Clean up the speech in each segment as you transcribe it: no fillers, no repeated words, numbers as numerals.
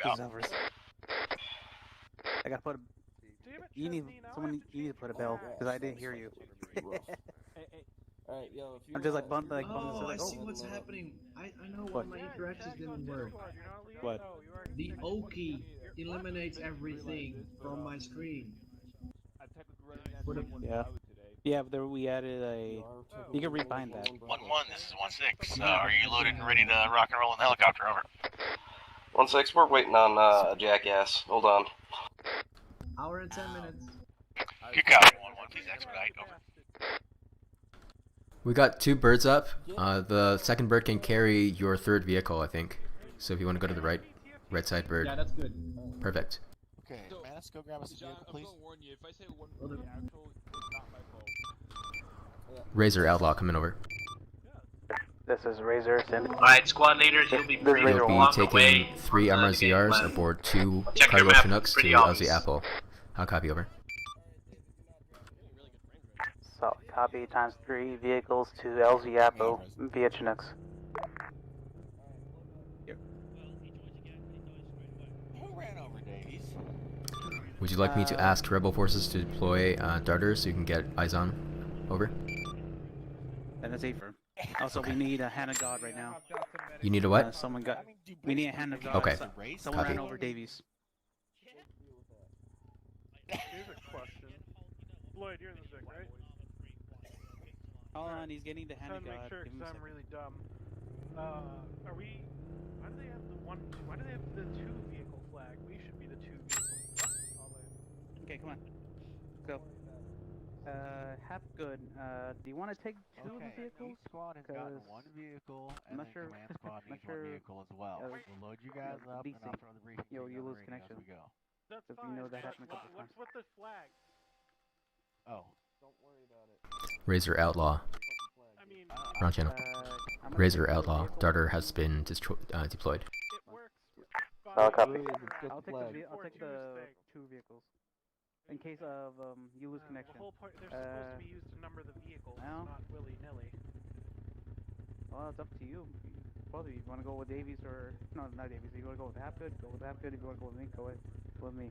out. I gotta put a... You need to put a bell, because I didn't hear you. Alright, yo, if you I'm just like bumping, Oh, I like, see what's happening. I know why my interactions didn't work. What? The O key eliminates everything from my screen. Yeah. Yeah, but there we added a... You can rebind that. 1-1, this is 1-6. Are you loaded and ready to rock and roll in the helicopter? Over. 1-6, we're waiting on a jackass. Hold on. Hour and 10 minutes. Good copy, 1-1. Please expedite. Over. We got 2 birds up. The second bird can carry your third vehicle, I think. So if you want to go to the right side bird. Yeah, that's good. Perfect. Okay, Manus, go grab us a vehicle, please. Razor Outlaw coming over. This is Razor. Alright, squad leaders, you'll be briefed You'll be along the taking way. 3 Arma ZRs aboard 2 Check your cargo map, Chinooks to pretty LZ obvious. Apple. I'll copy over. So, copy ×3 vehicles to LZ Apple via Chinooks. Who ran over Davies? Would you like me to ask Rebel forces to deploy darters so you can get eyes on? Over. And that's safer. Also, we need a hand of God right now. You need a what? Someone got... We need a hand of God. Okay. Someone Copy. ran over Davies. Here's a question. Lloyd, you're in the Vic, right? Hold on, he's getting the hand of God. Make sure, Give him because a I'm second. really dumb. Are we... Why do they have the one... Why do they have the 2 vehicle flag? We should be the 2 vehicle. Okay, come on. Go. Hapgood, do you want to take 2 of the vehicles? Each squad has gotten 1 vehicle, and I'm not then sure. command squad Not needs sure. 1 vehicle as well. We'll load you guys up, and I'll throw the briefing Yo, to you on lose the radio connection. as we go. That's If you fine. know that but happened a couple times. What's with the flag? Oh. Razor Outlaw. I mean... Wrong channel. Razor Outlaw. Darter has been deployed. It works. Copy. I'll take the 2 vehicles. In case of you lose connection. The whole point, they're supposed to be used to number the vehicles, No. not willy-nilly. Well, it's up to you. Both of you. You want to go with Davies or... No, not Davies. If you want to go with Hapgood, go with Hapgood. If you want to go with me, go with me.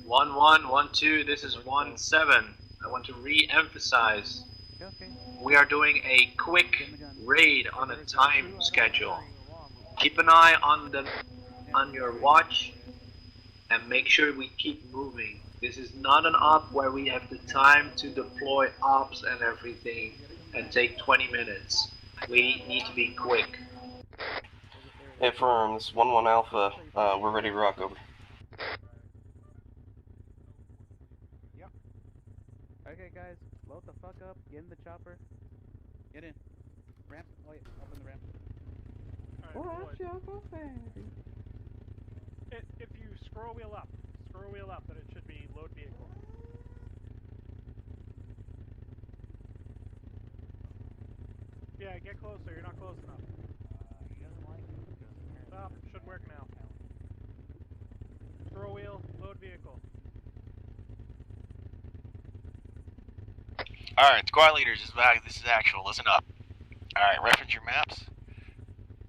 1-1, 1-2, this is 1-7. I want to re-emphasize. Okay. We are doing a quick raid on a time schedule. Keep an eye on your watch and make sure we keep moving. This is not an op where we have the time to deploy ops and everything and take 20 minutes. We need to be quick. Affirm, this is 1-1 Alpha. We're ready to rock over. Yep. Okay, guys. Load the fuck up. Get in the chopper. Get in. Ramp. Oh, yeah. Open the ramp. If you scroll wheel up, then it should be load vehicle. Yeah, get closer. You're not close enough. Stop. Should work now. Scroll wheel, load vehicle. Alright, squad leaders, this is actual. Listen up. Alright, reference your maps.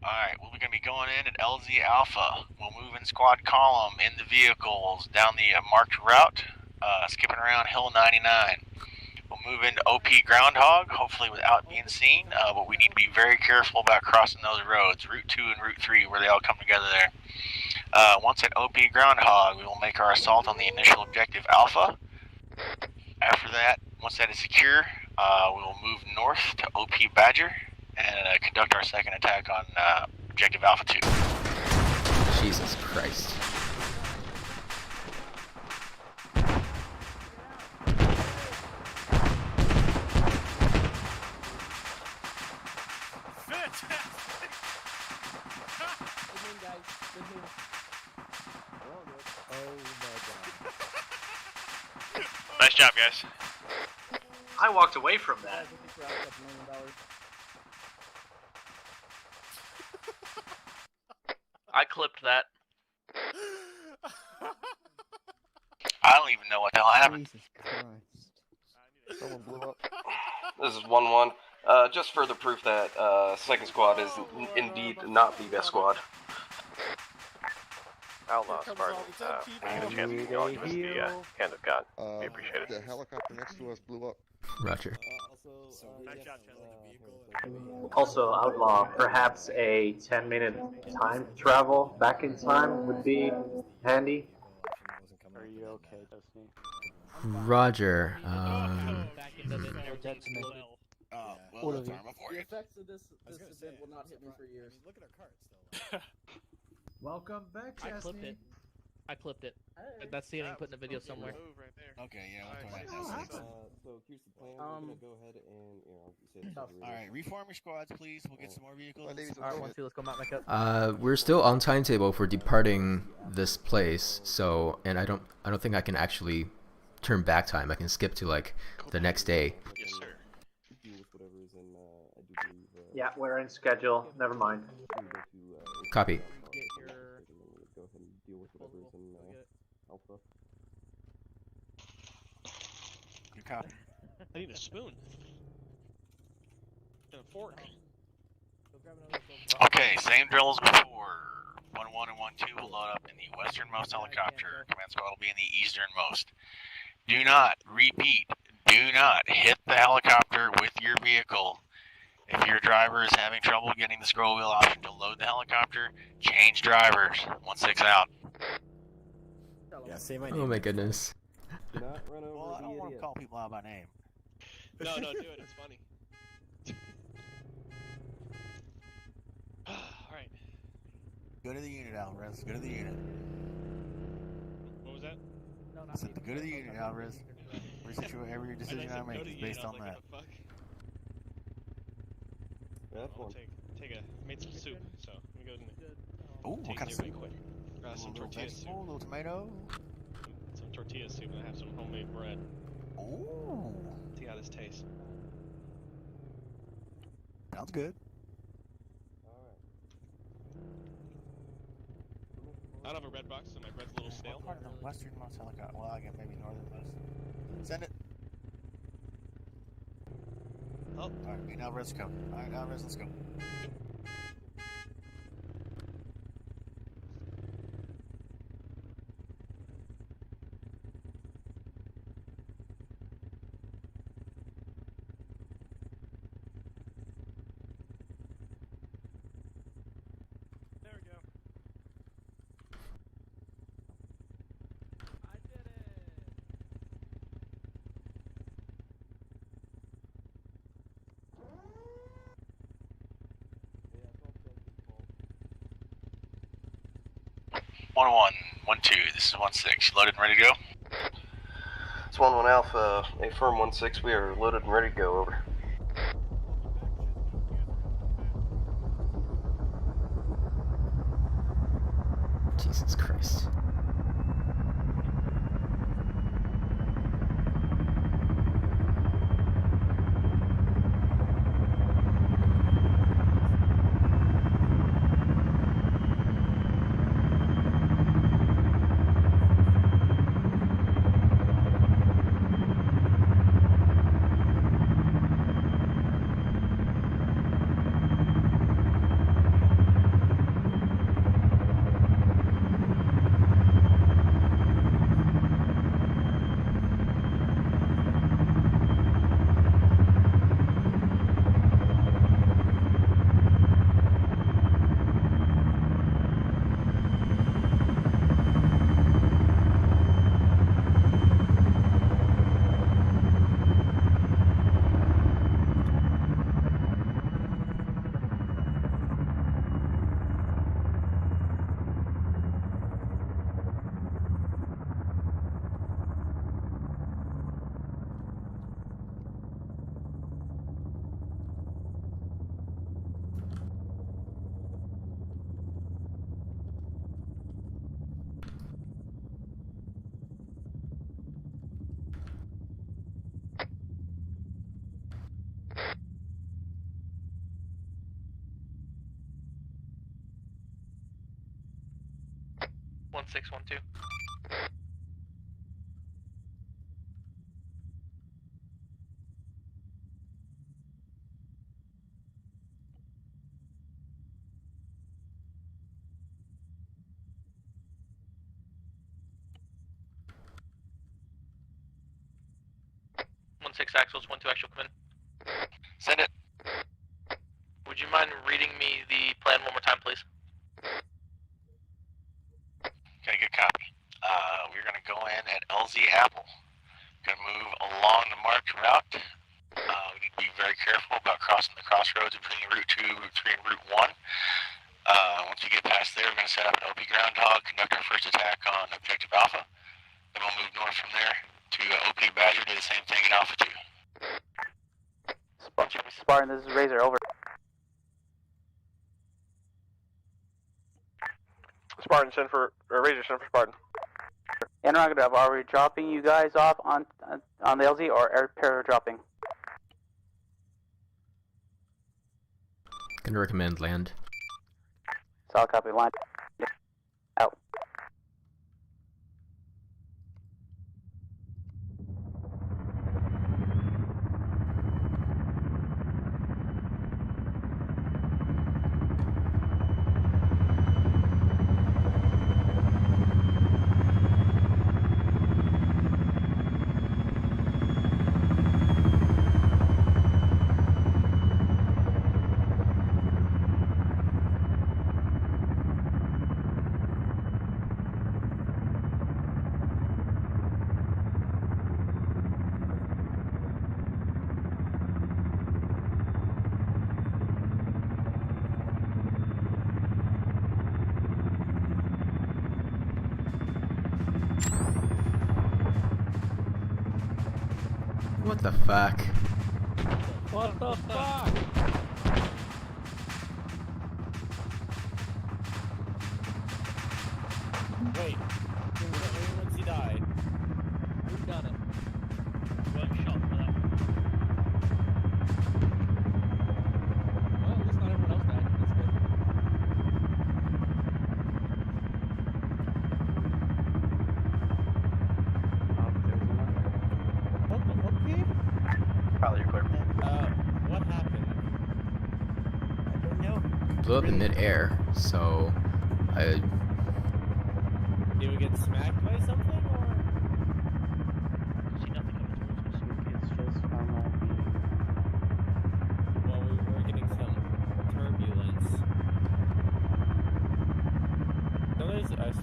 Alright, we're going to be going in at LZ Alpha. We'll move in squad column in the vehicles down the marked route, skipping around Hill 99. We'll move into OP Groundhog, hopefully without being seen, but we need to be very careful about crossing those roads, Route 2 and Route 3, where they all come together there. Once at OP Groundhog, we will make our assault on the initial objective Alpha. After that, once that is secure, we will move north to OP Badger and conduct our second attack on objective Alpha 2. Jesus Christ. Fantastic! Nice job, guys. I walked away from that. I clipped that. I don't even know what the hell happened. Jesus Christ. Someone blew up. This is 1-1. Just further proof that second squad is indeed not the best squad. Outlaw Spartan, when you get a chance, can you all give us the hand of God? We appreciate it. The helicopter next to us blew up. Roger. Also, Outlaw, perhaps a 10-minute time travel back in time would be handy. Are you okay, Destiny? Roger. Well, that's Arma for you. The effects of this event will not hit me for years. Look at our cards, though. Welcome back, Chesney. I clipped it. That's the ending. Put in the video somewhere. Okay, yeah, we'll throw that down. So here's the plan. We're gonna go ahead and Alright, reform your squads, please. We'll get some more vehicles. Alright, 1-2, let's go mount back up. We're still on timetable for departing this place, so and I don't think I can actually turn back time. I can skip to like the next day. Yes, sir. Yeah, we're in schedule. Never mind. Copy. Good copy. I need a spoon. And a fork. Okay, same drill as before. 1-1 and 1-2 will load up in the westernmost helicopter. Command squad will be in the easternmost. Do not, repeat, do not hit the helicopter with your vehicle. If your driver is having trouble getting the scroll wheel option to load the helicopter, change drivers. 1-6 out. Yeah, say my name. Oh my goodness. Well, I don't want to call people out by name. No, do it. It's funny. Alright. Go to the unit, Alvarez. Go to the unit. What was that? I said, go to the unit, Alvarez. Every decision I make is based on that. Made some soup, so let me go in Ooh, what kind of soup? quick. Some tortilla soup. A little tomato. Some tortilla soup, and I have some homemade bread. Ooh. See how this tastes. Sounds good. I don't have a red box, so my bread's a little stale. What part of the westernmost helicopter? Well, I guess maybe northernmost. Send it. Oh. Alright, me and Alvarez go. Alright, Alvarez, let's go. There we go. I did it! One 1-2. This is 1-6. Loaded and ready to go. It's 1-1 Alpha. A firm 1-6. We are loaded and ready to go. Over. Jesus Christ. One 1-2. 6 axles, 1-2 axial, come in. Send it. Would you mind reading me the plan one more time, please? Okay, good copy. We're going to go in at LZ Apple. Going to move along the marked route. We need to be very careful about crossing the crossroads between Route 2, Route 3, and Route 1. Once we get past there, we're going to set up an OP Groundhog, conduct our first attack on Objective Alpha. Then we'll move north from there to OP Badger, do the same thing in Alpha 2. Spartan, this is Razor, over. Spartan, send for Razor, send for Spartan. Interrogative, are we dropping you guys off on the LZ or air pair dropping? Can recommend land. Solid copy, line. Out. What the fuck? What the fuck? Wait, once he died. Who done it? You weren't shot for that one. Well, at least not everyone else died. That's good. What the fuck, Pete? Probably you're clear. What happened? I don't know. Blew up in mid-air, so I. Did we get smacked by something, or? See nothing coming towards us. It's just normal. Well, we were getting some turbulence. No, there's us.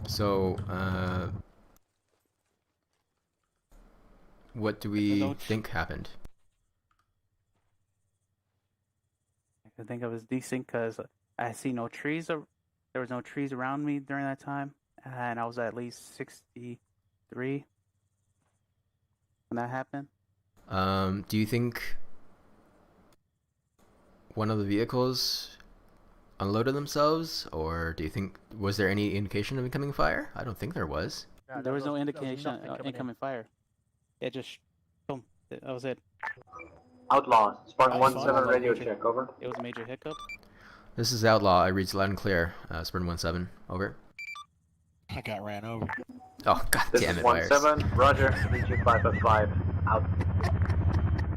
So, what do we think happened? I think it was decent because I see no trees. There was no trees around me during that time, and I was at least 63 when that happened. Do you think one of the vehicles unloaded themselves, or do you think was there any indication of incoming fire? I don't think there was. There was no indication of incoming fire. It just boom. That was it. Outlaw, Spartan 1-7 radio check, over. It was a major hiccup. This is Outlaw. I read loud and clear. Spartan 1-7, over. I got ran over. Oh, god This damn is it, Myers. 1-7, Roger, 32555, out.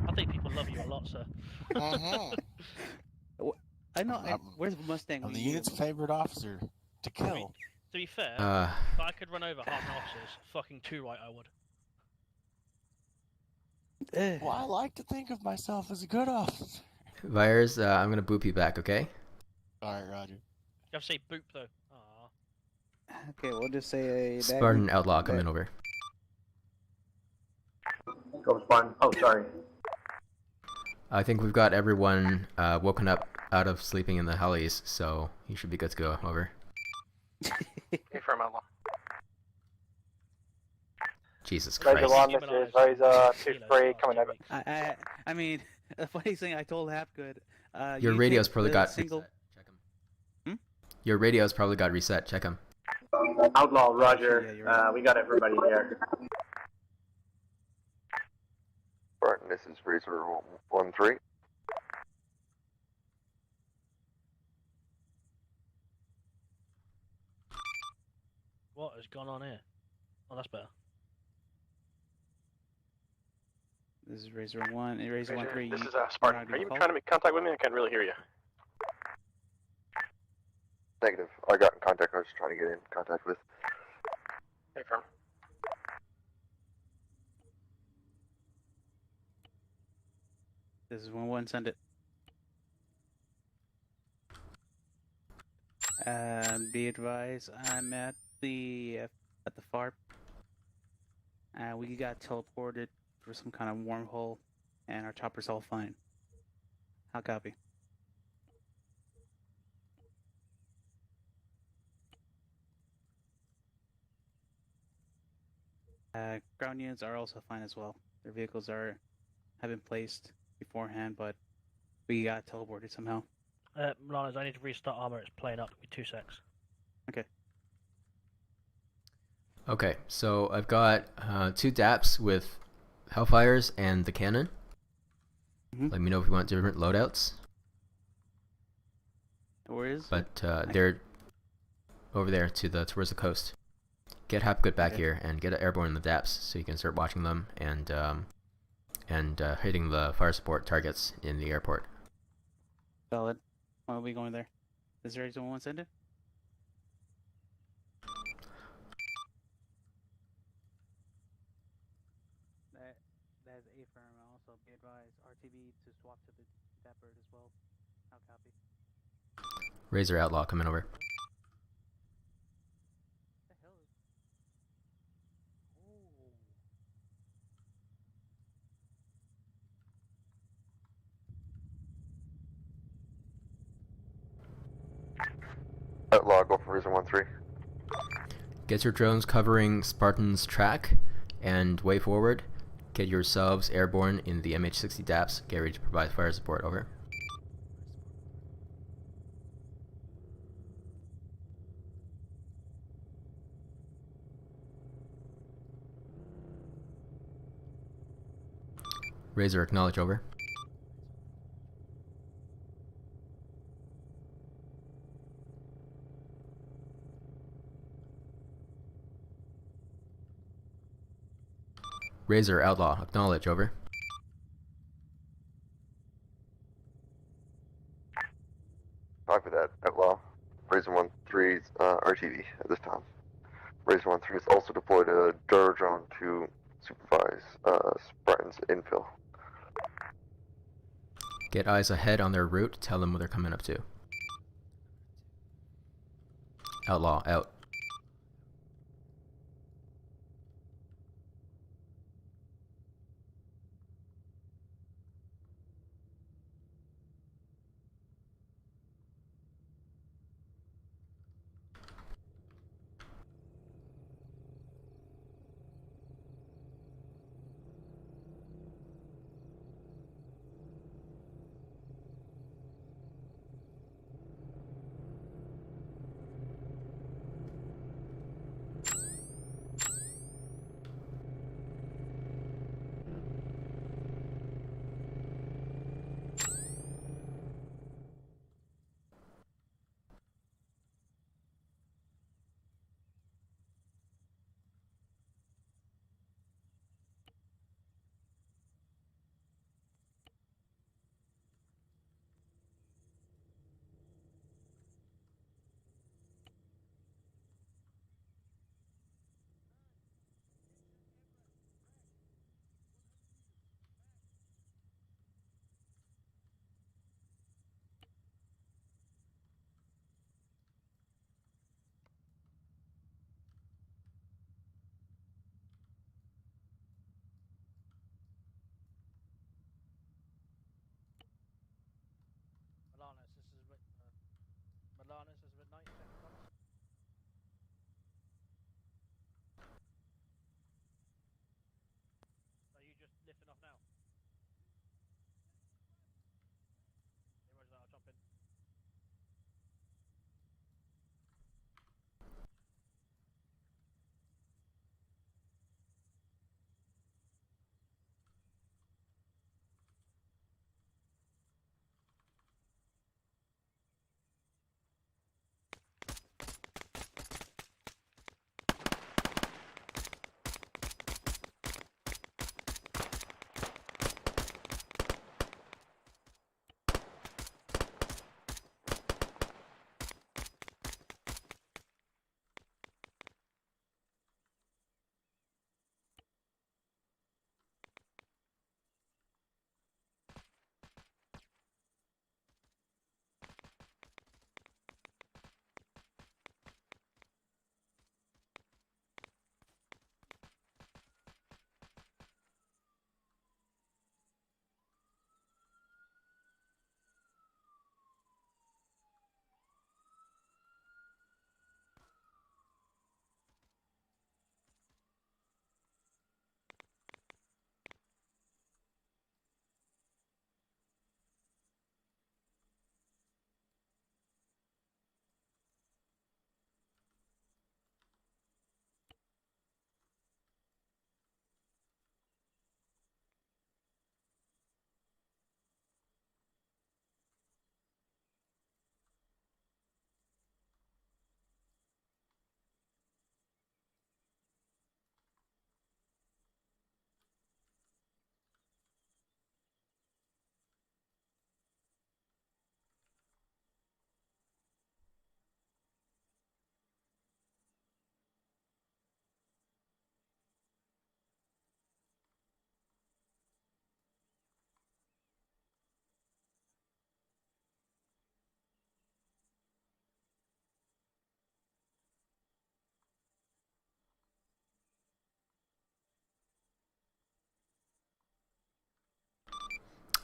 I think people love you a lot, sir. I know. Where's Mustang? I'm the unit's favorite officer to kill. To be fair, if I could run over half an officers, fucking too right I would. Well, I like to think of myself as a good officer. Myers, I'm gonna boop you back, okay? Alright, Roger. You have to say boop though. Aww. Okay, we'll just say a Spartan Outlaw, come in, over. Go Spartan. Oh, sorry. I think we've got everyone woken up out of sleeping in the helis, so you should be good to go, over. Confirm Outlaw. Jesus Major Christ. one, this is Razor 2-3 coming over. I mean, the funny thing, I told Hapgood. Your radio's probably got single. reset. Check 'em. Your radio's probably got reset. Check them. Outlaw, Roger. We got everybody here. Spartan, this is Razor 1-3. What has gone on here? Oh, that's better. This is Razor 1. Razor 1 3. This is Spartan. Are you trying to make contact with me? I can't really hear you. Negative. I got in contact. I was just trying to get in contact with. Hey, firm. This is 1-1. Send it. Be advised, I'm at the FARP. We got teleported for some kind of wormhole, and our chopper's all fine. How copy? Ground units are also fine as well. Their vehicles have been placed beforehand, but we got teleported somehow. Milanos, I need to restart Arma. It's playing up. Give me 2 secs. Okay. Okay, so I've got 2 DAPs with Hellfires and the cannon. Let me know if you want different loadouts. Where is? But they're over there towards the coast. Get Hapgood back here and get airborne in the DAPs so you can start watching them and hitting the fire support targets in the airport. Solid. Why are we going there? Is there someone send it? That is A firm. Also be advised, RTB to swap to the Preybird as well. How copy? Razor Outlaw coming over. What the hell is... Outlaw, go for Razor 1-3. Get your drones covering Spartan's track and way forward. Get yourselves airborne in the MH60 DAPs. Get ready to provide fire support. Over. Razor, acknowledge. Over. Razor, Outlaw, acknowledge. Over. Copy that, Outlaw. Razor 1-3's RTV at this time. Razor 1-3 has also deployed a Dura drone to supervise Spartan's infill. Get eyes ahead on their route. Tell them what they're coming up to. Outlaw, out.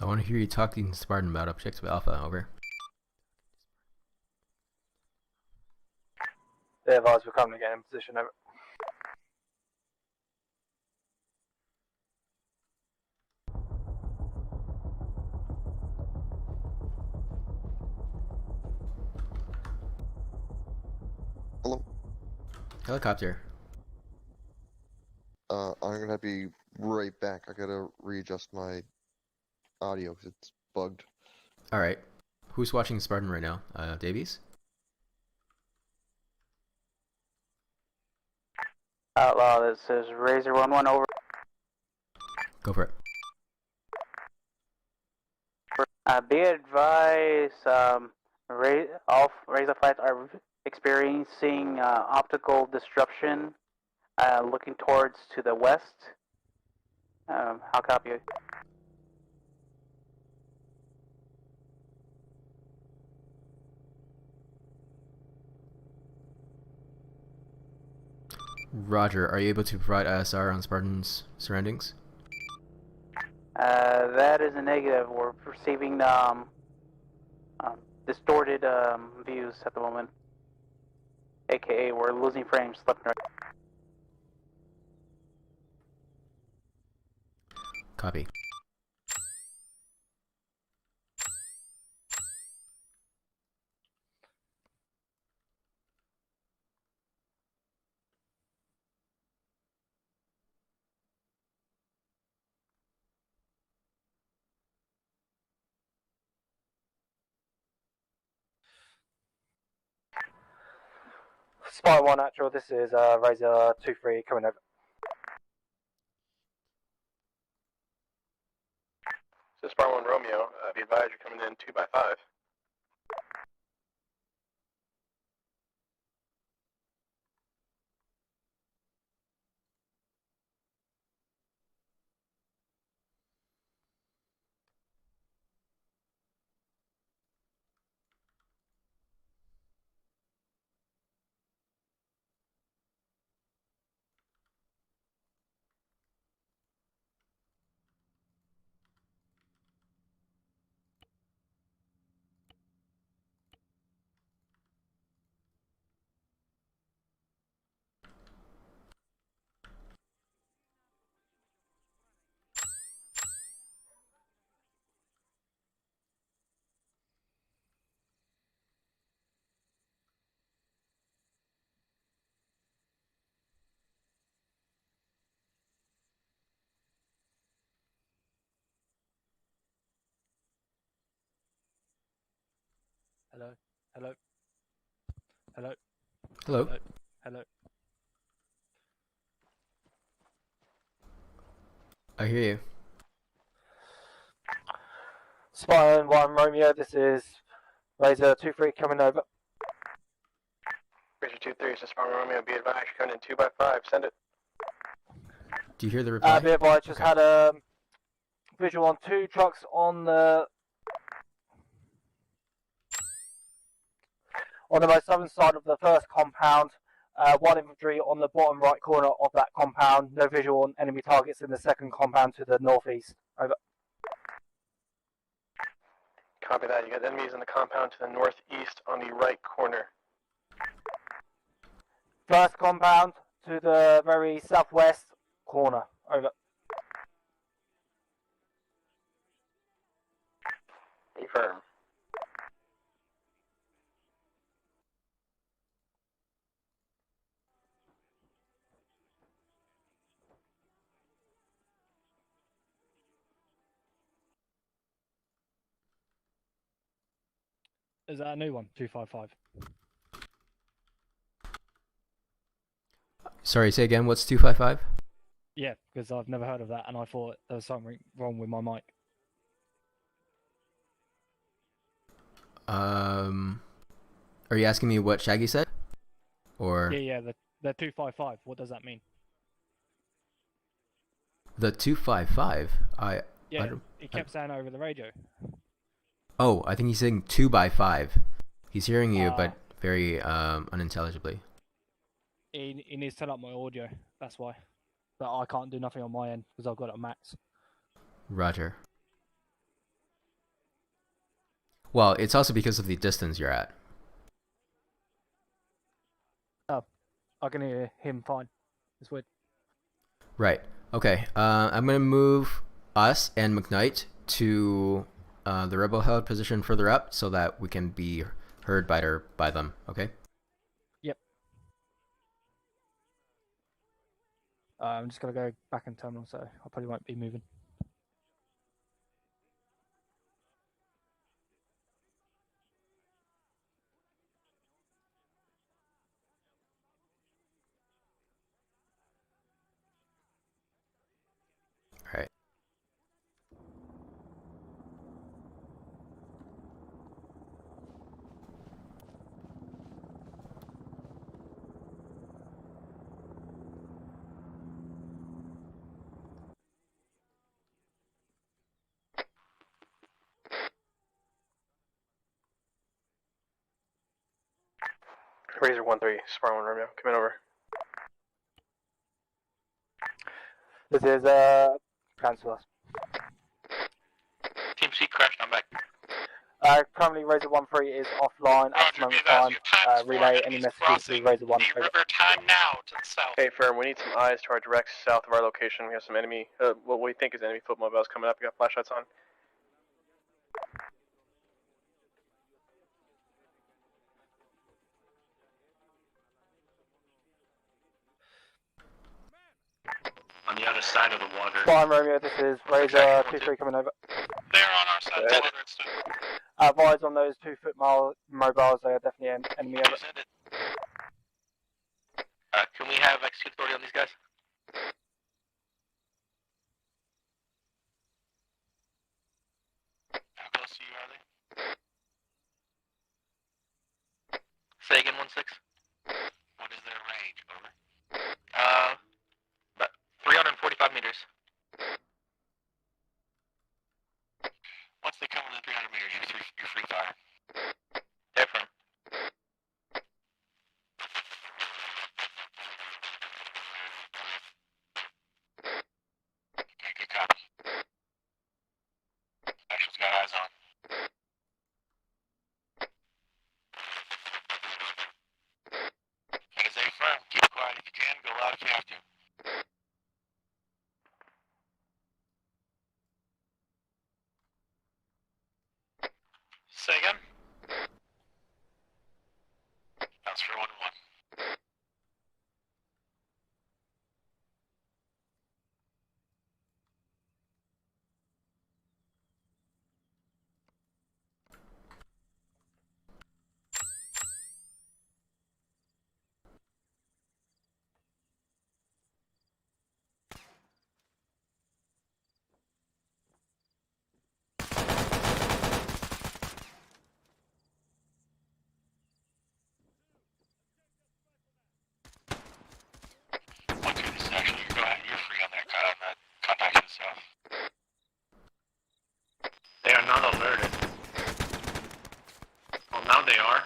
I want to hear you talking to Spartan about objective Alpha. Over. They advise we're coming again in position. Over. Hello. Helicopter. I'm gonna be right back. I gotta readjust my audio because it's bugged. All right. Who's watching Spartan right now? Davies? Outlaw, this is Razor 1-1 over. Go for it. Be advised, Razor flights are experiencing optical disruption, looking towards to the west. How copy you? Roger. Are you able to provide ISR on Spartan's surroundings? That is a negative. We're receiving distorted views at the moment. AKA, we're losing frames left and right. Copy. Spy 1 actual, this is Razor 2-3 coming over. So Spar 1 Romeo, be advised you're coming in 2x5. Hello. Hello. Hello. Hello. Hello. Hello. I hear you. Spy 1 Romeo, this is Razor 2-3 coming over. Razor 2-3, so Spar 1 Romeo, be advised you're coming in 2x5. Send it. Do you hear the reply? Be advised, just had a visual on 2 trucks on the most southern side of the first compound. 1 infantry on the bottom right corner of that compound. No visual on enemy targets in the second compound to the northeast. Over. Copy that. You got enemies in the compound to the northeast on the right corner. First compound to the very southwest corner. Over. Confirm. Is that a new one? 255. Sorry, say again. What's 255? Yeah, because I've never heard of that, and I thought there was something wrong with my mic. Are you asking me what Shaggy said? Or Yeah, the 255. What does that mean? the 255? Yeah, he kept saying over the radio. Oh, I think he's saying 2x5. He's hearing you, but very unintelligibly. He needs to turn up my audio. That's why. But I can't do nothing on my end because I've got it at max. Roger. Well, it's also because of the distance you're at. Oh, I can hear him fine. It's weird. Right. Okay. I'm gonna move us and McKnight to the rebel held position further up so that we can be heard by them. Okay. Yep. I'm just gonna go back in terminal, so I probably won't be moving. All right. Razor 1-3, Sparrow 1 Romeo, come in over. This is cancel us. Team C crashed, I'm back. Currently Razor 1-3 is offline at the moment in time. Relay any messages to Razor 1. River time now to the south. Hey, firm, we need some eyes to our direct south of our location. We have some enemy, what we think is enemy foot mobiles coming up. We got flashlights on. On the other side of the water. Fine, Romeo, this is Razor 2-3 coming over. They're on our side. Advise on those 2 foot mobiles, they are definitely an enemy over. Can we have execute authority on these guys? How close to you are they? Say again, 1-6. What is their range? Over. About 345 meters. Once they come within 300 meters, you're free fire. Different. Okay, good copy. Action's got eyes on. That is A firm. Keep it quiet if you can. Go loud if you have to. Say again? That's for 1-1. They are not alerted. Well, now they are.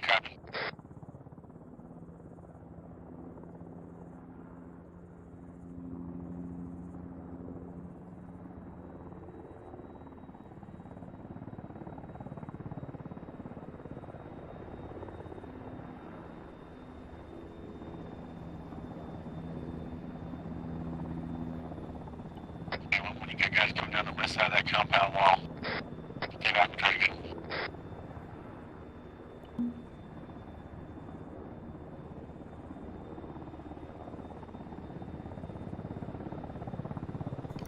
Copy. When you get guys coming down the west side of that compound wall, get out and try to get them.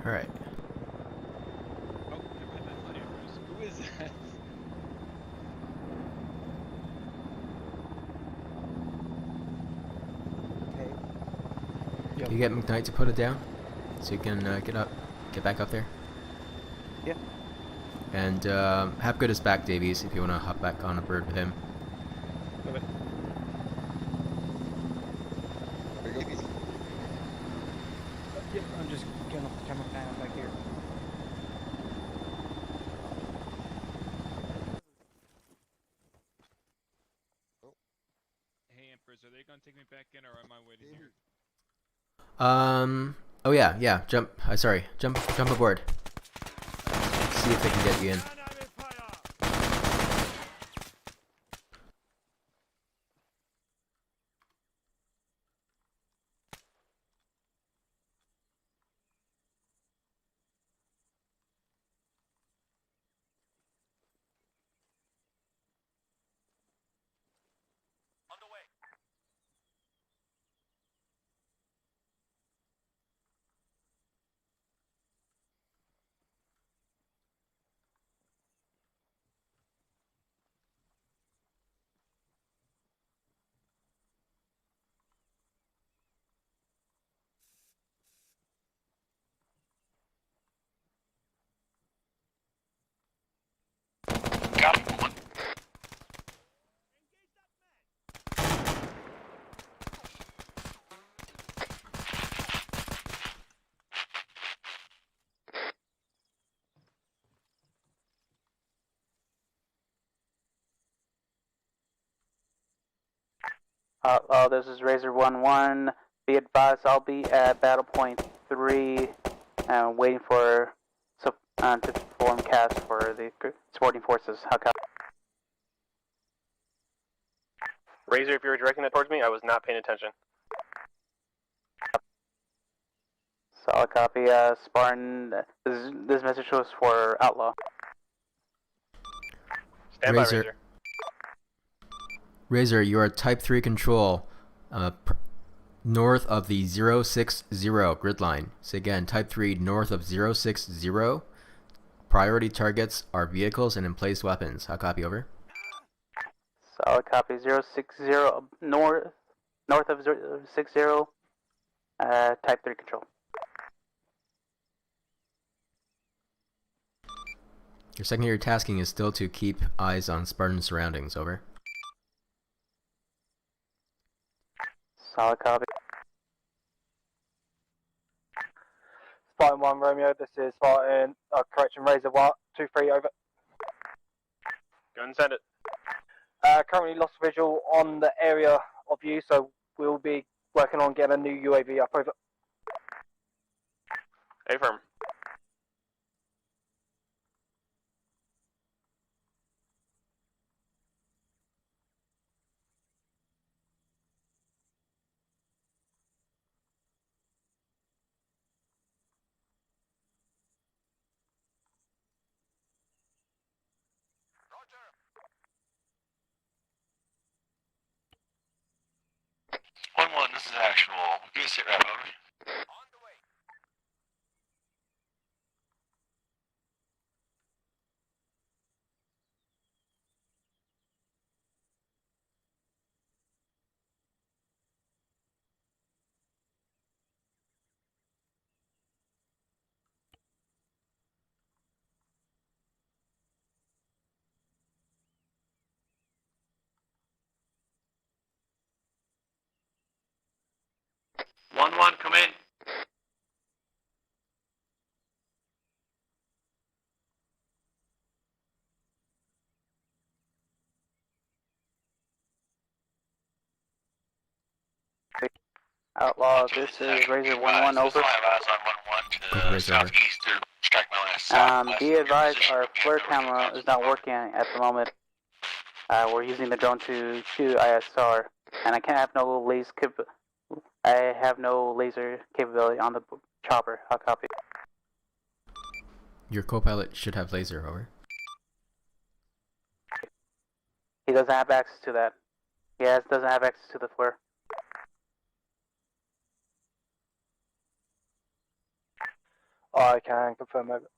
All right. Who is that? Can you get McKnight to put it down so you can get back up there? Yeah. And have good as back, Davies, if you want to hop back on a bird with him. Love it. Yep, I'm just getting off the camera panel back here. cars. Are they gonna take me back in, or am I waiting here? Oh yeah. Jump. Jump aboard. See if they can get you in. This is Razor 1-1. Be advised, I'll be at Battle Point 3, waiting for to perform cast for the supporting forces. How come? Razor, if you were directing that towards me, I was not paying attention. Solid copy. Spartan, this message was for Outlaw. Stand by, Razor. Razor, you are Type 3 control, north of the 060 grid line. So again, Type 3 north of 060. Priority targets are vehicles and emplaced weapons. How copy, over? Solid copy. 060 north of 060. Type 3 control. Your secondary tasking is still to keep eyes on Spartan surroundings. Over. Solid copy. Spartan 1 Romeo, this is Spartan, correction, Razor 123, over. Go and send it. Currently lost visual on the area of you, so we'll be working on getting a new UAV up, over. Affirm. This is actual. Give me a sit rep, over. One, come in. Outlaw, this is Razor 1-1, over. Southeast or strike my last southwest. Be advised, our FLIR camera is not working at the moment. We're using the drone to shoot ISR, and I have no laser capability on the chopper. How copy? Your co-pilot should have laser, over. He doesn't have access to that. Doesn't have access to the FLIR. I can confirm, over.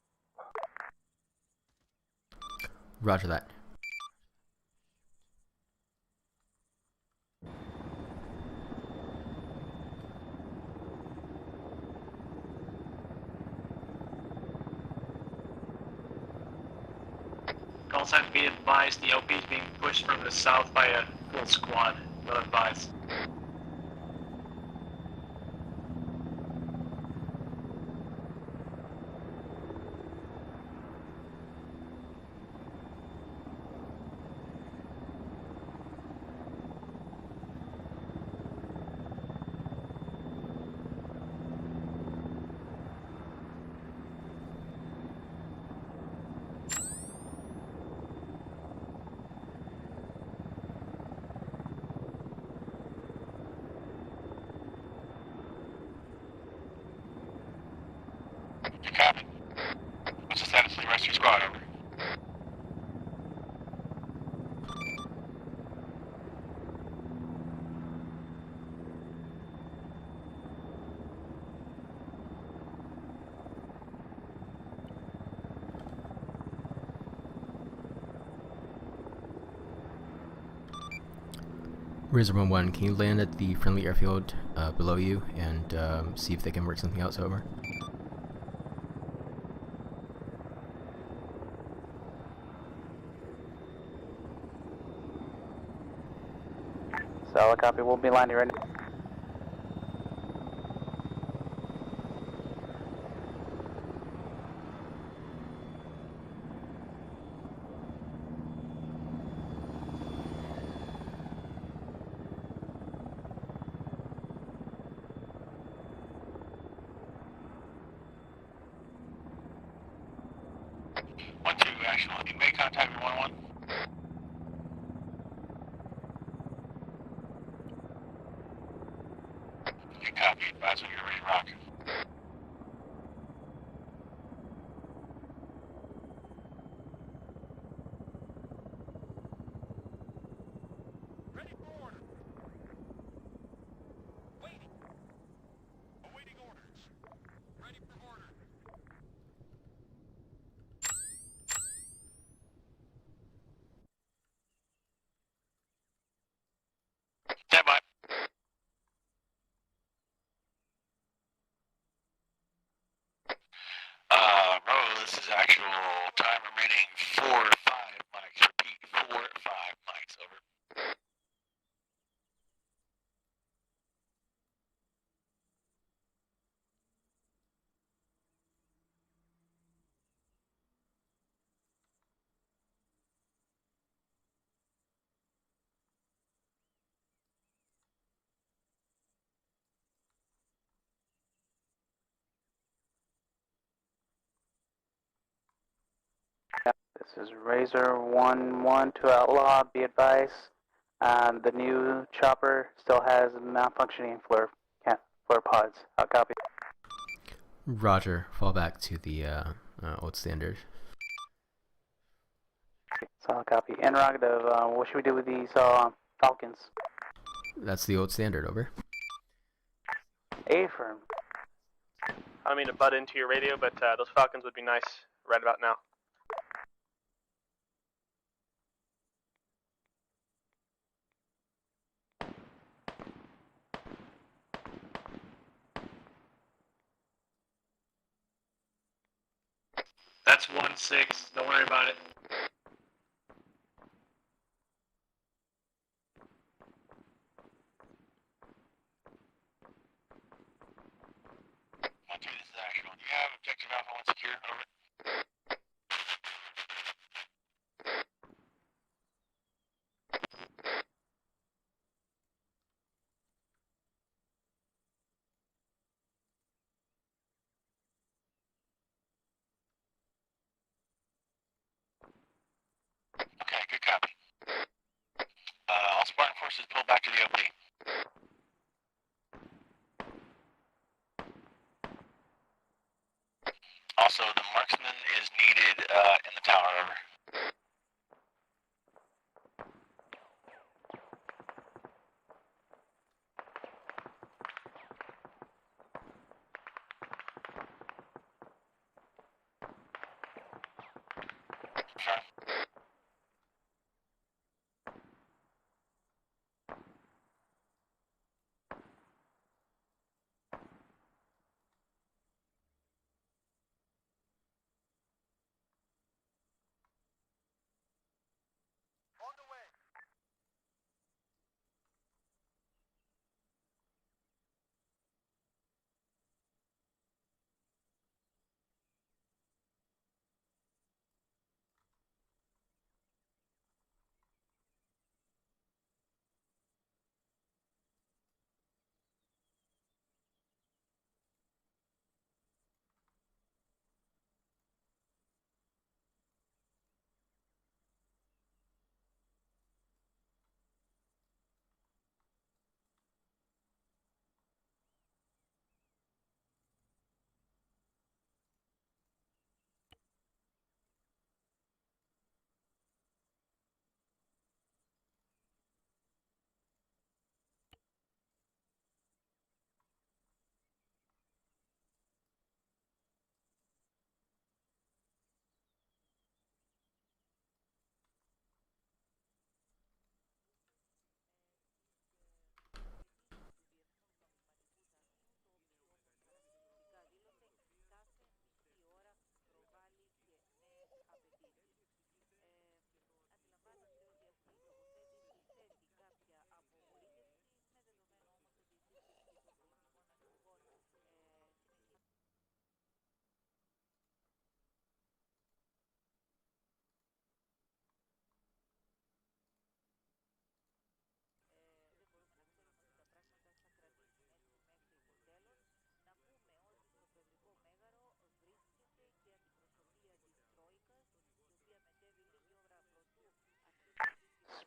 Roger that. Call sign, be advised, the LP is being pushed from the south by a full squad. Well advised. Razor 1-1, can you land at the friendly airfield below you and see if they can work something out? Over. Solid copy. We'll be landing right now. You may contact 1-1. Okay, copy. Advise when you're ready to rock. Ready for order. Waiting. Awaiting orders. Ready for order. Stand by. Bro, this is actual time remaining 4 or 5 mics. Repeat, 4 or 5 mics. Over. This is Razor 1-1 to Outlaw. Be advised, the new chopper still has malfunctioning floor pods. I'll copy. Roger. Fall back to the old standard. Solid copy. Interrogative. What should we do with these Falcons? That's the old standard. Over. Affirm. I don't mean to butt into your radio, but those Falcons would be nice right about now. That's 1-6. Don't worry about it. Okay, this is actual. You have objective Alpha 1 secure. Over. Okay, good copy. All Spartan forces pull back to the OP. Also, the marksman is needed in the tower. Over.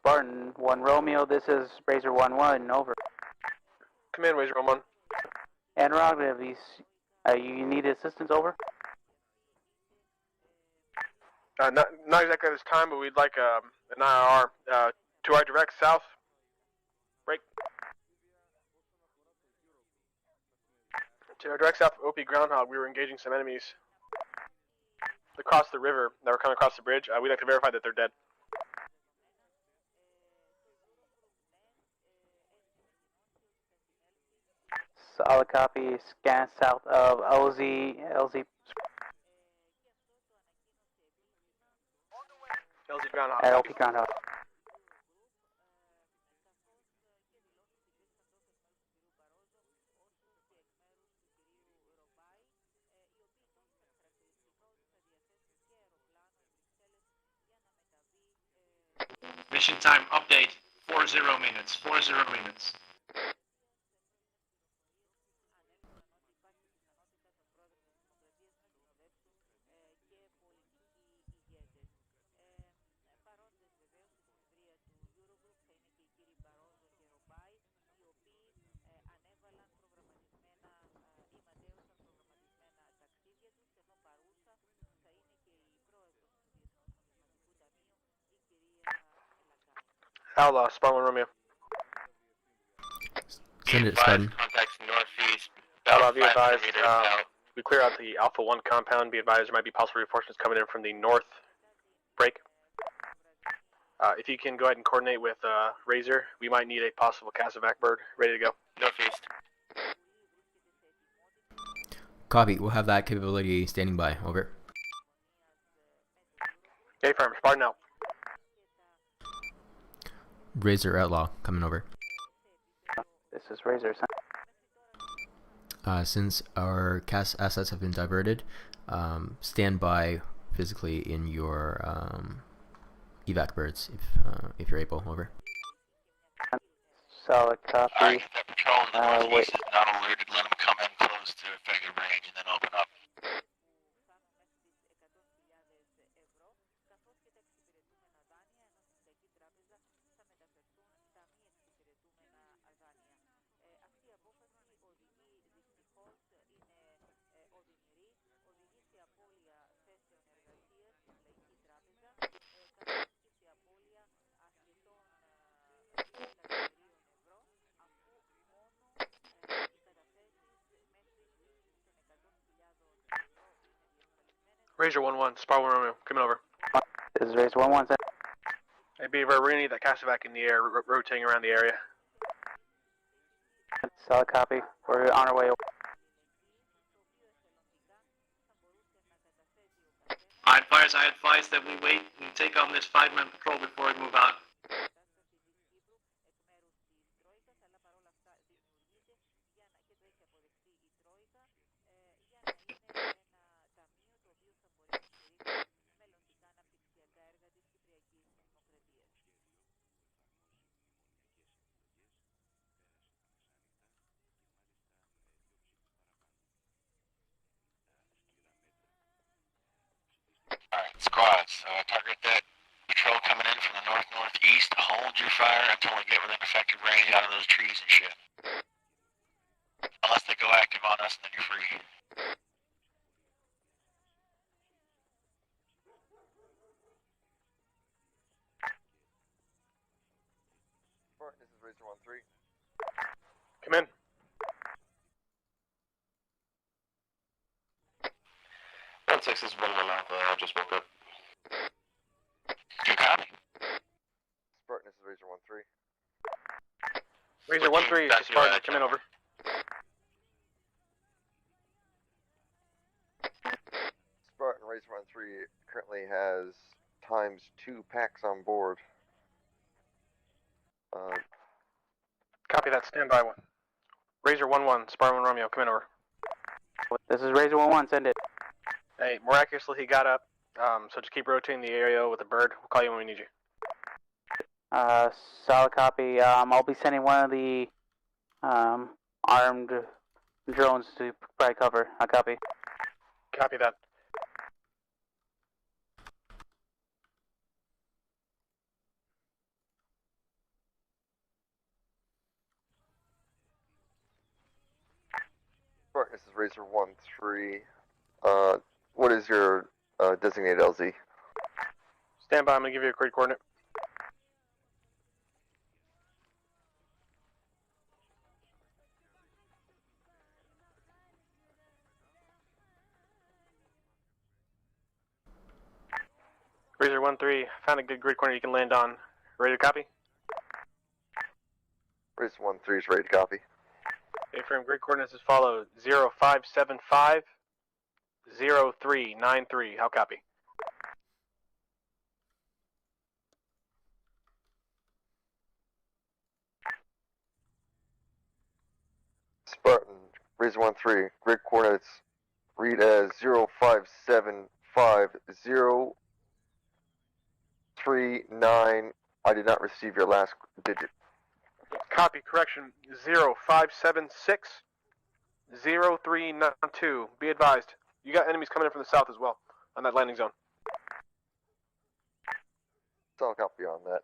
Spartan 1 Romeo, this is Razor 1-1, over. Command, Razor 1-1. And Roger, you need assistance, over? Not exactly at this time, but we'd like an IR to our direct south. Break. To our direct south of OP Groundhog, we were engaging some enemies across the river that were coming across the bridge. We'd like to verify that they're dead. Solid copy, scan south of LZ. LZ Groundhog. At OP Groundhog. Mission time update, 40 minutes, 40 minutes. Outlaw, Spartan 1 Romeo. Send it, Spartan. Contacts northeast. Outlaw, be advised, we clear out the Alpha 1 compound. Be advised, there might be possible reinforcements coming in from the north. Break. If you can go ahead and coordinate with Razor, we might need a possible Cassavac bird ready to go. Northeast. Copy, we'll have that capability standing by, over. Okay, firm, Spartan out. Razor Outlaw, coming over. This is Razor. Since our CAS assets have been diverted, stand by physically in your evac birds if you're able, over. Solid copy. Alright, get that patrol in the northeast is not alerted, let them come in close to effective range and then open up. Razor 1-1, Spartan 1 Romeo, coming over. This is Razor 1-1, sir. Hey, Beaver, we're gonna need that Cassavac in the air, rotating around the area. Solid copy. We're on our way. I advise that we wait and take on this 5-man patrol before we move out. Alright, squads, target that patrol coming in from the north-northeast. Hold your fire until we get within effective range out of those trees and shit. Unless they go active on us, then you're free. Spartan, this is Razor 1-3. Come in. Texas is 1-1 Alpha, I just woke up. Good copy. Spartan, this is Razor 1-3. Razor 1-3 is Spartan, come in over. Spartan, Razor 1-3 currently has ×2 packs on board. Copy that, stand by one. Razor 1-1, Spartan 1 Romeo, come in over. This is Razor 1-1, send it. Hey, miraculously he got up, so just keep rotating the area with the bird. We'll call you when we need you. Solid copy. I'll be sending one of the armed drones to provide cover. I copy. Copy that. This is Razor 1-3. What is your designated LZ? Stand by, I'm going to give you a grid coordinate. Razor 1-3, found a good grid coordinate you can land on. Ready to copy? Razor 1-3 is ready to copy. Affirm, grid coordinates as follows: 0575 0393. How copy? Spartan, Razor 1-3, grid coordinates read as 0575 039. I did not receive your last digit. Copy, correction, 0576 0392. Be advised, you got enemies coming in from the south as well, on that landing zone. Solid copy on that,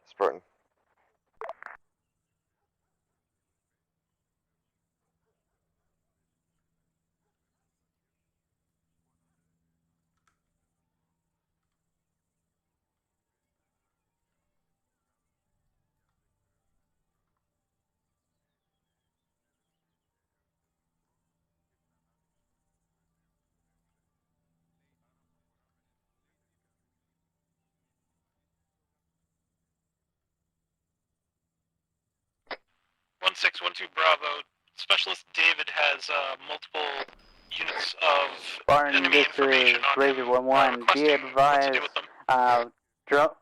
Spartan. One 612 Bravo. Specialist David has multiple units of Spartan, enemy this information is on Razor him. 1-1. Be advised,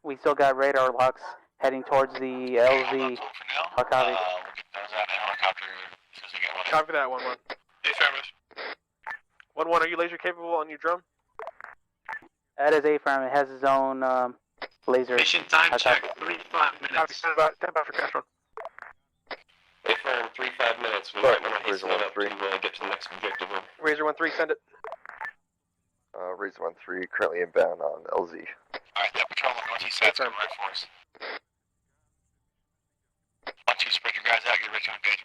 we still got radar locks heading towards the LZ. How copy? We'll get those out in a helicopter as soon as we get one. Copy that, 1-1. Affirmative. 1-1, are you laser capable on your drone? That is A-firm. It has its own laser. Mission time How check, copy? 3-5 minutes. Copy, stand by for cash run. Affirm, 3-5 minutes. We might want to hasten it up to get to the next objective. Razor 1-3, send it. Razor 1-3, currently inbound on LZ. Alright, that patrol on northeast side's coming right for us. 1-2, spread your guys out, get ready to engage.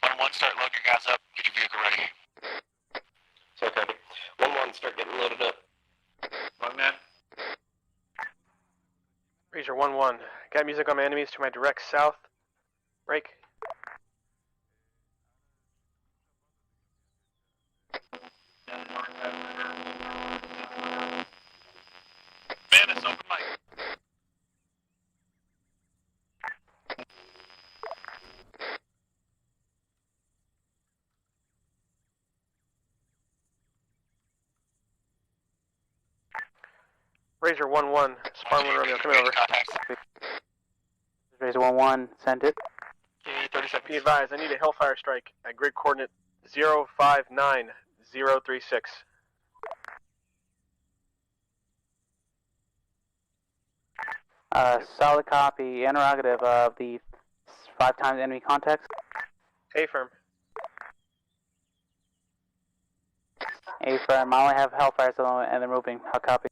1-1, start loading your guys up, get your vehicle ready. So copy. 1-1, start getting loaded up. One man. Razor 1-1, got music on my enemies to my direct south. Rake. Bandits, open mic. Razor 1-1, Spartan 1 Romeo, come over. Razor 1-1, send it. 30 seconds. Be advised, I need a Hellfire strike at grid coordinate 059036. Solid copy. Interrogative of the 5 times enemy contacts. A-firm. A-firm. I only have Hellfire at the moment and they're moving. How copy?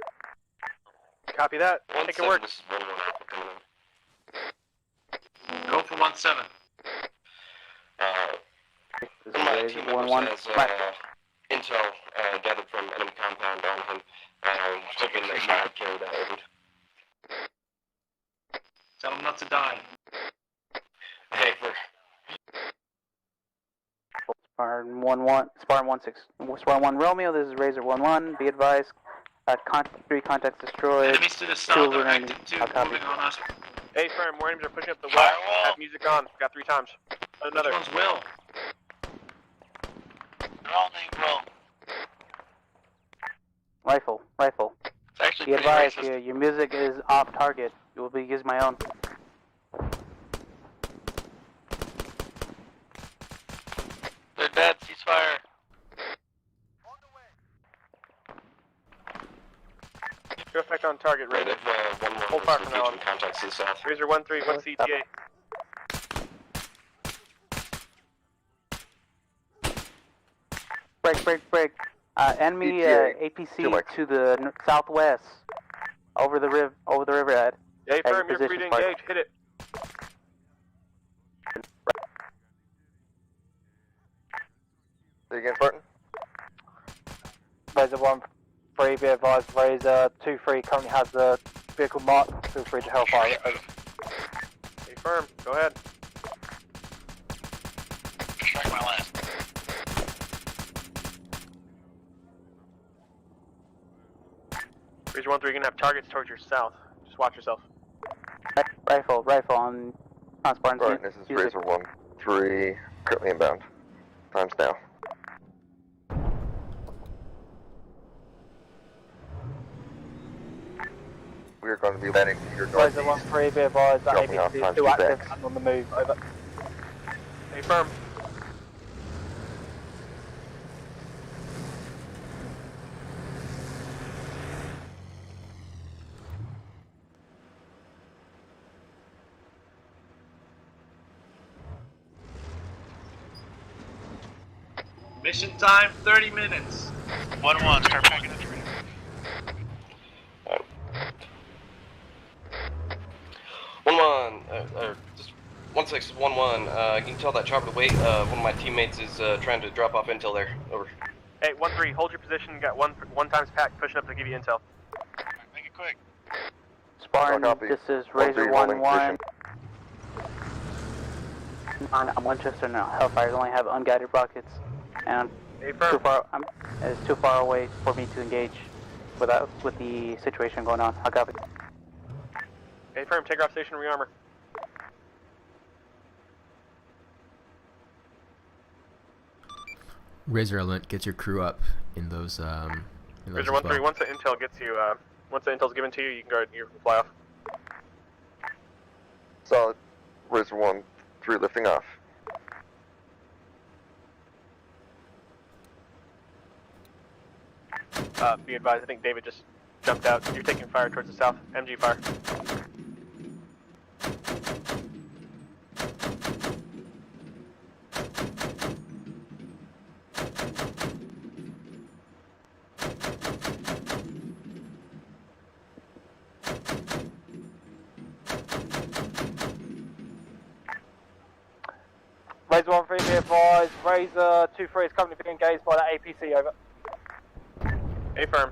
Copy that. Take it work. This is 1-1 Alpha coming in. Go for 1-7. This My is team Razor members 1-1. has intel gathered from enemy compound on him. Hoping that he might carry that over. Tell him not to die. Hey, for Spartan 1-1. Spartan 1-6. Spartan 1 Romeo. This is Razor 1-1. Be advised. 3 contacts destroyed. Enemies to the 2 south are remaining. active too, How copy? moving on us. A-firm, more enemies are pushing up the west. Firewall. Have music on. Got 3 times. Another. Which one's Will? They're all named Will. Rifle. Rifle. It's actually Be pretty advised, racist. your music is off target. You will be using my own. They're dead, ceasefire. Go effect on target, right Razor. if 1-1 Hold fire for now. contacts to the south. Razor 1-3, what's the ETA? Break. Enemy APC to the southwest, over the riverhead. A-firm, you're free position, to Spartan. engage. Hit it. Say again, Spartan? Razor 1-3, be advised, Razor 2-3 currently has the vehicle marked. Feel free to hellfire it. Over. Stay firm. Go ahead. Strike my last. Razor 1-3, you're gonna have targets towards your south. Just watch yourself. Rifle on Spartan. Alright, this is Razor 1-3, currently inbound. Time's now. We are going to be landing to your Razor northeast. 1-3, be advised that Dropping off ABC is time still to active back. and on the move. Over. Stay firm. Mission time 30 minutes. 1-1, start packing the tree. Just 1611. You can tell that chopper to wait. One of my teammates is trying to drop off intel there. Over. Hey, 1-3, hold your position. You got one times pack pushing up to give you intel. Make it quick. Spartan, copy. this is 1-3, Razor holding 1-1. On Winchester now. Hellfires only have unguided rockets, and it's too far away for me to engage with the situation going on. I'll copy. Hey, firm, take off station, rearmor. Razor Element, get your crew up in those. Razor 1-3, once the intel gets you, once the intel's given to you, you can go, you can fly off. Solid. Razor 1-3 lifting off. Be advised, I think David just jumped out. You're taking fire towards the south. MG fire. Razor 1-3, be advised, Razor 2-3 is currently being engaged by that APC. Over. A firm.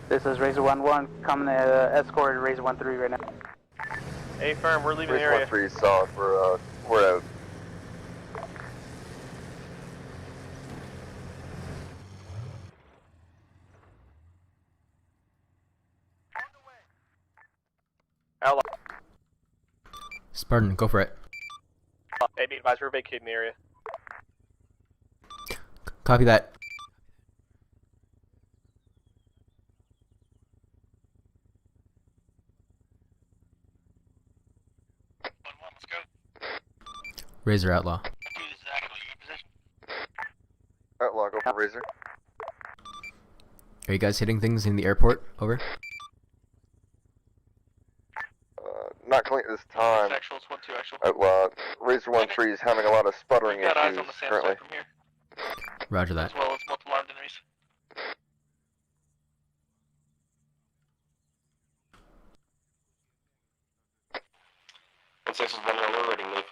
This is Razor 1-1 coming to escort Razor 1-3 right now. A firm, we're leaving the Razor area. 1-3 is solid. We're out. Outlaw. Spartan, go for it. Hey, be advised, we're vacating the area. Copy that. Let's go. Razor Outlaw. Outlaw, go for Razor. Are you guys hitting things in the airport? Over. Not clean at this time. Actuals, 1-2 actual. Outlaw. Razor 1-3 is having a lot of sputtering We've got eyes issues on the sand currently. side from here, Roger that. as well as multiple armed enemies. And 1611, we're ready to move.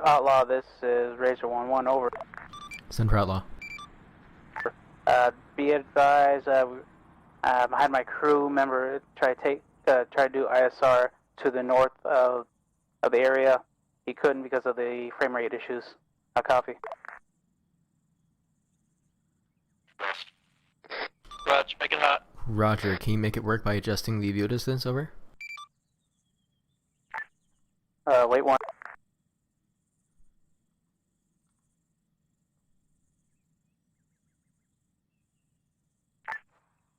Outlaw, this is Razor 1-1, over. Send for Outlaw. Be advised, I had my crew member try to do ISR to the north of the area. He couldn't because of the frame rate issues. I copy. Roger, make it hot. Roger, can you make it work by adjusting the view distance, over? Wait one.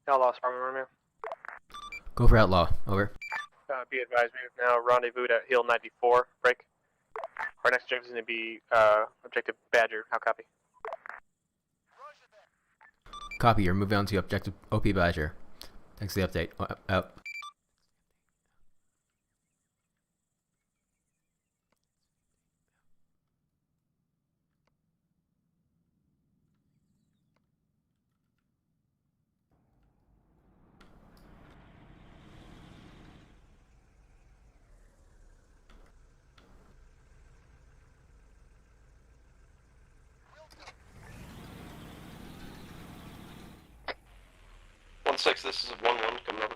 Outlaw, Sparman, Romeo. Go for Outlaw, over. Be advised, we have now rendezvoused at Hill 94, break. Our next objective is going to be Objective Badger. How copy? Copy, you're moving on to Objective OP Badger. Thanks for the update. Out. Six, this is 1-1 coming over.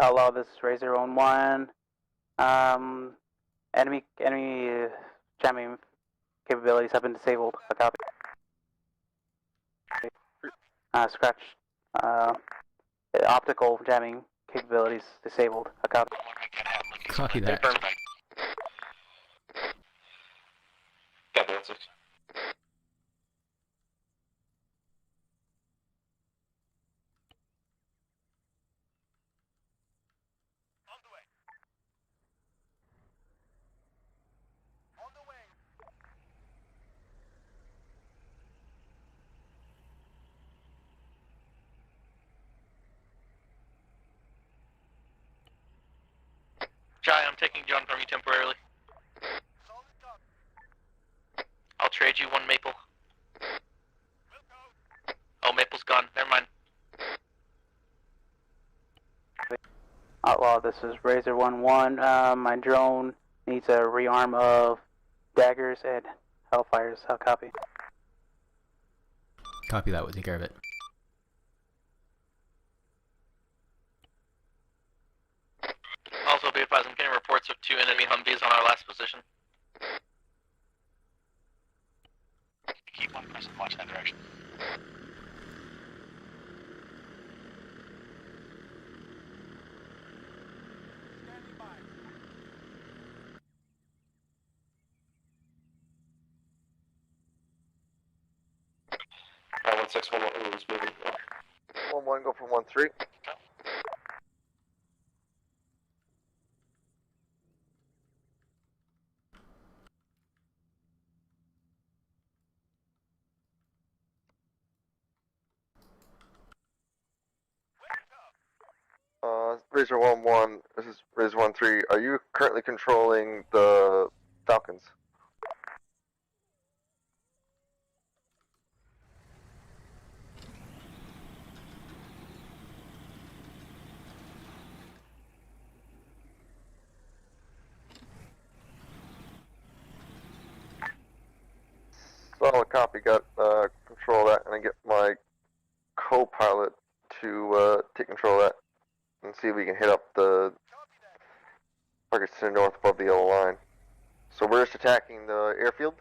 Outlaw, this is Razor on 1. Enemy jamming capabilities have been disabled. A copy. Scratch. Optical jamming capabilities disabled. A copy. Copy that. Copy that, 6. Jai, I'm taking John from you temporarily. I'll trade you 1 maple. Oh, maple's gone. Never mind. Outlaw, this is Razor 1-1. My drone needs a rearm of daggers and hellfires. I'll copy. Copy that, we'll take care of it. Also, be advised, I'm getting reports of 2 enemy Humvees on our last position. Keep on pressing, watch that direction. Alright, 1-6, 1-1 is moving. 1-1, go for 1-3. Razor 1-1, this is Razor 1-3. Are you currently controlling the Falcons? Solid copy, got control of that, and I get my co-pilot to take control of that and see if we can hit up the targets to the north above the yellow line. So we're just attacking the airfield?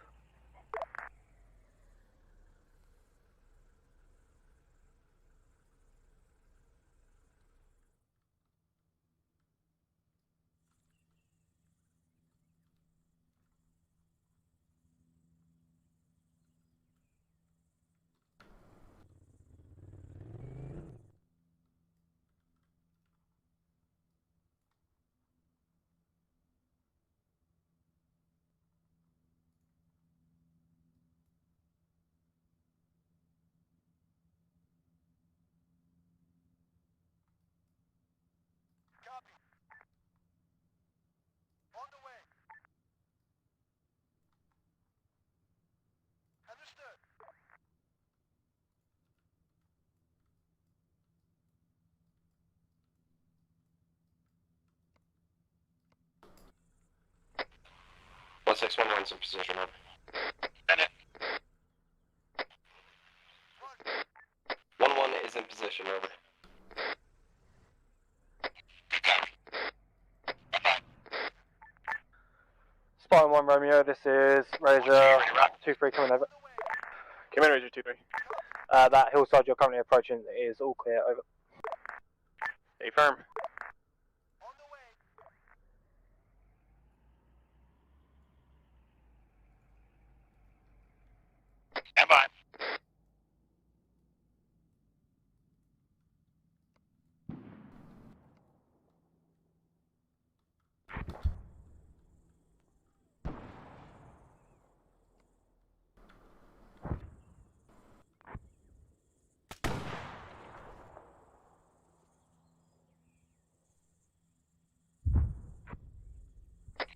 1611's in position, over. Bennett. 11 is in position, over. Spartan 1 Romeo, this is Razor 2-3 coming over. Come in, Razor 2-3. That hillside you're currently approaching is all clear, over. Stay firm. Stand by.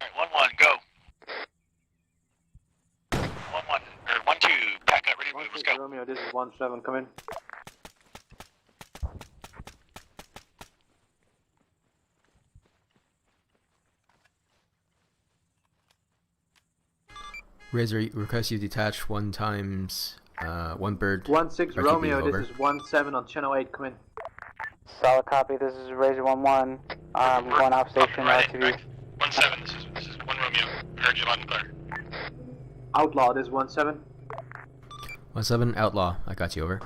Alright, 1-1, go. 1-1, or 1-2, pack up, ready to move, let's go. Romeo, this is 1-7, come in. Razor, request you detach 1 times 1 bird. 1-6 RTB, Romeo, over. this is 1-7 on channel 8, come in. Solid copy, this is Razor 1-1. Going out station, RTV. 1-7, this is 1 Romeo, heard you loud and clear. Outlaw, this is 1-7. 1-7, outlaw, I got you, over.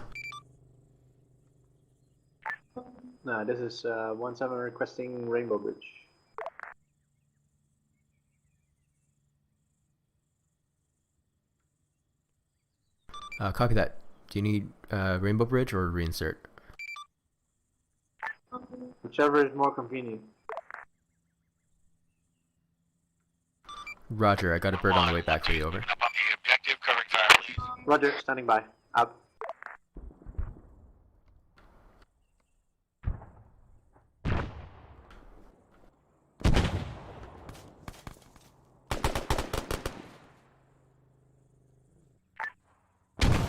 No, this is 1-7 requesting Rainbow Bridge. Copy that. Do you need Rainbow Bridge or reinsert? Whichever is more convenient. Roger, I got a bird on the way back for you, over. Up on the objective, covering fire, please. Roger, standing by. Out.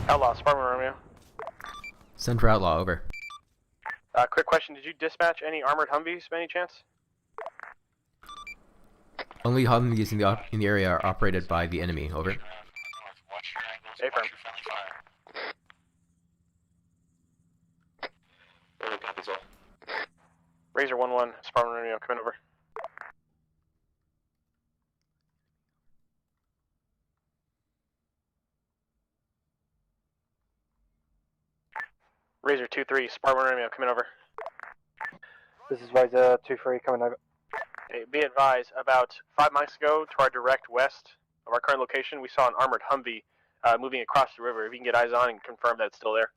Outlaw, Spartan Romeo. Send for outlaw, over. Quick question, did you dispatch any armored Humvees by any chance? Only Humvees in the area are operated by the enemy, over. Stay firm. Copies all. Razor 1-1, Spartan Romeo, come in, over. Razor 2-3, Spartan Romeo, come in, over. This is Razor 2-3 coming over. Hey, be advised, about 5 miles ago to our direct west of our current location, we saw an armored Humvee moving across the river. If you can get eyes on and confirm that it's still there.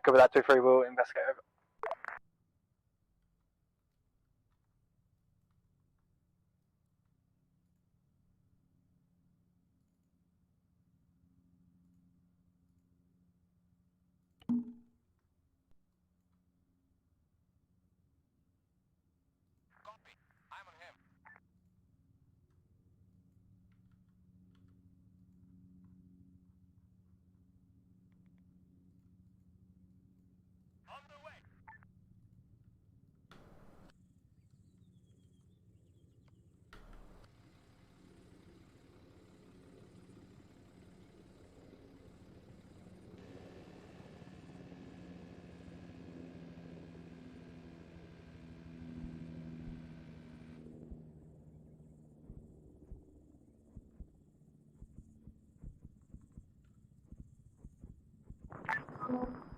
Cover that 2-3, we'll investigate over.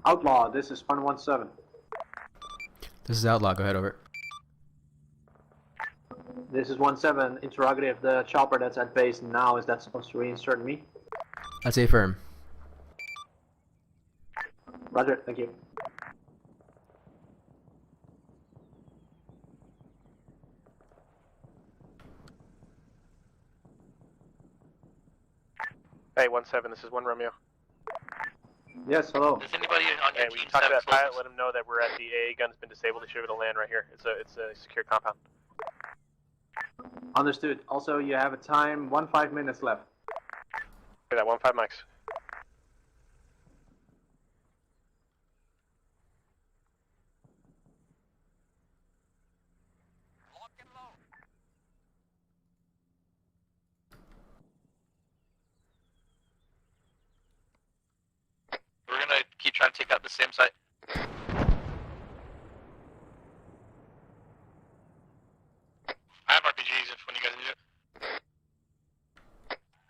Outlaw, this is Spartan 1-7. This is outlaw, go ahead, over. This is 1-7, interrogative the chopper that's at base now, is that supposed to reinsert me? That's a firm. Roger, thank you. Hey, 1-7, this is 1 Romeo. Yes, hello. Does anybody on your Hey, we team can talk to set that pilot, let him know that we're at the AA gun's been disabled, they should be able to land right here. It's a secure compound. Understood. Also, you have a time, 15 minutes left. Okay, that 1-5 mics. trying to take out the same site. I have RPGs if when you guys need it.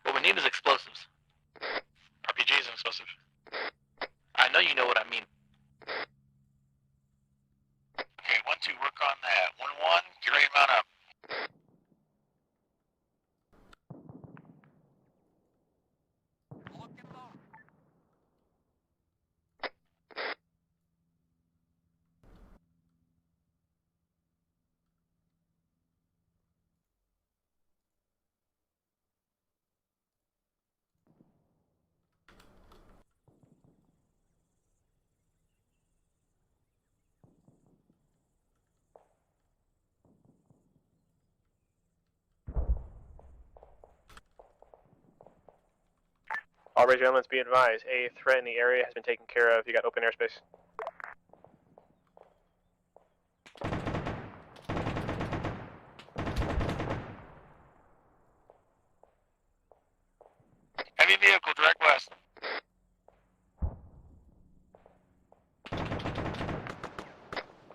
What we need is explosives. RPGs and explosives. I know you know what I mean. Okay, 1-2, work on that. 1-1, get ready to mount up. All Razor elements be advised, a threat in the area has been taken care of. You got open airspace. Heavy vehicle, direct west.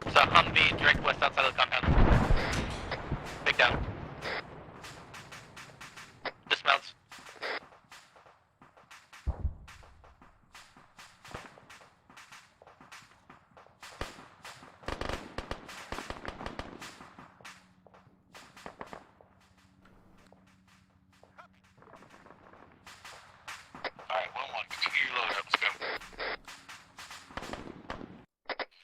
It's a Humvee, direct west outside of the compound. Big down. Dismounts. Alright, 1-1, continue your load up, let's go.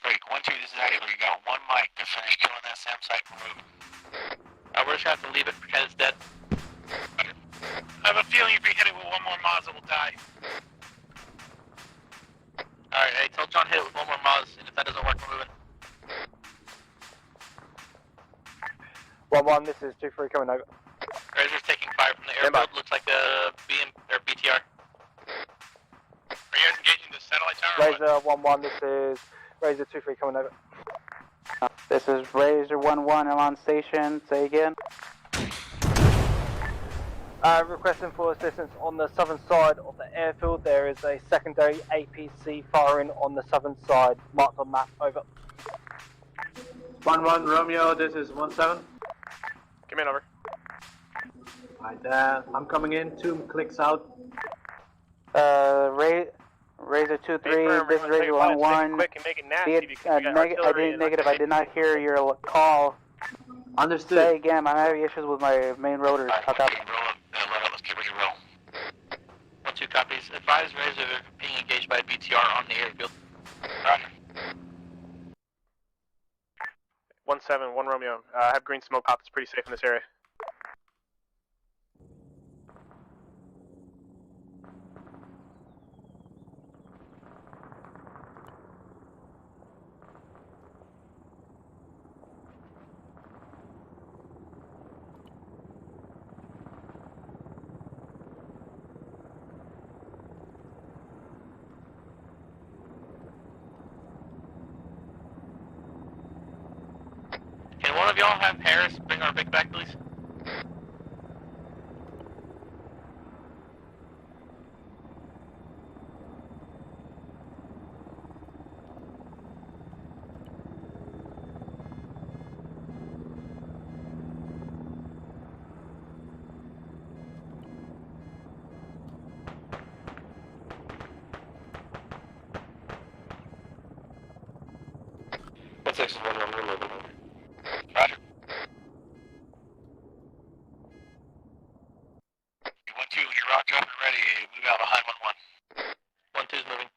Wait, 1-2, this is actually, you got one mic to finish killing that SAM site for moving. We're just gonna have to leave it, pretend it's dead. I have a feeling if we hit it with one more Maz, it will die. Alright, hey, tell John hit it with one more Maz, and if that doesn't work, we're moving. 1-1, this is 2-3 coming over. Razor's taking fire from the airfield, looks like a BTR. Are you guys engaging the satellite tower? Razor 1-1, this is Razor 2-3 coming over. This is Razor 1-1, I'm on station. Say again. Requesting for assistance on the southern side of the airfield. There is a secondary APC firing on the southern side. Marked on map, over. 1-1 Romeo, this is 1-7. Come in, over. Alright, I'm coming in, 2 clicks out. Razor 2-3, this is Razor 1-1. Negative, I did not hear your call. Understood. Say again, I'm having issues with my main rotors. How copy? Let's get ready to roll. 1-2 copies. Advise Razor being engaged by BTR on the airfield. Roger. 1-7, 1 Romeo. I have green smoke pop. It's pretty safe in this area. Can one of y'all have Harris bring our Vic back, please? That's 6-1, I'm removing. Roger. 1-2, when you're rock dropping ready, move out behind 1-1. 1-2's moving.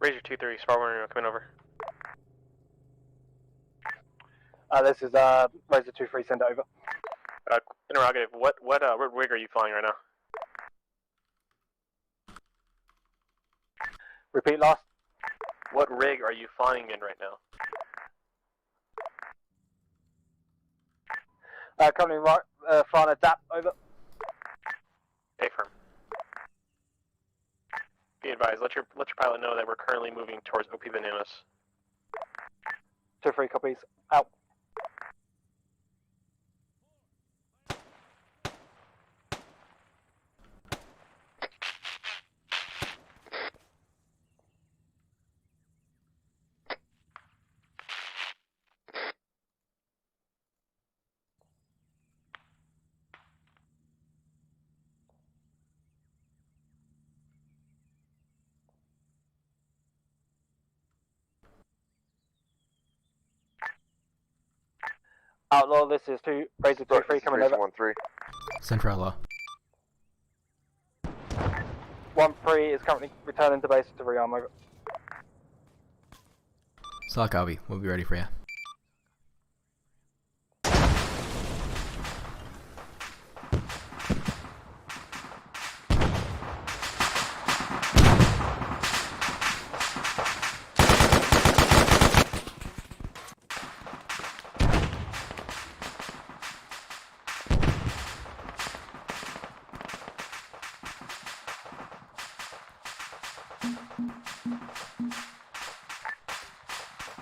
Razor 2-3, Spar 1 coming over. This is Razor 2-3, send it over. Interrogative, what rig are you flying right now? Repeat last. What rig are you flying in right now? Currently flying a DAP, over. Affirm. Be advised, let your pilot know that we're currently moving towards OP Bananas. 2-3 copies, out. Outlaw, this is Razor 2-3 coming over. 1-3. Central Outlaw. 1-3 is currently returning to base to rearm, over. Solid copy. We'll be ready for you.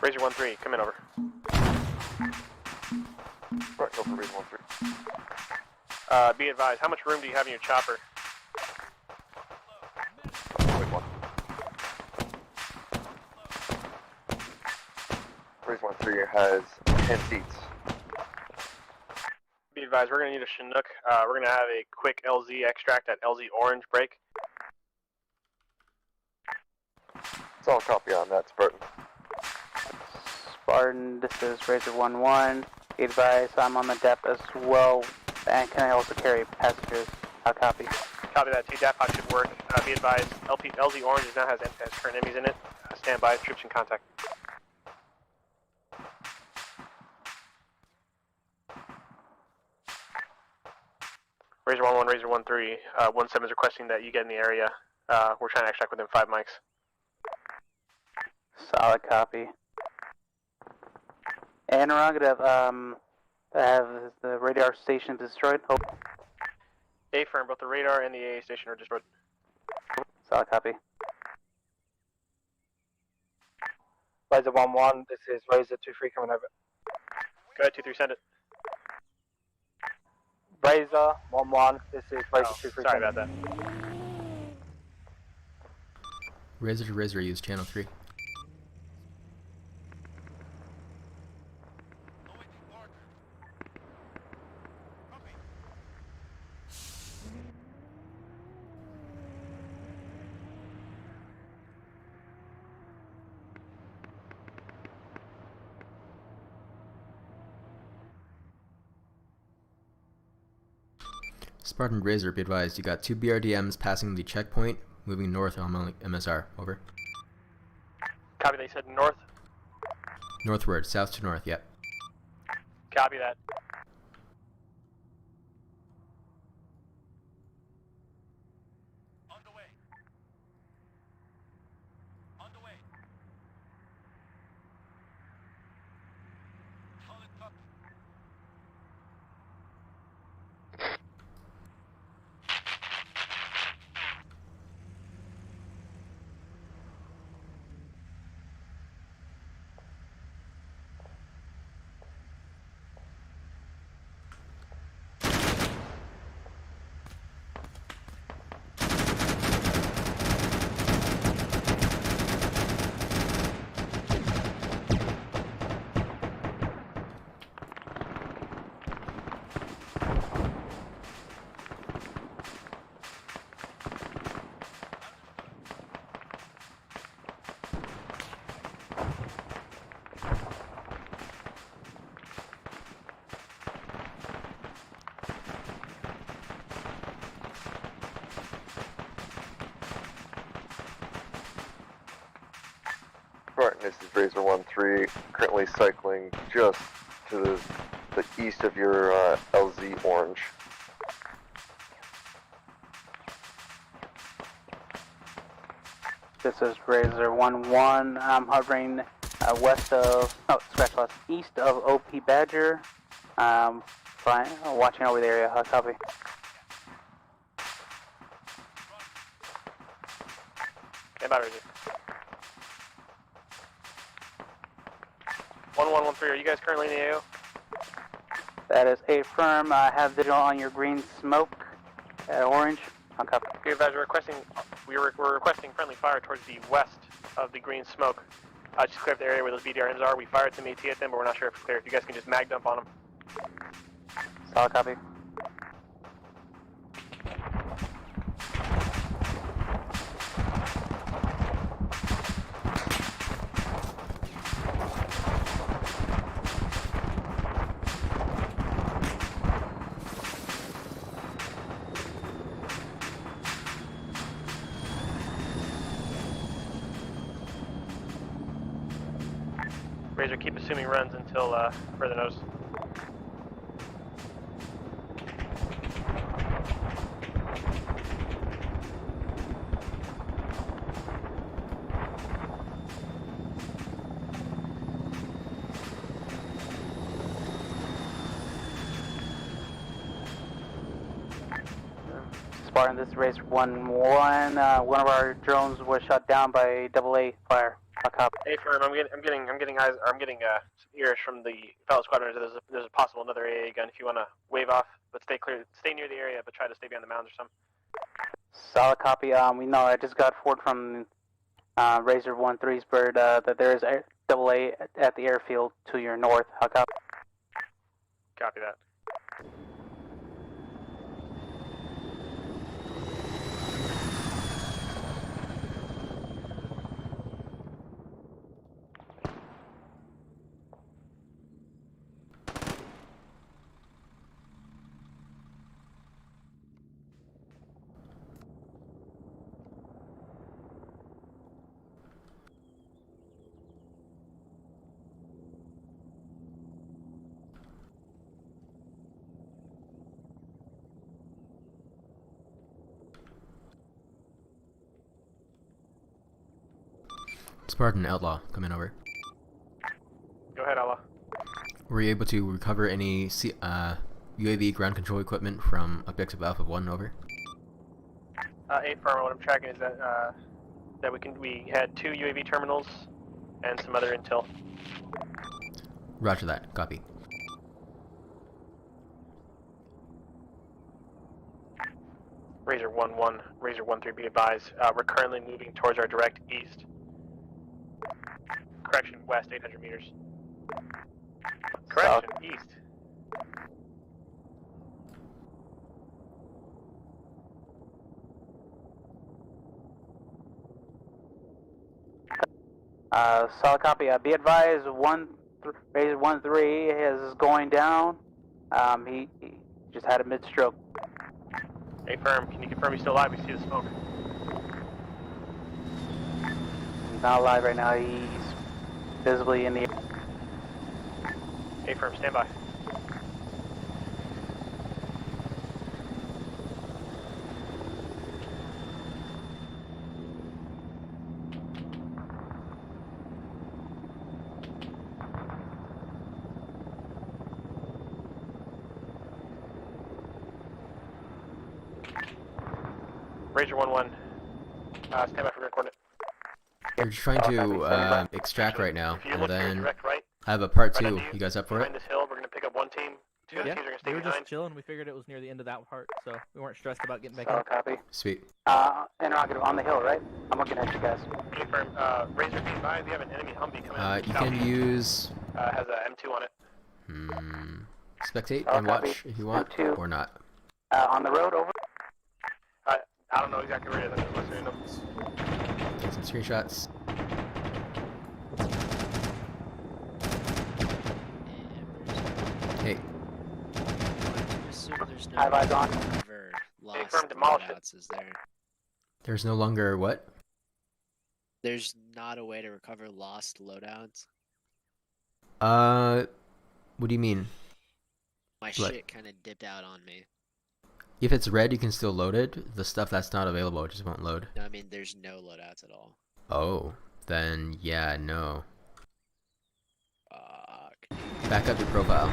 Razor 1-3, come in over. Right, go for Razor 1-3. Be advised, how much room do you have in your chopper? Razor 1-3 has 10 seats. Be advised, we're going to need a Chinook. We're going to have a quick LZ extract at LZ Orange break. Solid copy on that, Spartan. Spartan, this is Razor 1-1. Be advised, I'm on the depth as well, and can I also carry passengers? I'll copy. Copy that, 2 DAP pod should work. Be advised, LZ Orange now has current enemies in it. Stand by, troops in contact. Razor 1-1, Razor 1-3, 1-7 is requesting that you get in the area. We're trying to extract within 5 mics. Solid copy. Interrogative, have the radar station destroyed? Hope. Affirm, both the radar and the AA station are destroyed. Solid copy. Razor 1-1, this is Razor 2-3 coming over. Go ahead, 2-3, send it. Razor 1-1, this is Razor 2-3. Sorry about that. Razor to Razor, use channel 3. Spartan Razor, be advised, you got 2 BRDMs passing the checkpoint, moving north on MSR. Over. Copy, they said north. Northward, south to north, yep. Copy that. This is Razor 1-3, currently cycling just to the east of your LZ Orange. This is Razor 1-1. I'm hovering east of OP Badger. Fine, watching over the area. Hot copy. Stand by, Razor. 1113, are you guys currently in the AO? That is a firm. Have visual on your green smoke at orange. Hot copy. Green Badger requesting, we're requesting friendly fire towards the west of the green smoke. Just clear up the area where those BDRMs are. We fired some AT at them, but we're not sure if it's clear. If you guys can just mag dump on them. Solid copy. Razor, keep assuming runs until further notice. Spartan, this is Razor 1-1. One of our drones was shot down by AA fire. Hot copy. Hey, firm, I'm getting eyes. I'm getting some ears from the fellow squadrons. There's a possible another AA gun. If you want to wave off, but stay clear, stay near the area, but try to stay behind the mounds or something. Solid copy. We know I just got word from Razor 1-3's bird that there is AA at the airfield to your north. Hot copy. Copy that. Spartan Outlaw, coming over. Go ahead, Allah. Were you able to recover any UAV ground control equipment from objective Alpha 1 over? 8 firm, what I'm tracking is that we had 2 UAV terminals and some other intel. Roger that. Copy. Razor 1-1, Razor 1-3, be advised. We're currently moving towards our direct east. Correction, west 800 meters. Correction, east. Solid copy. Be advised, Razor 1-3 is going down. He just had a mid-stroke. Hey, firm, can you confirm he's still alive? We see the smoke. He's not alive right now. He's visibly in the air. Hey, firm, stand by. Razor 1-1, stand by for coordinate. We're trying to extract right now, If you and look to your then direct right, I have a part right 2. under You guys up for it? behind this hill, we're going to pick up one team. Two Yeah, teams are going to stay we were behind. just chilling. We figured it was near the end of that part, so we weren't stressed about getting back Solid in. copy. Sweet. Interrogative on the hill, right? I'm looking at you guys. Confirm. Razor be advised, we have an enemy Humvee coming in. You can use has a M2 on it. spectate Oh, and watch copy. if you want, M2. or not. On the road, over. I don't know exactly where it is. I'm listening to them. Take some screenshots. Hey. High eyes on. Confirm demolish it. Is there? There's no longer what? There's not a way to recover lost loadouts. What do you mean? My Like- shit kind of dipped out on me. If it's red, you can still load it. The stuff that's not available just won't load. No, I mean there's no loadouts at all. Oh, then yeah, no. Fuck. Back up your profile.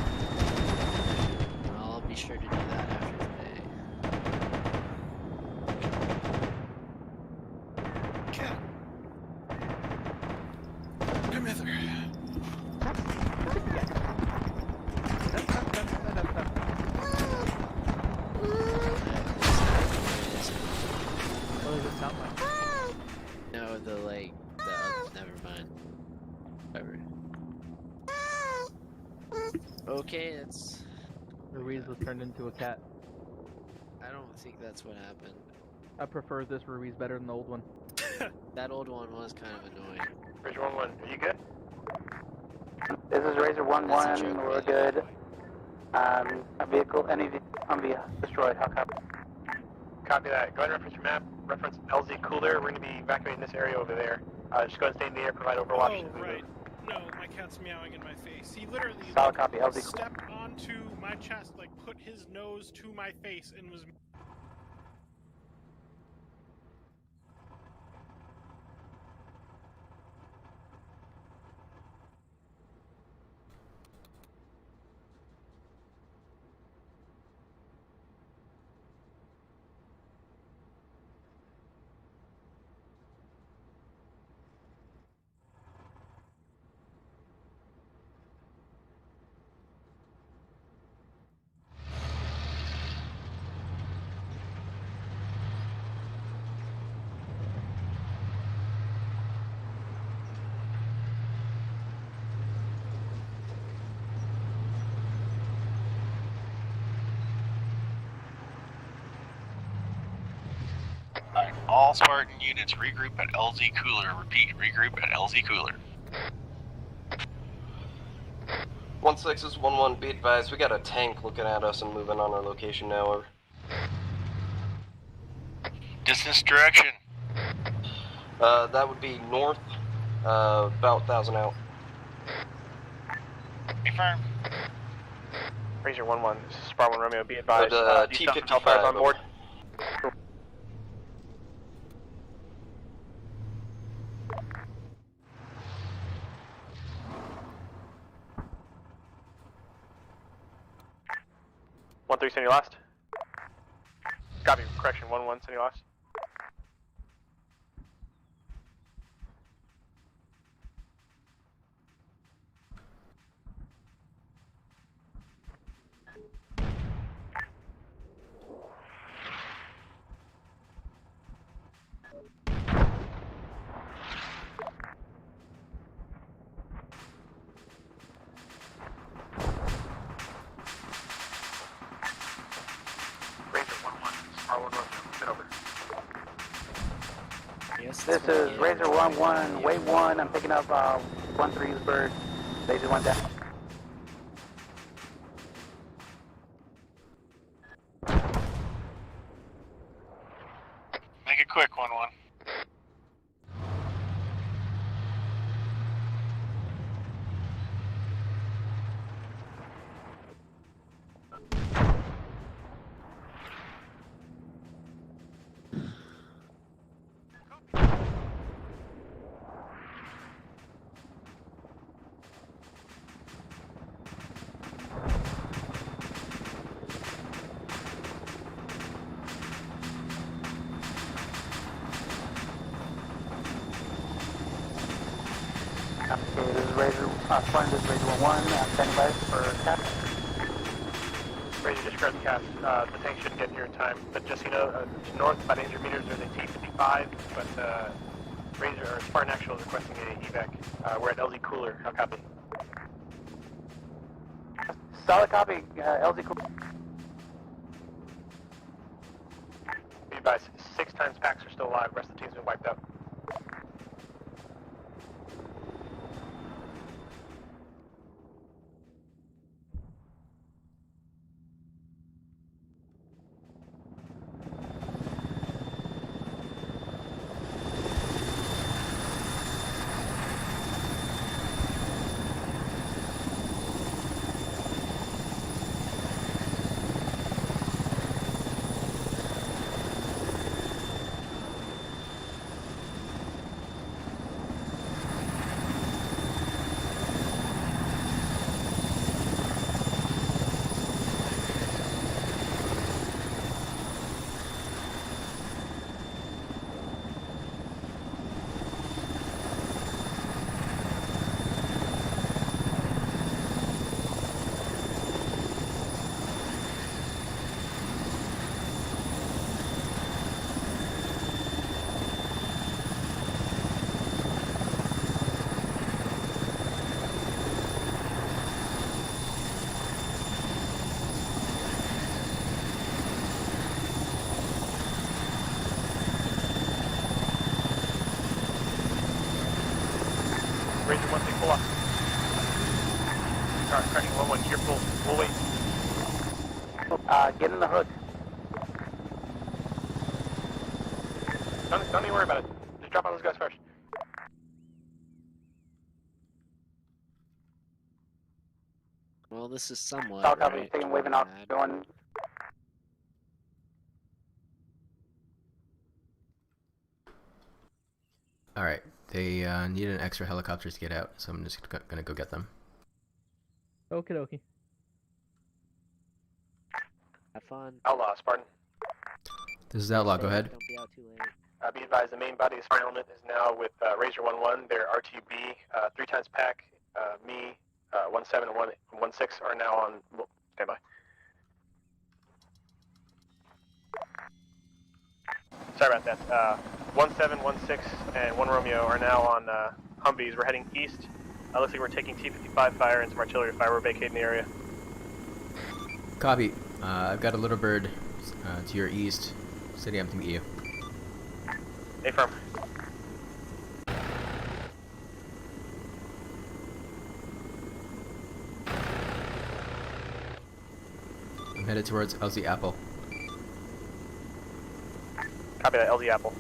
I'll be sure to do that after today. Cat. Come hither. What does it sound like? No, never mind. Whatever. Okay, it's. Ruiz was turned into a cat. I don't think that's what happened. I prefer this Ruiz better than the old one. That old one was kind of annoying. Razor 1-1, are you good? This is Razor 1-1, we're good. Any vehicle destroyed, how copy? Copy that. Go ahead and reference your map. Reference LZ Cooler. We're going to be evacuating this area over there. Just go ahead and stay in the air, provide overwatch. Oh, right. No, my cat's meowing in my face. He literally Solid copy, LZ stepped onto my chest, like put his nose to my face and was... Alright, all Spartan units regroup at LZ Cooler. Repeat, regroup at LZ Cooler. 1-6 is 1-1, be advised, we got a tank looking at us and moving on our location now, over. Distance direction. That would be north, about 1,000 out. Confirm. Razor 1-1, this is Spar 1 Romeo, be advised. T-55 on board. One 3, send you last. Copy, correction, 1-1, send you last. This is Razor 1-1, Wave 1, I'm picking up 1-3's bird, Laser 1 down. Make it quick, 1-1. Okay, this is Razor, this is Razor 1-1, standing by for cap. Razor, just grab the cast. The tank shouldn't get here in time, but just so you know, to north, about 800 meters, there's a T-55, but Razor, or Spartan Actual is requesting a evac. We're at LZ Cooler, how copy? Solid copy, LZ Cooler. Be advised, 6 times packs are still alive, rest of the team's been wiped out. pull up. Alright, crashing 1-1, you're full. We'll wait. Get in the hood. Don't even worry about it. Just drop on those guys first. Well, this is somewhat. Talk right? everything waving out, going. Alright, they need an extra helicopter to get out, so I'm just gonna go get them. Okie dokie. Have fun. Outlaw, Spartan. This is Outlaw, go ahead. Don't be out too late. Be advised, the main body of Spartan element is now with Razor 1-1. Their RTB, 3 times pack, me, 1-7 and 1-6 are now on standby. Sorry about that. 1-7, 1-6, and 1 Romeo are now on Humvees. We're heading east. Looks like we're taking T-55 fire and some artillery fire. We're vacating the area. Copy. I've got a Little Bird to your east. City, I'm to meet you. Affirm. I'm headed towards LZ Apple. Copy that, LZ Apple.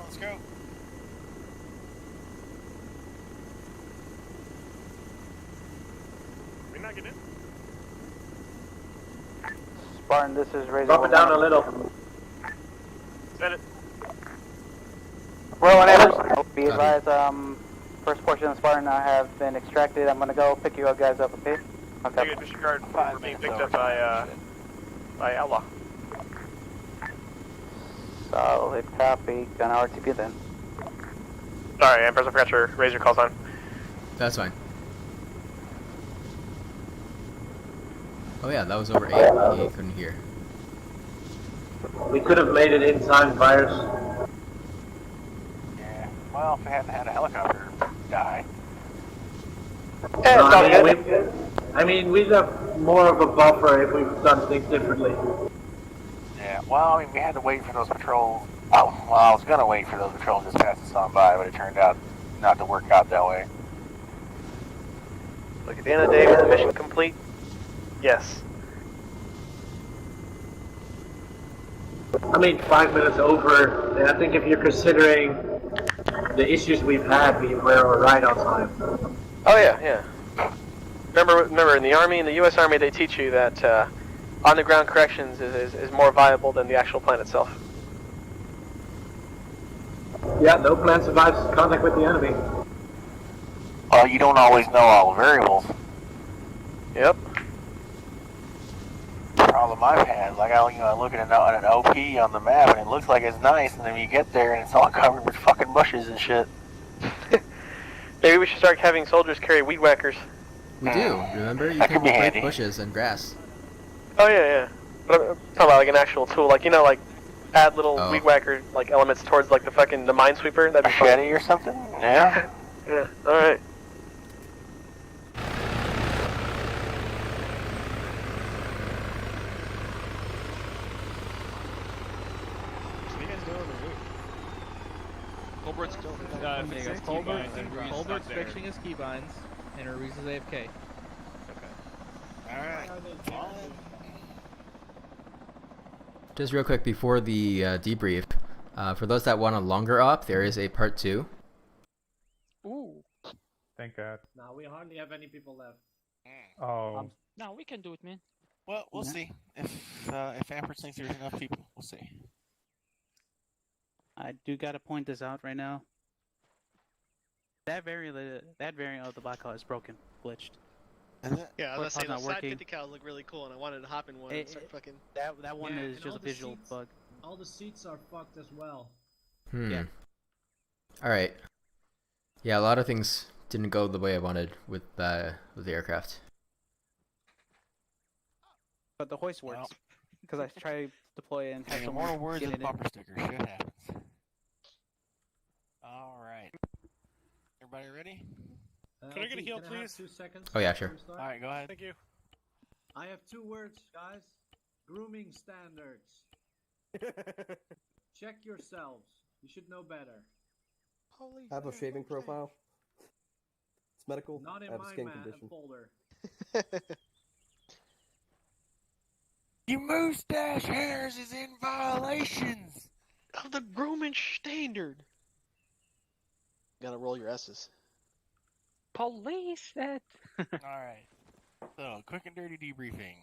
Let's go. We not getting in? Spartan, this is Razor. Drop it down a little. Send it. Rolling in. Be advised, first portion of Spartan have been extracted. I'm gonna go pick you guys up, okay? Okay. Take a disregard. We're being picked up by Outlaw. Solid copy. Gonna RTP then. Sorry, Empress, I forgot your Razor call sign. That's fine. Oh yeah, that was over 8. He couldn't hear. We could have made it in time, Virus. Yeah. Well, if we hadn't had a helicopter die. I mean, we'd have more of a buffer if we've done things differently. Yeah. Well, I mean, we had to wait for those patrols. Oh, well, I was gonna wait for those patrols just pass us on by, but it turned out not to work out that way. Look, at the end of the day, was the mission complete? Yes. I mean, 5 minutes over, and I think if you're considering the issues we've had, we were right on time. Oh yeah, yeah. Remember, in the Army, in the U.S. Army, they teach you that on-the-ground corrections is more viable than the actual plan itself. Yeah, no plan survives contact with the enemy. Well, you don't always know all the variables. Yep. The problem I've had, like I look at an OP on the map and it looks like it's nice, and then you get there and it's all covered with fucking bushes and shit. Maybe we should start having soldiers carry weed whackers. We do, remember? You That can could be break handy. bushes and grass. Oh yeah, yeah. But I'm talking about like an actual tool, like like add little weed whacker like elements towards like the minesweeper. That'd be fun. Machete or something? Yeah. Yeah. All right. Colbert's Colbert's fixing his keybinds, and Ruiz is AFK. Alright. Just real quick before the debrief, for those that want a longer op, there is a part 2. Ooh. Thank God. Now we hardly have any people left. Oh. No, we can do it, man. Well, we'll see. If Amherst thinks there's enough people, we'll see. I do gotta point this out right now. That variant of the Black Hawk is broken, glitched. Yeah, I was Quad gonna say pod's the not side working. 50 cal look really cool, and I wanted to hop in one and start fucking. That one Yeah, is and just all a the visual seats- bug. All the seats are fucked as well. Yeah. Alright. Yeah, a lot of things didn't go the way I wanted with the aircraft. But the hoist works because I tried to deploy it and had In someone immortal words get of it in. bumper sticker, shit happens. Alright. Everybody ready? Can I get a heal, can I have please? 2 seconds? Oh, yeah, before sure. we start? Alright, go ahead. Thank you. I have 2 words, guys. Grooming standards. Check yourselves. You should know better. Holy. I have a shaving profile. It's medical. Not in I have a my skin condition. folder. Your mustache hairs is in violations of the grooming standard. Gotta roll your S's. Police it. Alright. So, quick and dirty debriefing.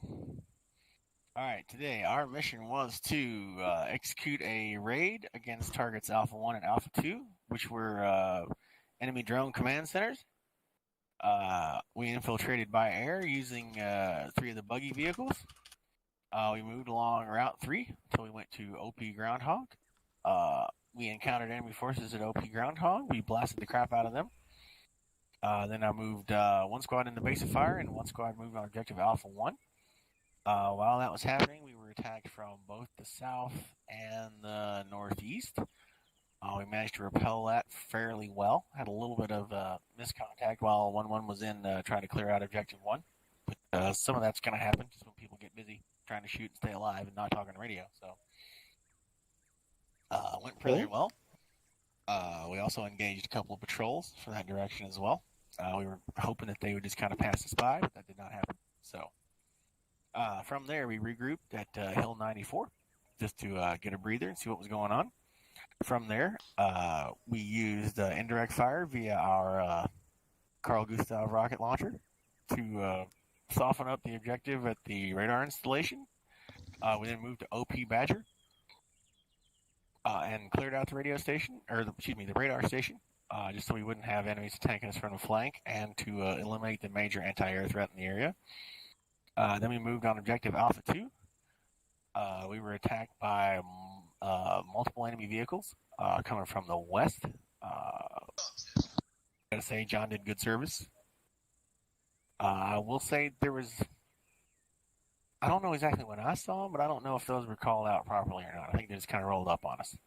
Alright, today our mission was to execute a raid against targets Alpha 1 and Alpha 2, which were enemy drone command centers. We infiltrated by air using 3 of the buggy vehicles. We moved along Route 3 until we went to OP Groundhog. We encountered enemy forces at OP Groundhog. We blasted the crap out of them. Then I moved 1 squad into base of fire and 1 squad moved on objective Alpha 1. While that was happening, we were attacked from both the south and the northeast. We managed to repel that fairly well. Had a little bit of miscontact while 1-1 was in trying to clear out objective 1. But some of that's going to happen just when people get busy trying to shoot and stay alive and not talking radio. So, went pretty well. We also engaged a couple of patrols from that direction as well. We were hoping that they would just kind of pass us by, but that did not happen. So, from there, we regrouped at Hill 94 just to get a breather and see what was going on. From there, we used indirect fire via our Carl Gustav rocket launcher to soften up the objective at the radar installation. We then moved to OP Badger and cleared out the radio station, or the radar station, just so we wouldn't have enemies attacking us from the flank, and to eliminate the major anti-air threat in the area. Then we moved on objective Alpha 2. We were attacked by multiple enemy vehicles coming from the west. Gotta say, John did good service. I will say there was... I don't know exactly when I saw them, but I don't know if those were called out properly or not. I think they just kind of rolled up on us.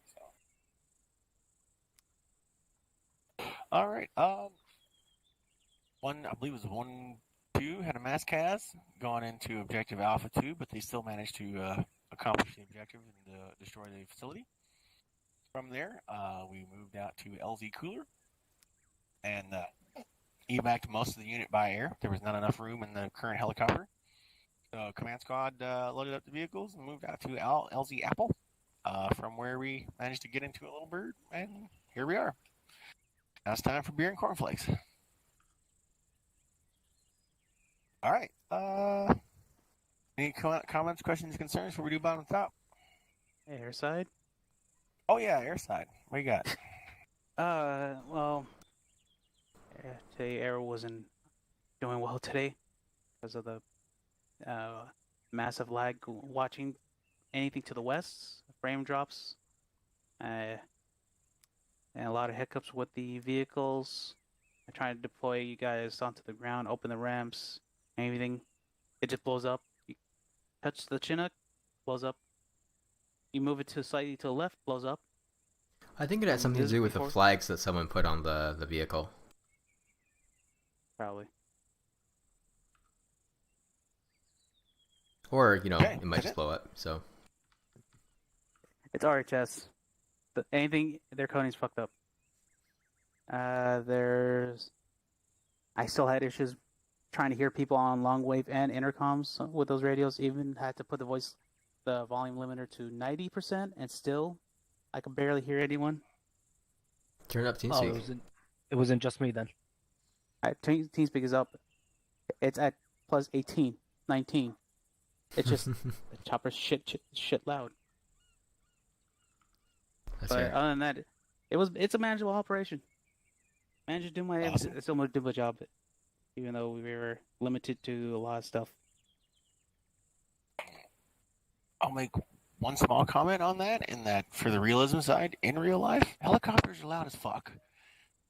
So. All right. One, I believe it was 1-2, had a mass CAS going into objective Alpha 2, but they still managed to accomplish the objective and destroy the facility. From there, we moved out to LZ Cooler and evac'd most of the unit by air. There was not enough room in the current helicopter. So command squad loaded up the vehicles and moved out to LZ Apple, from where we managed to get into a little bird, and here we are. Now it's time for beer and cornflakes. All right. Any comments, questions, concerns before we do bottom top? Airside? Oh yeah, airside. What you got? Well, today air wasn't doing well today because of the massive lag watching anything to the west, frame drops, and a lot of hiccups with the vehicles. I try to deploy you guys onto the ground, open the ramps, anything, it just blows up. You touch the Chinook, blows up. You move it to slightly to the left, blows up. I think it had something to do with the flags that someone put on the vehicle. Probably. Or, it might just blow up, so. It's RHS. Anything, their coding's fucked up. I still had issues trying to hear people on long wave and intercoms with those radios. Even had to put the volume limiter to 90%, and still, I could barely hear anyone. Turn up TeamSpeak. It wasn't just me then. TeamSpeak is up. It's at plus 18, 19. It's just the chopper's shit loud. That's but fair. other than that, it's a manageable operation. Managed to do my Awesome. still do my job. even though we were limited to a lot of stuff. I'll make one small comment on that, in that for the realism side, in real life, helicopters are loud as fuck.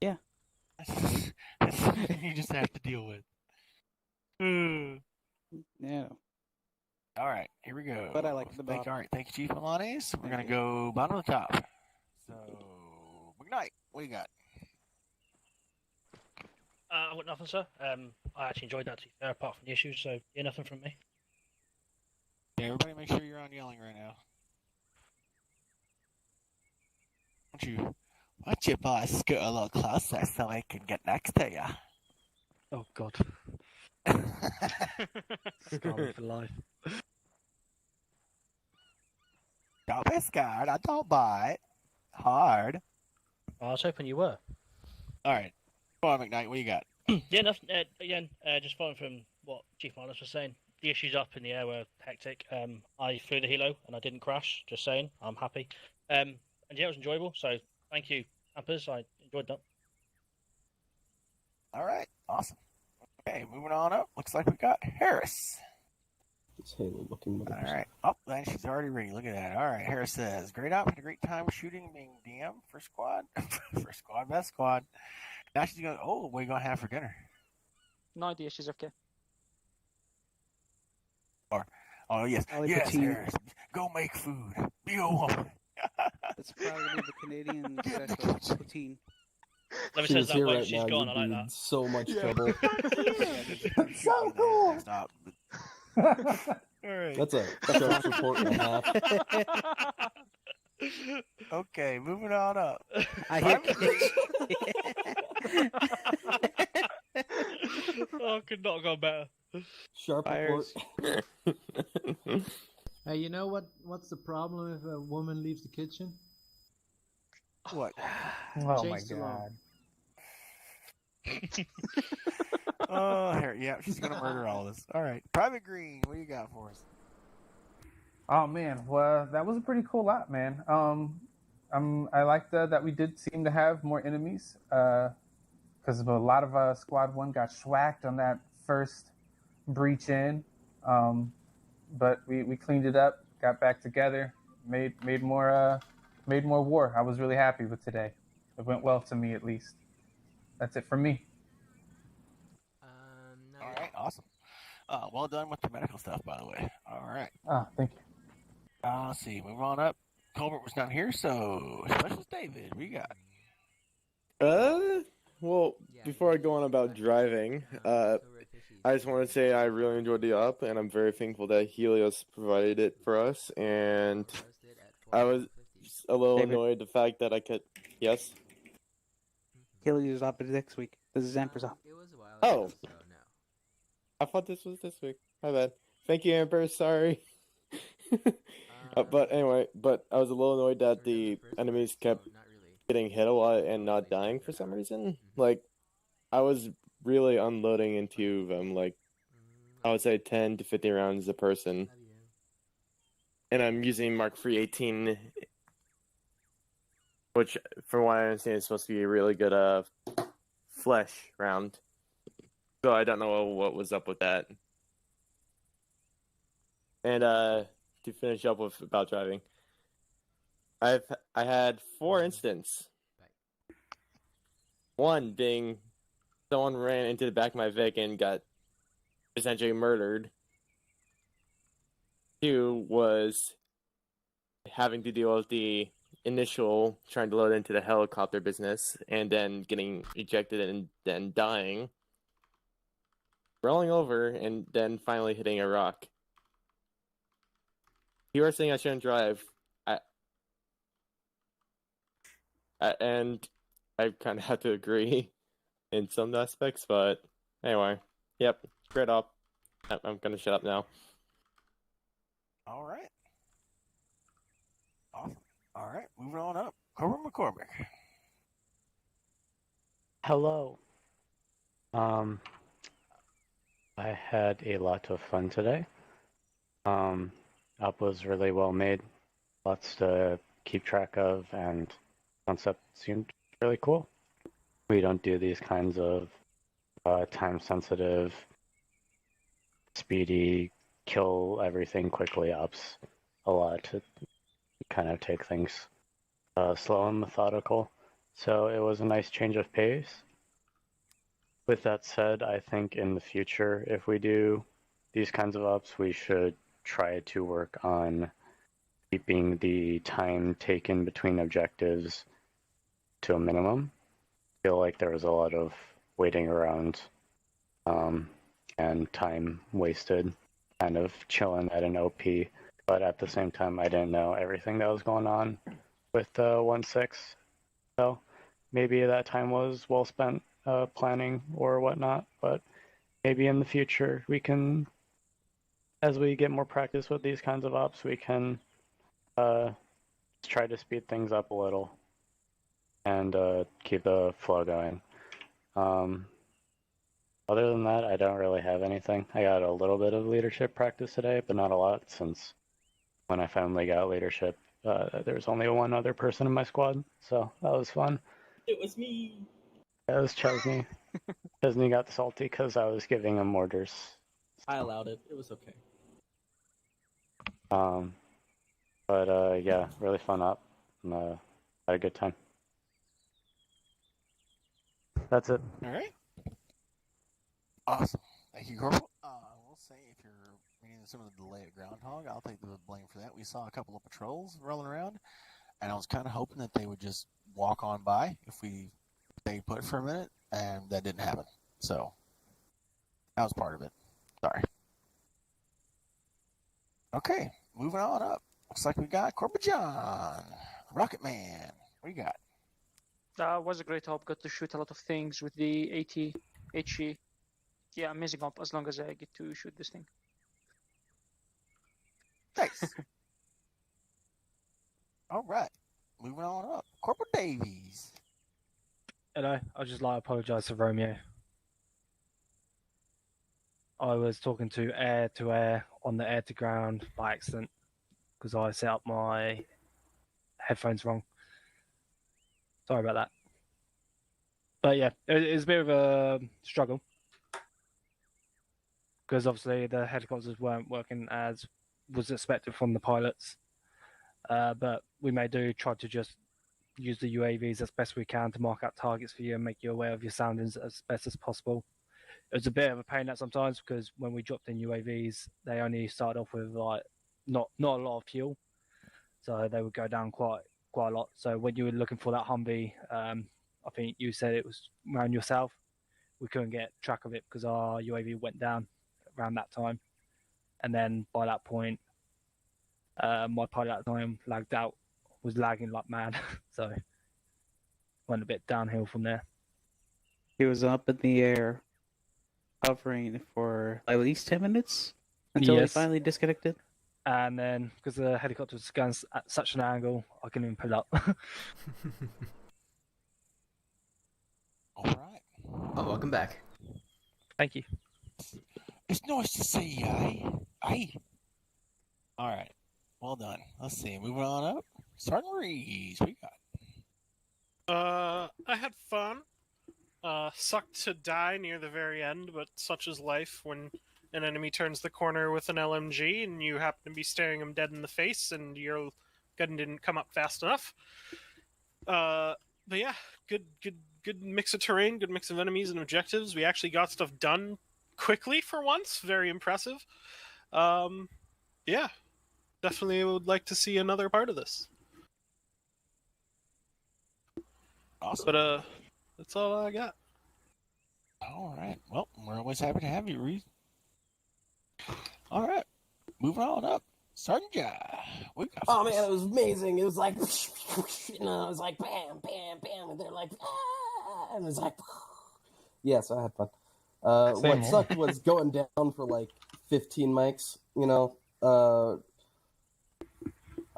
Yeah. That's something you just have to deal with. Yeah. All right, here we go. But I like the All right, thank you, Chief Milanes. We're going to go bottom of the top. So, McKnight, what do you got? I've got nothing, sir. I actually enjoyed that, to be fair, apart from the issues, so yeah, nothing from me. Yeah, everybody make sure you're on yelling right now. Why don't you boys scoot a little closer so I can get next to you? Oh, God. Scarlet for life. Don't be scared, I don't bite. Hard. I was hoping you were. Alright. Go on, McKnight, what do you got? Yeah, nothing. Again, just following from what Chief Miles was saying, the issues up in the air were hectic. I flew the helo and I didn't crash. Just saying, I'm happy. And yeah, it was enjoyable. So thank you, campers. I enjoyed that. All right, awesome. Okay, moving on up. Looks like we got Harris. This Halo looking All right. Oh, then she's already ready. Look at that. All right. Harris says, "Great out. Had a great time shooting, being DM for squad, for squad, best squad." Now she's going. Oh, what are you gonna have for dinner? No idea. She's okay. Or, oh yes, Probably yes, poutine. Harris. Go make food. Be a woman. That's probably the Canadian special poutine. Let me She say was that here way right she's now, gone. you'd I like be that. in so much trouble. So cool. Stop. All right. That's a sharp report and a half. Okay, moving on up. I hear. Oh, could not go better. Sharp report. Hey, you know what's the problem if a woman leaves the kitchen? What? Oh Change my the law. God. Oh, here, yeah, she's gonna murder all of us. All right, Private Green, what do you got for us? Oh man, well that was a pretty cool lot, man. I liked that we did seem to have more enemies, because a lot of Squad 1 got schwacked on that first breach in, but we cleaned it up, got back together, made more war. I was really happy with today. It went well to me, at least. That's it from me. All right, awesome. Well done with the medical stuff, by the way. All right. Ah, thank you. Let's see, move on up. Colbert was not here, so Specialist David, what do you got? Well, before I go on about driving, I just want to say I really enjoyed the up, and I'm very thankful that Helios provided it for us, and I was a little annoyed the fact that I could... Yes? Helios is up next week. This is Emperor's up. Oh! I thought this was this week. My bad. Thank you, Emperor, sorry. But anyway, I was a little annoyed that the enemies kept getting hit a lot and not dying for some reason. Like, I was really unloading into them, like, I would say 10 to 50 rounds a person. And I'm using Mark III 18, which, from what I understand, is supposed to be a really good flesh round. So I don't know what was up with that. And to finish up with about driving, I had 4 incidents. One being someone ran into the back of my Vic and got essentially murdered. 2 was having to deal with the initial trying to load into the helicopter business and then getting ejected and then dying, rolling over, and then finally hitting a rock. You were saying I shouldn't drive, and I kind of have to agree in some aspects, but anyway, yep, great up. I'm gonna shut up now. All right. Awesome. All right, moving on up. Cobra McCormick. Hello. I had a lot of fun today. Up was really well made. Lots to keep track of, and concept seemed really cool. We don't do these kinds of time sensitive, speedy, kill everything quickly ups a lot to kind of take things slow and methodical. So it was a nice change of pace. With that said, I think in the future, if we do these kinds of ups, we should try to work on keeping the time taken between objectives to a minimum. I feel like there was a lot of waiting around and time wasted kind of chilling at an OP, but at the same time I didn't know everything that was going on with 1.6, so maybe that time was well spent planning or whatnot, but maybe in the future we can, as we get more practice with these kinds of ops, we can try to speed things up a little and keep the flow going. Other than that, I don't really have anything. I got a little bit of leadership practice today, but not a lot, since when I finally got leadership, there was only one other person in my squad, so that was fun. It was me. It was Chesney. Chesney got salty because I was giving him orders. I allowed it. It was okay. But yeah, really fun up. Had a good time. That's it. All right. Awesome. Thank you, Corporal. I will say, if you're reading some of the delay at Groundhog, I'll take the blame for that. We saw a couple of patrols rolling around, and I was kind of hoping that they would just walk on by if we stayed put for a minute, and that didn't happen. So that was part of it. Sorry. Okay, moving on up. Looks like we got Corporal John, Rocket Man. What do you got? Was a great op. Got to shoot a lot of things with the AT, HE. Yeah, amazing op as long as I get to shoot this thing. Nice. All right, moving on up. Corporal Davies. Hello, I'd just like to apologise to Romeo. I was talking to air on the air to ground by accident because I set up my headphones wrong. Sorry about that. But yeah, it was a bit of a struggle because obviously the helicopters weren't working as was expected from the pilots. But we may try to just use the UAVs as best we can to mark out targets for you and make you aware of your soundings as best as possible. It was a bit of a pain at sometimes because when we dropped in UAVs, they only started off with like not a lot of fuel, so they would go down quite a lot. So when you were looking for that Humvee, I think you said it was around your south, we couldn't get track of it because our UAV went down around that time, and then by that point, my pilot at the time was lagging like mad, so went a bit downhill from there. He was up in the air, hovering for at least 10 minutes until he finally disconnected. And then, because the helicopter was going at such an angle, I couldn't even pull up. All right. Oh, welcome back. Thank you. It's nice to see you, eh? Hey. All right. Well done. Let's see. Moving on up. Sergeant Reese, we got. I had fun. Sucked to die near the very end, but such is life when an enemy turns the corner with an LMG and you happen to be staring him dead in the face and your gun didn't come up fast enough. But yeah, good mix of terrain, good mix of enemies and objectives. We actually got stuff done quickly for once. Very impressive. Yeah, definitely would like to see another part of this. Awesome. But that's all I got. All right. Well, we're always happy to have you, Reese. All right. Moving on up. Sergeant Jai. Oh man, it was amazing. It was like, it was like bam, bam, bam, and they're like, ah, and it was like, yes, I had fun. What sucked was going down for like 15 mics. I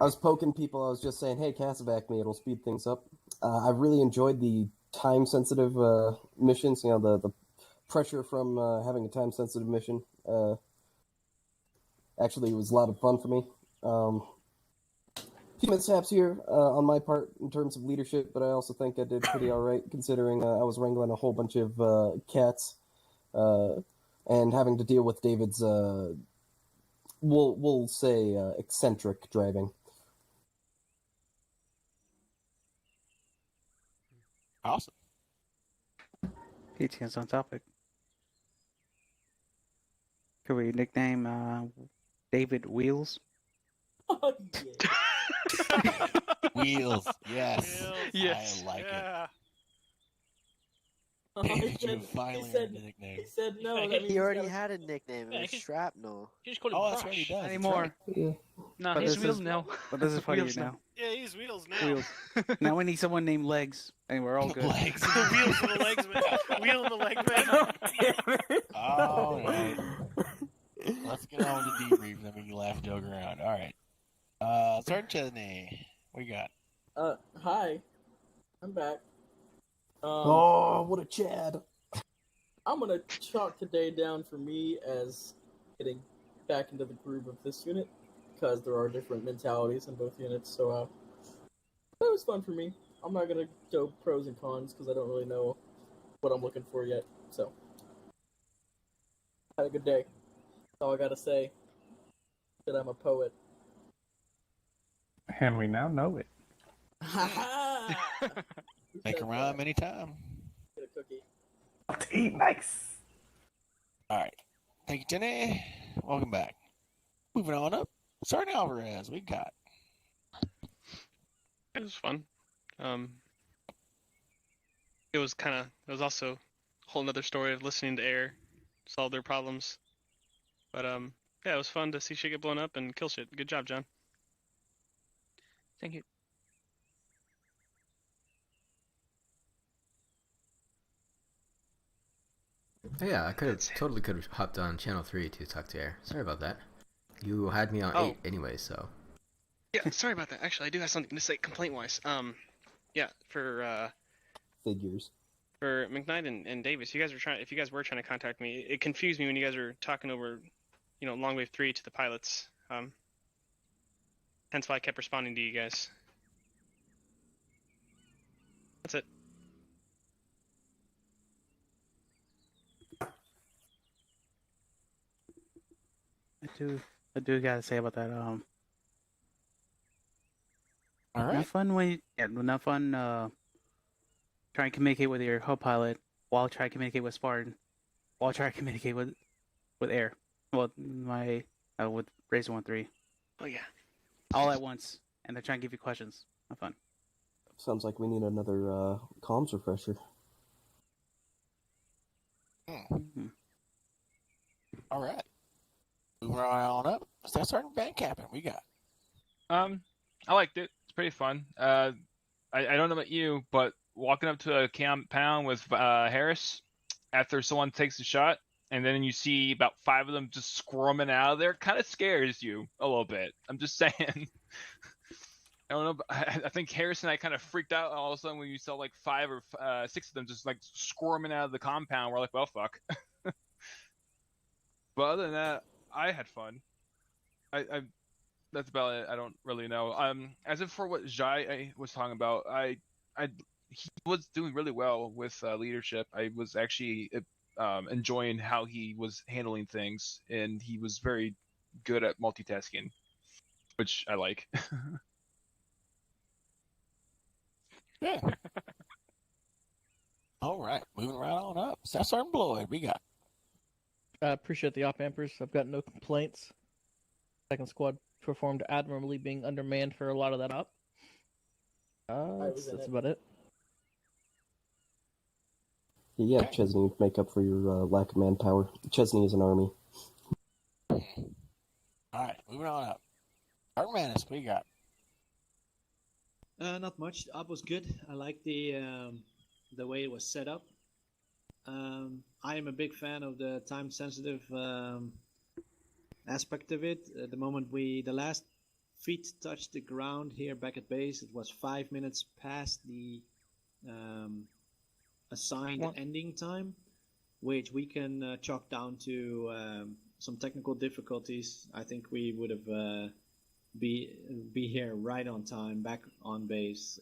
was poking people. I was just saying, hey, Casavac me. It'll speed things up. I really enjoyed the time-sensitive missions. The pressure from having a time-sensitive mission. Actually, it was a lot of fun for me. A few mishaps here on my part in terms of leadership, but I also think I did pretty all right considering I was wrangling a whole bunch of cats and having to deal with David's, we'll say, eccentric driving. Awesome. PTN's on topic. Could we nickname David Wheels? Wheels, yes. Yes. I like yeah. it. David, you finally earned a nickname. He said no. Yeah, That means he he's already gotta- had a nickname. Yeah, It was he- Shrapnel. You just call him Oh, Crash. that's right, he does. That's Anymore. right. No, But he's this Wheels is- now. But this is funny Wheels now. Yeah, he's Wheels now. Wheels. Now we need someone named Legs, and we're all good. Legs. The wheels and the legs, man. Wheel and the leg, man. All right. Let's get on with the debrief, then we can laugh and joke around. All right. Sergeant Chesney, what you got? Hi. I'm back. Oh, what a Chad. I'm gonna chalk today down for me as getting back into the groove of this unit, because there are different mentalities in both units, so that was fun for me. I'm not gonna go pros and cons, because I don't really know what I'm looking for yet, so. Had a good day. That's all I gotta say. That I'm a poet. And we now know it. Make a rhyme anytime. Get a cookie. Nice. All right. Thank you, Jenny. Welcome back. Moving on up. Sergeant Alvarez, we got. It was fun. It was also a whole nother story of listening to Air solve their problems. But yeah, it was fun to see shit get blown up and kill shit. Good job, John. Thank you. Oh, yeah, I totally could have hopped on channel 3 to talk to Air. Sorry about that. You had me on 8 anyway, so. Yeah, sorry about that. Actually, I do have something to say complaint-wise. Yeah, for Figures. For McKnight and Davis, if you guys were trying to contact me, it confused me when you guys were talking over, long wave 3 to the pilots. Hence why I kept responding to you guys. That's it. I do gotta say about that. All right. Not fun not fun. Trying to communicate with your co-pilot while trying to communicate with Spartan, while trying to communicate with Air. Well, with Razor 1-3. Oh yeah. All at once, and they're trying to give you questions. Not fun. Sounds like we need another comms refresher. Mm-hmm. All right. Moving on up. That's Sergeant Van Cappen. We got. I liked it. It's pretty fun. I don't know about you, but walking up to a compound with Harris after someone takes a shot, and then you see about 5 of them just squirming out of there, kind of scares you a little bit. I'm just saying. I don't know. But I think Harris and I kind of freaked out all of a sudden when you saw like 5 or 6 of them just like squirming out of the compound. We're like, well, fuck. But other than that, I had fun. I that's about it. I don't really know. As if for what Jai was talking about, he was doing really well with leadership. I was actually enjoying how he was handling things, and he was very good at multitasking, which I like. Yeah. All right, moving right on up. That's Sergeant Bloyd. We got. I appreciate the op ampers. I've got no complaints. Second squad performed admirably, being undermanned for a lot of that op. That's about it. Yeah, Chesney would make up for your lack of manpower. Chesney is an army. All right, moving on up. Sergeant Manis, what you got? Not much. The op was good. I like the way it was set up. I am a big fan of the time-sensitive aspect of it. The moment the last feet touched the ground here back at base, it was 5 minutes past the assigned ending time, which we can chalk down to some technical difficulties. I think we would have be here right on time, back on base,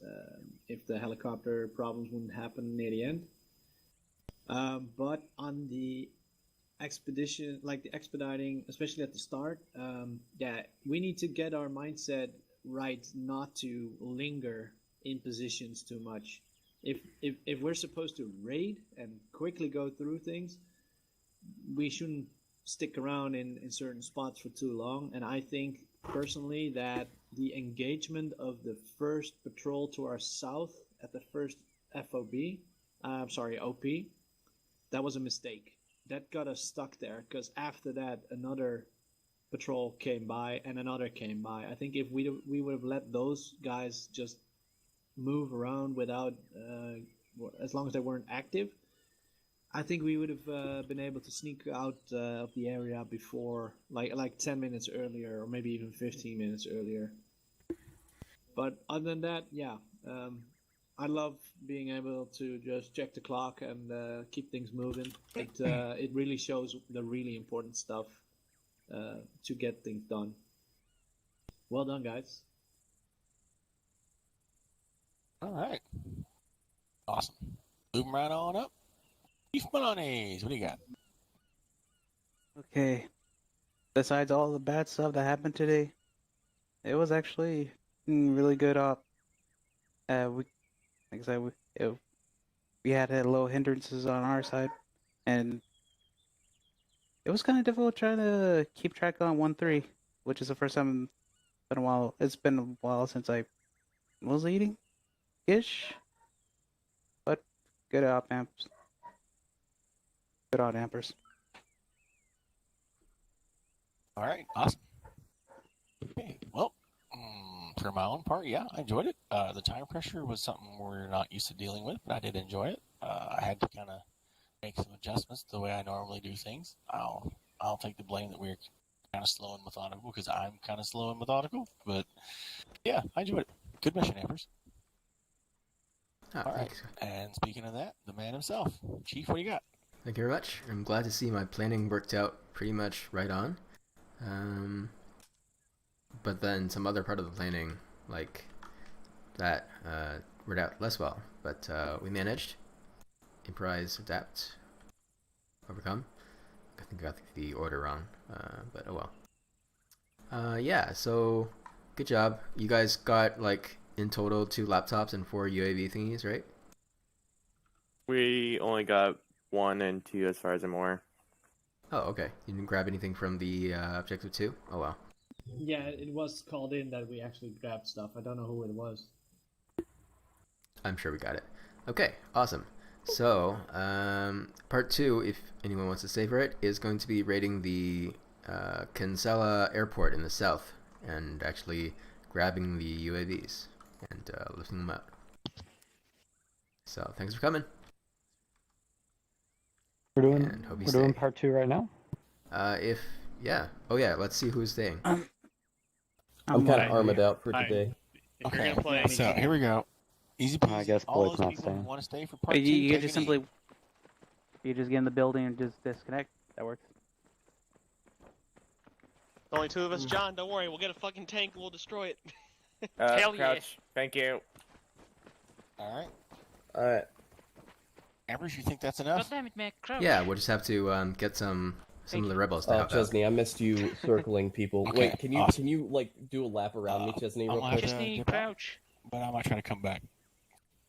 if the helicopter problems wouldn't happen near the end. But on the expedition, like the expediting, especially at the start. Yeah, we need to get our mindset right, not to linger in positions too much. If we're supposed to raid and quickly go through things, we shouldn't stick around in certain spots for too long. And I think personally that the engagement of the first patrol to our south at the first FOB, OP, that was a mistake. That got us stuck there, because after that another patrol came by and another came by. I think if we would have let those guys just move around without, as long as they weren't active, I think we would have been able to sneak out of the area before, like 10 minutes earlier, or maybe even 15 minutes earlier. But other than that, yeah, I love being able to just check the clock and keep things moving. It really shows the really important stuff to get things done. Well done, guys. All right. Awesome. Moving right on up. Beef Bolognese, what do you got? Okay. Besides all the bad stuff that happened today, it was actually really good op. Like I said, we had little hindrances on our side, and it was kind of difficult trying to keep track on 1-3, which is the first time in a while. It's been a while since I was leading, ish. But good op amps. Good on ampers. All right, awesome. Okay, well, for my own part, yeah, I enjoyed it. The tire pressure was something we're not used to dealing with, but I did enjoy it. I had to kind of make some adjustments to the way I normally do things. I'll take the blame that we're kind of slow and methodical, because I'm kind of slow and methodical. But yeah, I enjoyed it. Good mission, Ampers. All right, and speaking of that, the man himself, Chief, what do you got? Thank you very much. I'm glad to see my planning worked out pretty much right on. But then some other part of the planning, like that, worked out less well. But we managed. Improvise, adapt, overcome. I think I got the order wrong, but oh well. Yeah, so good job. You guys got, like, in total 2 laptops and 4 UAV thingies, right? We only got 1 and 2 as far as I'm aware. Oh, okay. You didn't grab anything from the objective 2? Oh, wow. Yeah, it was called in that we actually grabbed stuff. I don't know who it was. I'm sure we got it. Okay, awesome. So, part 2, if anyone wants to stay for it, is going to be raiding the Kinsella airport in the south and actually grabbing the UAVs and lifting them out. So, thanks for coming. We're doing part 2 right now? Yeah. Oh yeah, let's see who's staying. I'm kind of armored out for today. Okay, so here we go. Easy peasy. I guess All Boyd's those not people who staying. want to stay for part 2, You take just a knee. simply get in the building and just disconnect. That works. Only 2 of us, John. Don't worry, we'll get a fucking tank and we'll destroy it. Hell yeah. Thank you. All right. Alright. Ambers, you think that's enough? God damn it, man. Crouch. Yeah, we'll just have to get some of the rebels to help out. Chesney, I missed you circling people. Okay, Wait, can awesome. you like do a lap around me, Chesney, I'm real gonna quick? have to Chesney, dip out, crouch. but I might try to come back.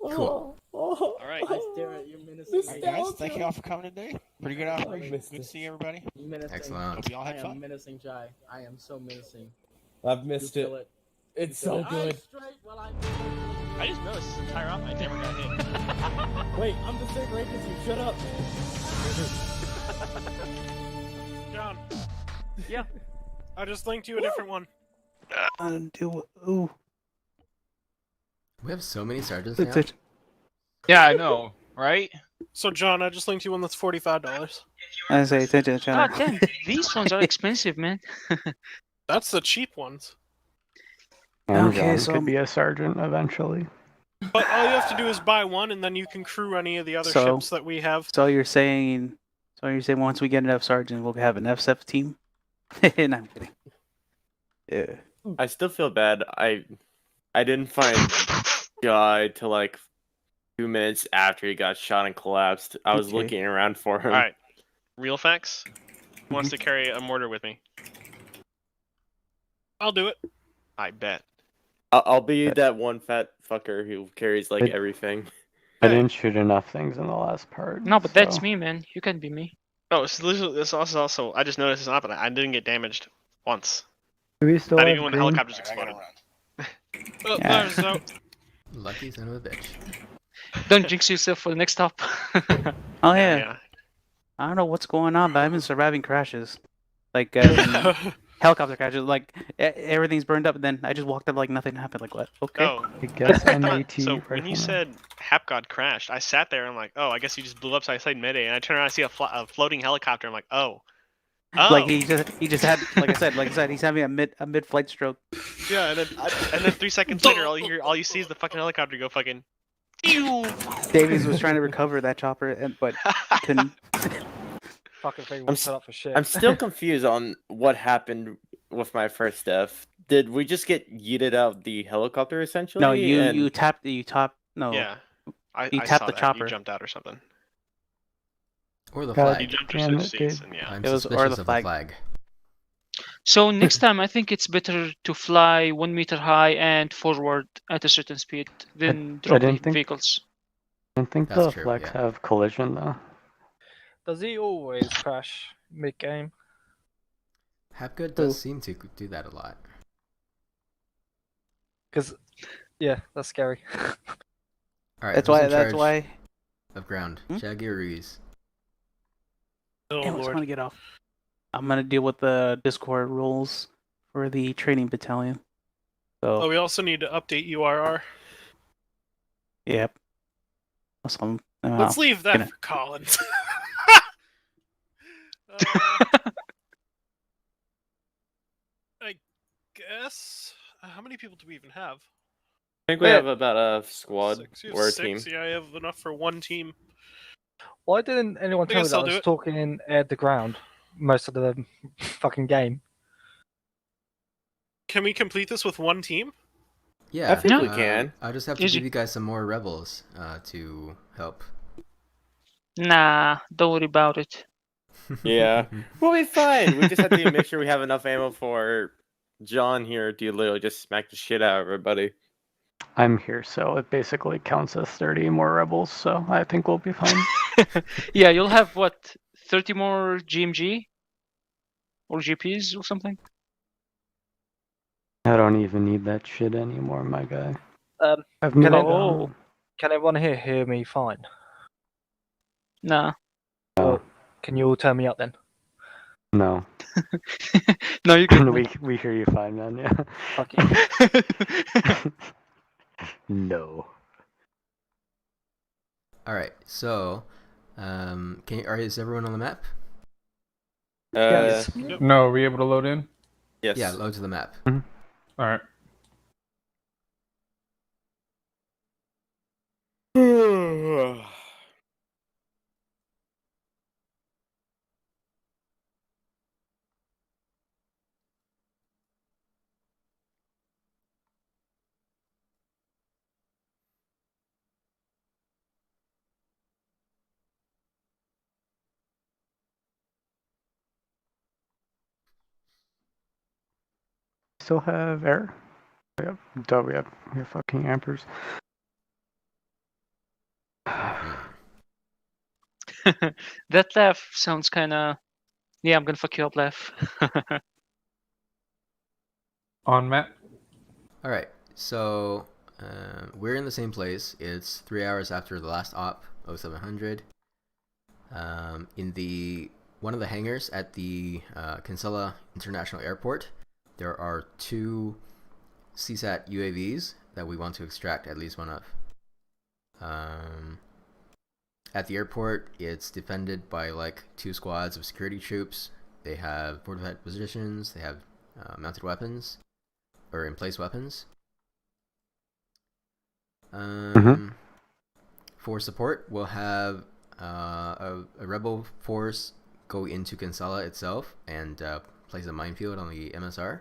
Cool. Alright. I stare at you menacing. All right, guys, thank you all for coming today. Pretty good operation. missed Good to it. see everybody. Menacing. Excellent. Hope you all I had am fun. menacing Jai. I am so menacing. I've missed You it. feel it. It's so good. I just noticed this entire op I never got hit. Wait, I'm the same rank as you. Shut up. John, Yeah. I just linked you a different one. Ooh. We have so many sergeants That's now. it. Yeah, I know, right? So, John, I just linked you one that's $45. I say attention, channel. God damn, these ones are expensive, man. That's the cheap ones. And Okay, John so could be a sergeant eventually. But all you have to do is buy one, and then you can crew any of the other So- ships that we have. So you're saying once we get enough sergeants, we'll have an FSF team? No, I'm kidding. Yeah. I still feel bad. I didn't find Guy till like 2 minutes after he got shot and collapsed. I was Okay. looking around for him. Alright. Real facts. Who wants to carry a mortar with me? I'll do it. I bet. I'll be that one fat fucker who carries like everything. I didn't shoot enough things in the last part. No, but that's so- me, man. You can be me. Oh, this also. I just noticed this happened. I didn't get damaged once. Do we still Not have even when the green? helicopters exploded. Oh, Yeah. there's no. Lucky son of a bitch. Don't jinx yourself for the next stop. Oh yeah. I don't know what's going on, but I've been surviving crashes, like helicopter crashes. Like everything's burned up, and then I just walked up like nothing happened. Like what? Okay. Oh, I guess I'm thought- AT So when you rifleman. said Hapgod crashed, I sat there and I'm like, oh, I guess he just blew up. So I stayed midday, and I turn around and see a floating helicopter. I'm like, oh. Like he just had, like I said, he's having a mid flight stroke. Yeah, and then 3 seconds later, all you see is the fucking helicopter go fucking. Davies was trying to recover that chopper, but couldn't. Fucking thing I'm, was set up for shit. I'm still confused on what happened with my first death. Did we just get yeeted out of the helicopter essentially? No, you tapped. No. Yeah. I tapped saw the that. chopper. You jumped out or something. Or the God flag. You jumped or damn switched it, seats, Gabe. and yeah. I'm It was suspicious or the of flag. the flag. So next time, I think it's better to fly 1 meter high and forward at a certain speed than I drop the didn't think- vehicles. I don't think That's the true, flags yeah. have collision though. Does he always crash mid-game? Hapgood does seem to do that a lot. Because, yeah, that's scary. Alright, That's who's why. in That's charge why. of ground? Shaggy or Ruiz? Oh Damn, I just lord. want to get off. I'm gonna deal with the Discord rules for the training battalion. So Oh, we also need to update URR. yep. Awesome. Let's leave that gonna- for Collins. I guess. How many people do we even have? I think we have about a squad 6. You have or a 6? team. Yeah, I have enough for one team. Why didn't anyone I tell me guess that I I'll do was it. talking in air to ground most of the fucking game? Can we complete this with one team? Yeah, I think we can. I just have to Easy. give you guys some more rebels to help. Nah, don't worry about it. Yeah, we'll be fine. We just have to make sure we have enough ammo for John here to literally just smack the shit out of everybody. I'm here, so it basically counts as 30 more rebels, so I think we'll be fine. Yeah, you'll have what, 30 more GMG or GPs or something. I don't even need that shit anymore, my guy. I've Can, moved Oh. on. can everyone here hear me fine? Nah. No. Can you all turn me up then? No. No, you can. we hear you fine, man, yeah. Okay. No. Alright, so is everyone on the map? Yes. No, are we able to load in? Yes. Yeah, load to the map. All right. Still have air? We have fucking ampers. That laugh sounds kinda. Yeah, I'm gonna fuck you up, laugh. On map. Alright, so we're in the same place. It's 3 hours after the last op, 0700. In one of the hangars at the Kinsella International Airport, there are 2 CSAT UAVs that we want to extract at least one of. At the airport, it's defended by like 2 squads of security troops. They have fortified positions, they have mounted weapons, or in-place weapons. For support, we'll have a rebel force go into Kinsella itself and place a minefield on the MSR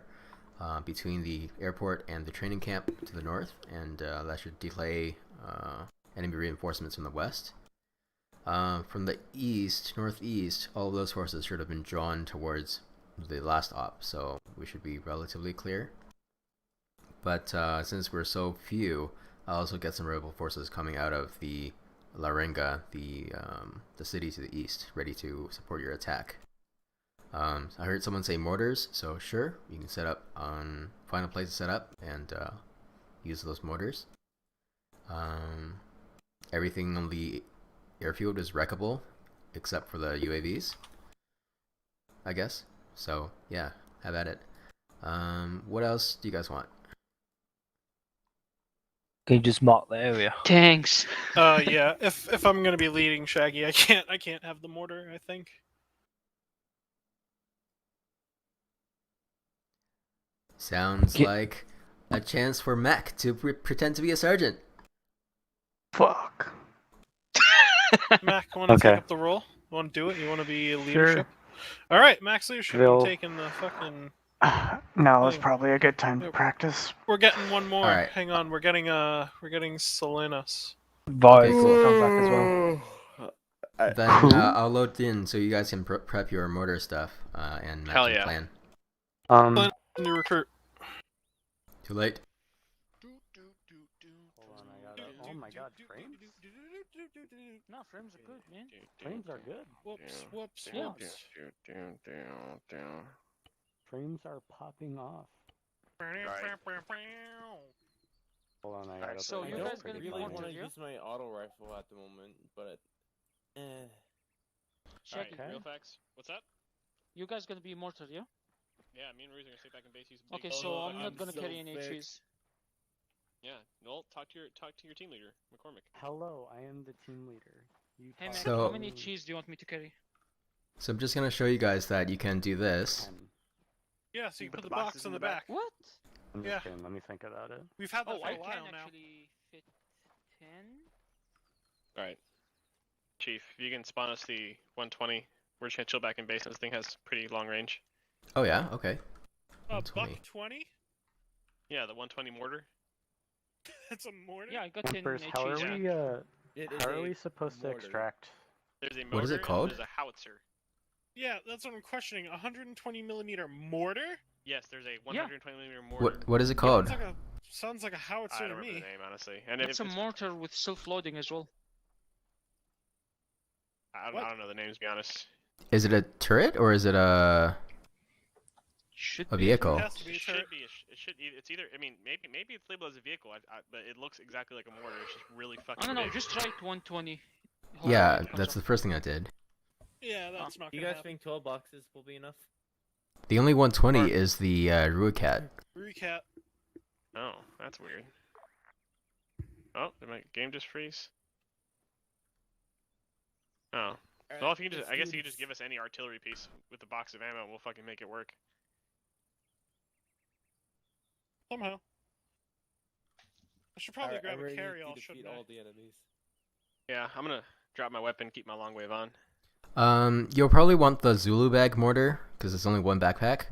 between the airport and the training camp to the north, and that should delay enemy reinforcements from the west. From the east, northeast, all of those forces should have been drawn towards the last op, so we should be relatively clear. But since we're so few, I'll also get some rebel forces coming out of the Larenga, the city to the east, ready to support your attack. I heard someone say mortars, so sure, you can set up find a place to set up and use those mortars. Everything on the airfield is wreckable, except for the UAVs, I guess. So yeah, have at it. What else do you guys want? Can you just mark the area? Thanks. Yeah. If I'm gonna be leading Shaggy, I can't have the mortar. I think. Sounds like a chance for Mac to pretend to be a sergeant. Fuck. Mac, want to take up the role? You want to do it? You want to be leadership? All right, Mac's leadership. Phil. I'm taking the fucking. No, it's probably a good time to practice. We're getting one more. All right. Hang on, we're getting Salinas. Vibes cool. comes back as well. Then I'll load in so you guys can prep your mortar stuff and Hell yeah. plan. New recruit. Too late. Oh my god, frames? No, frames are good, man. Frames are good. Whoops, whoops, Yeah. whoops. Frames are popping off. Hold on, I gotta So you guys gonna be really mortar, want to yeah? use my auto rifle at the moment, but Shaggy, Real facts. What's up? you guys gonna be mortar, yeah? Yeah, me and Ruiz are gonna stay back in base. Use Okay, bleak. so I'm not gonna carry any trees. Yeah, Noel, talk to your team leader, McCormick. Hello, I am the team leader. You Hey man, So- how many cheese do you want me to carry? So I'm just gonna show you guys that you can do this. Yeah, so you put the box in the back. What? I'm just Yeah. kidding, let me think about it. We've had that Oh, for I a while can now. actually fit 10. All right, Chief, if you can spawn us the 120, we're just gonna chill back in base. This thing has pretty long range. Oh yeah, okay. A 120. buck 20? Yeah, the 120 mortar. That's a mortar? Yeah, I got 10 Empress, how are cheese. we, It is how are a we supposed to mortar. extract? There's a mortar What is it called? and there's a howitzer. Yeah, that's what I'm questioning. 120 millimeter mortar? Yes, there's a 120 millimeter mortar. What is it called? Sounds like a howitzer I to don't remember me. the name, honestly. And It's a mortar with self-loading as well. I don't know the names, to be honest. Is it a turret or is it a Should a be vehicle? Has to be a It turret. should be. It should. It's either. I mean, maybe it's labeled as a vehicle, but it looks exactly like a mortar. It's just really fucking. I don't know, big. just try it 120. Yeah, However it comes that's up. the first thing I did. Yeah, that's not You gonna guys happen. think 12 boxes will be enough? The only 120 is the Ruicat. Recap. Oh, that's weird. Oh, did my game just freeze? Oh. Well, if you can just, I guess you can just give us any artillery piece with a box of ammo, and we'll fucking make it work. Somehow. I should probably grab a really carry need all to shouldn't defeat I? all the enemies. Yeah, I'm gonna drop my weapon, keep my long wave on. You'll probably want the Zulu bag mortar because it's only one backpack.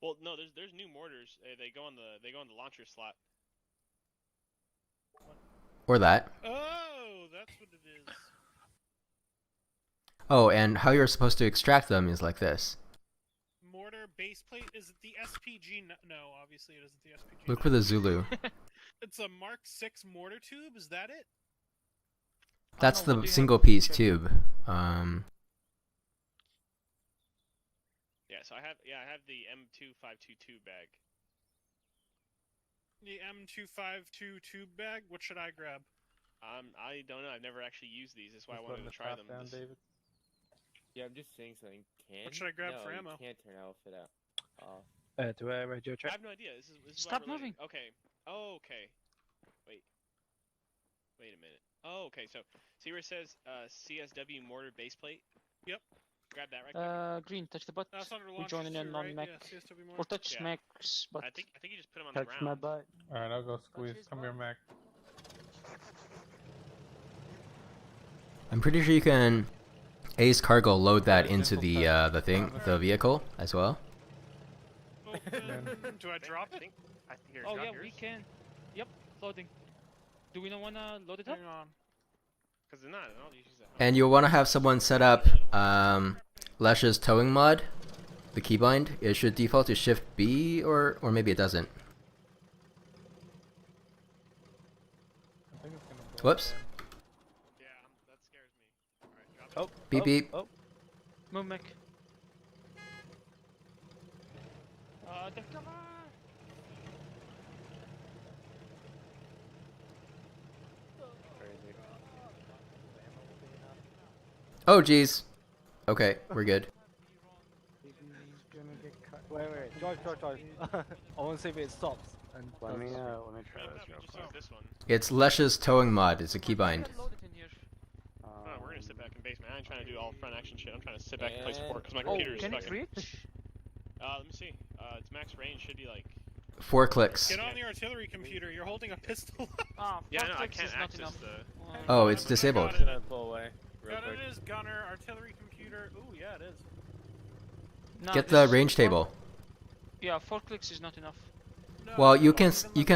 Well, no, there's new mortars. They go on the launcher slot. Or that. Oh, that's what it is. Oh, and how you're supposed to extract them is like this. Mortar base plate? Is it the SPG? No, obviously it isn't the SPG. Look for the Zulu. It's a Mark 6 mortar tube, is that it? That's what do the you single have? piece Check. tube. Yeah, so I have the M2522 bag. The M252 tube bag? What should I grab? I don't know. I've never actually used these. That's why I Just wanted letting to the try top them. down, David. Yeah, I'm just saying something. What should I grab no, for ammo? You can't turn outfit out. Off. Do a radio I check. have no idea. This is Stop why we're moving. letting- Okay. Oh, okay. Wait a minute. Oh, okay. So see where it says CSW mortar base plate? Yep. Grab that right quick. Green, touch the butt. That's under We're launchers joining in too, on right? mech. Yeah, CSW Or mortar. touch Yeah. mech's butt. I think you just put them on the Touch ground. my butt. Alright, I'll go squeeze. his Come here, Mac. I'm pretty sure you can Ace Cargo load that into the vehicle as well. Do I drop it? Here, Oh drop yeah, yours. we can. Yep, loading. Do we not wanna load it up? Hang on. Because they're not. I'll use that. And you'll want to have someone set up Lesh's towing mod, the keybind. It should default to Shift B, or maybe it doesn't. Whoops. Yeah, that scares me. Alright, Oh, Beep beep. Oh. Move, Mick. The cover! Oh geez. Okay, we're good. Wait, drive. I want to see if it stops. And Let me try this real quick. this one. It's Lesh's towing mod. It's a keybind. We're gonna sit back in basement. I ain't trying to do all front action shit. I'm trying to sit back and play support because my computer is Can fucking. it reach? Let me see. Its max range should be like. 4 clicks. Get on the artillery computer. You're holding a pistol. Yeah, no, I can't access the. Oh, it's disabled. Pull away. Got it is gunner artillery computer. Ooh, yeah, it is. No, Get the this- range table. Yeah, 4 clicks is not enough. Well, you can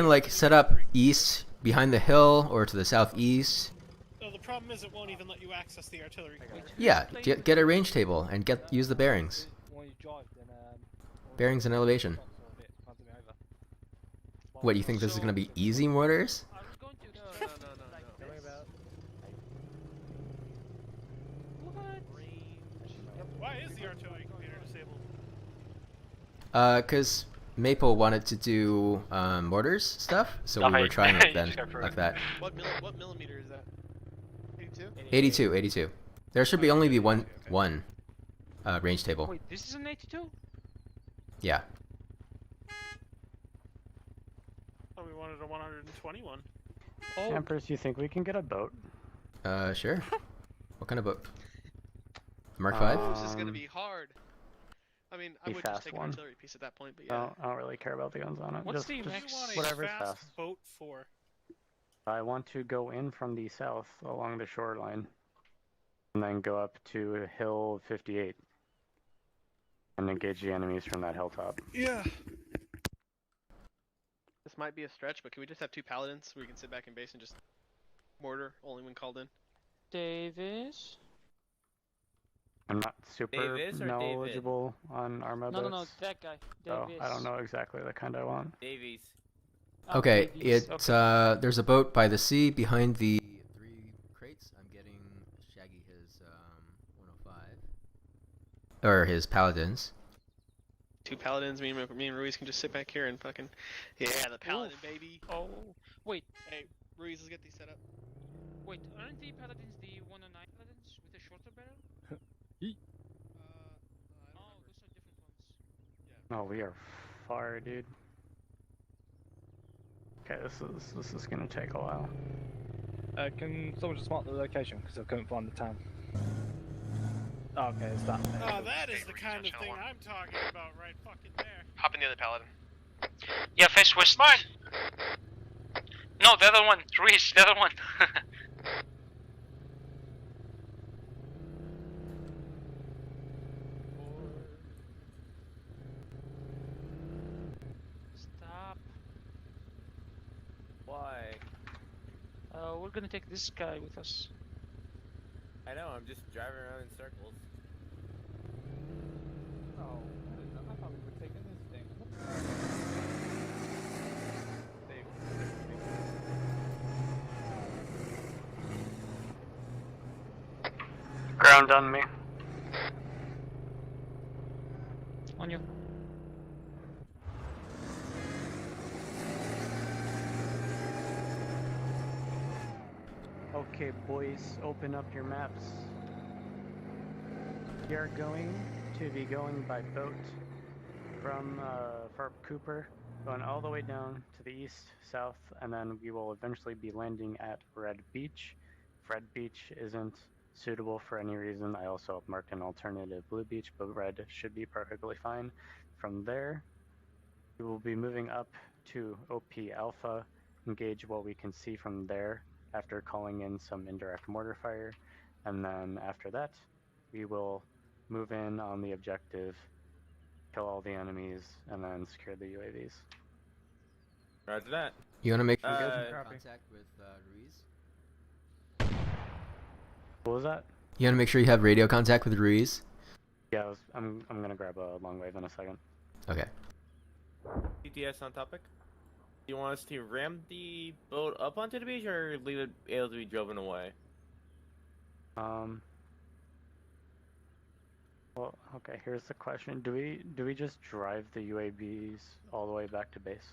like set up east behind the hill or to the southeast. No, the problem is it won't even let you access the artillery computer. Yeah, get a range table and use the bearings. Bearings and elevation. What, you think this is gonna be easy mortars? Why is the artillery computer disabled? Cause Maple wanted to do mortars stuff, so we were trying it then like that. What millimeter is that? 82, 82. There should be only be one range table. Wait, this is an 82? Yeah. Oh, we wanted a 121. Oh. Empress, you think we can get a boat? Sure. What kind of boat? Mark 5? This is gonna be hard. I mean, I the would just fast take one. an artillery piece at that point, but yeah. I don't really care about the guns on it. What's just, the just max? whatever's fast fast. boat for? I want to go in from the south along the shoreline, and then go up to Hill 58, and engage the enemies from that hilltop. Yeah. This might be a stretch, but can we just have 2 paladins where we can sit back in base and just mortar only when called in? Davis? I'm not super Davis or knowledgeable on Arma boats. No, that guy. So Davis. I don't know exactly the kind I want. Davies. Okay, Davies, there's a boat by the sea behind the 3 crates. I'm getting Shaggy his 105. Or his paladins. 2 paladins, me and Ruiz can just sit back here and fucking... Yeah, the paladin, baby! Oh, wait. Hey, Ruiz, let's get these set up. Wait, aren't the paladins the 109 paladins with a shorter barrel? Oh, those are different ones. Oh, we are far, dude. Okay, this is gonna take a while. Can someone just mark the location because I couldn't find the town? Oh, okay, it's that. Oh, that is the kind of thing I'm talking about right fucking there. Hop in the other paladin. Yeah, face west. Mine! No, the other one. Ruiz, the other one. Stop. Why? We're gonna take this guy with us. I know, I'm just driving around in circles. Oh, I thought we were taking this thing. Ground on me. On you. Okay, boys, open up your maps. You're going to be going by boat from Fort Cooper, going all the way down to the east, south, and then we will eventually be landing at Red Beach. If Red Beach isn't suitable for any reason, I also have marked an alternative Blue Beach, but Red should be perfectly fine. From there, we will be moving up to OP Alpha, engage what we can see from there after calling in some indirect mortar fire, and then after that, we will move in on the objective, kill all the enemies, and then secure the UAVs. Roger that. You wanna make Uh, contact with Ruiz? What was that? You wanna make sure you have radio contact with Ruiz? Yeah, I'm gonna grab a long wave in a second. Okay. TTS on topic. Do you want us to ram the boat up onto the beach or leave it able to be driven away? Well, okay. Here's the question: Do we just drive the UAVs all the way back to base?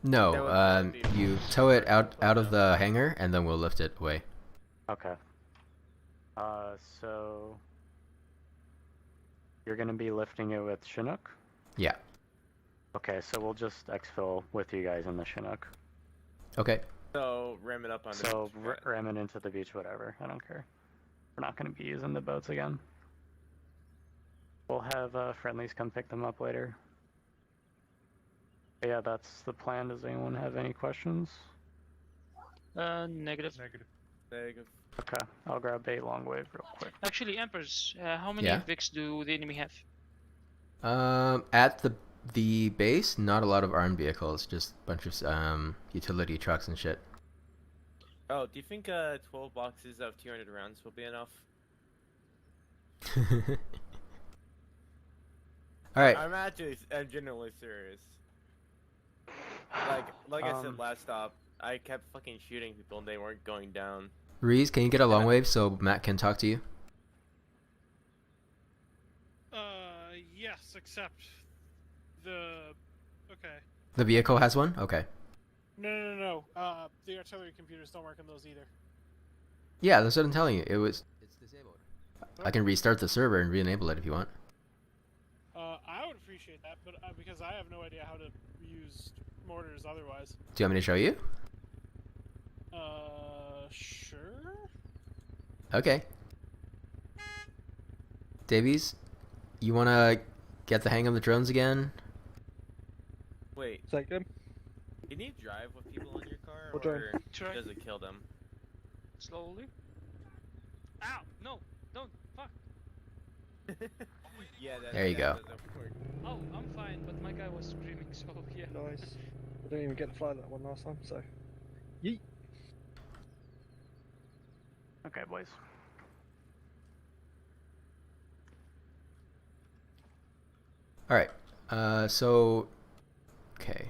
No, you tow it out of the hangar, and then we'll lift it away. Okay. So you're gonna be lifting it with Chinook? Yeah. Okay, so we'll just exfil with you guys in the Chinook. Okay. So ram it up on the So beach. ram it into the beach, whatever. I don't care. We're not gonna be using the boats again. We'll have friendlies come pick them up later. But yeah, that's the plan. Does anyone have any questions? Negative. Negative. Okay, I'll grab 8 long wave real quick. Actually, Emperors, how many Yeah? Vics do the enemy have? At the base, not a lot of armed vehicles, just a bunch of utility trucks and shit. Oh, do you think 12 boxes of 200 rounds will be enough? All right. I'm genuinely serious. Like I said last stop, I kept fucking shooting people and they weren't going down. Reese, can you get a long wave so Matt can talk to you? Yes, except okay. The vehicle has one? Okay. No. The artillery computers don't work on those either. Yeah, that's what I'm telling you. It's disabled. I can restart the server and re-enable it if you want. I would appreciate that, but because I have no idea how to use mortars otherwise. Do you want me to show you? Sure. Okay. Davies, you wanna get the hang of the drones again? Wait. Second. Can you drive with people in your car, We'll or Try. does it kill them? Slowly. Ow! No! Don't! Fuck! Yeah, There you go. Oh, I'm fine, but my guy was screaming, so yeah. Nice. I didn't even get to fly that one last time, so. Yeet. Okay, boys. Alright. So... Okay.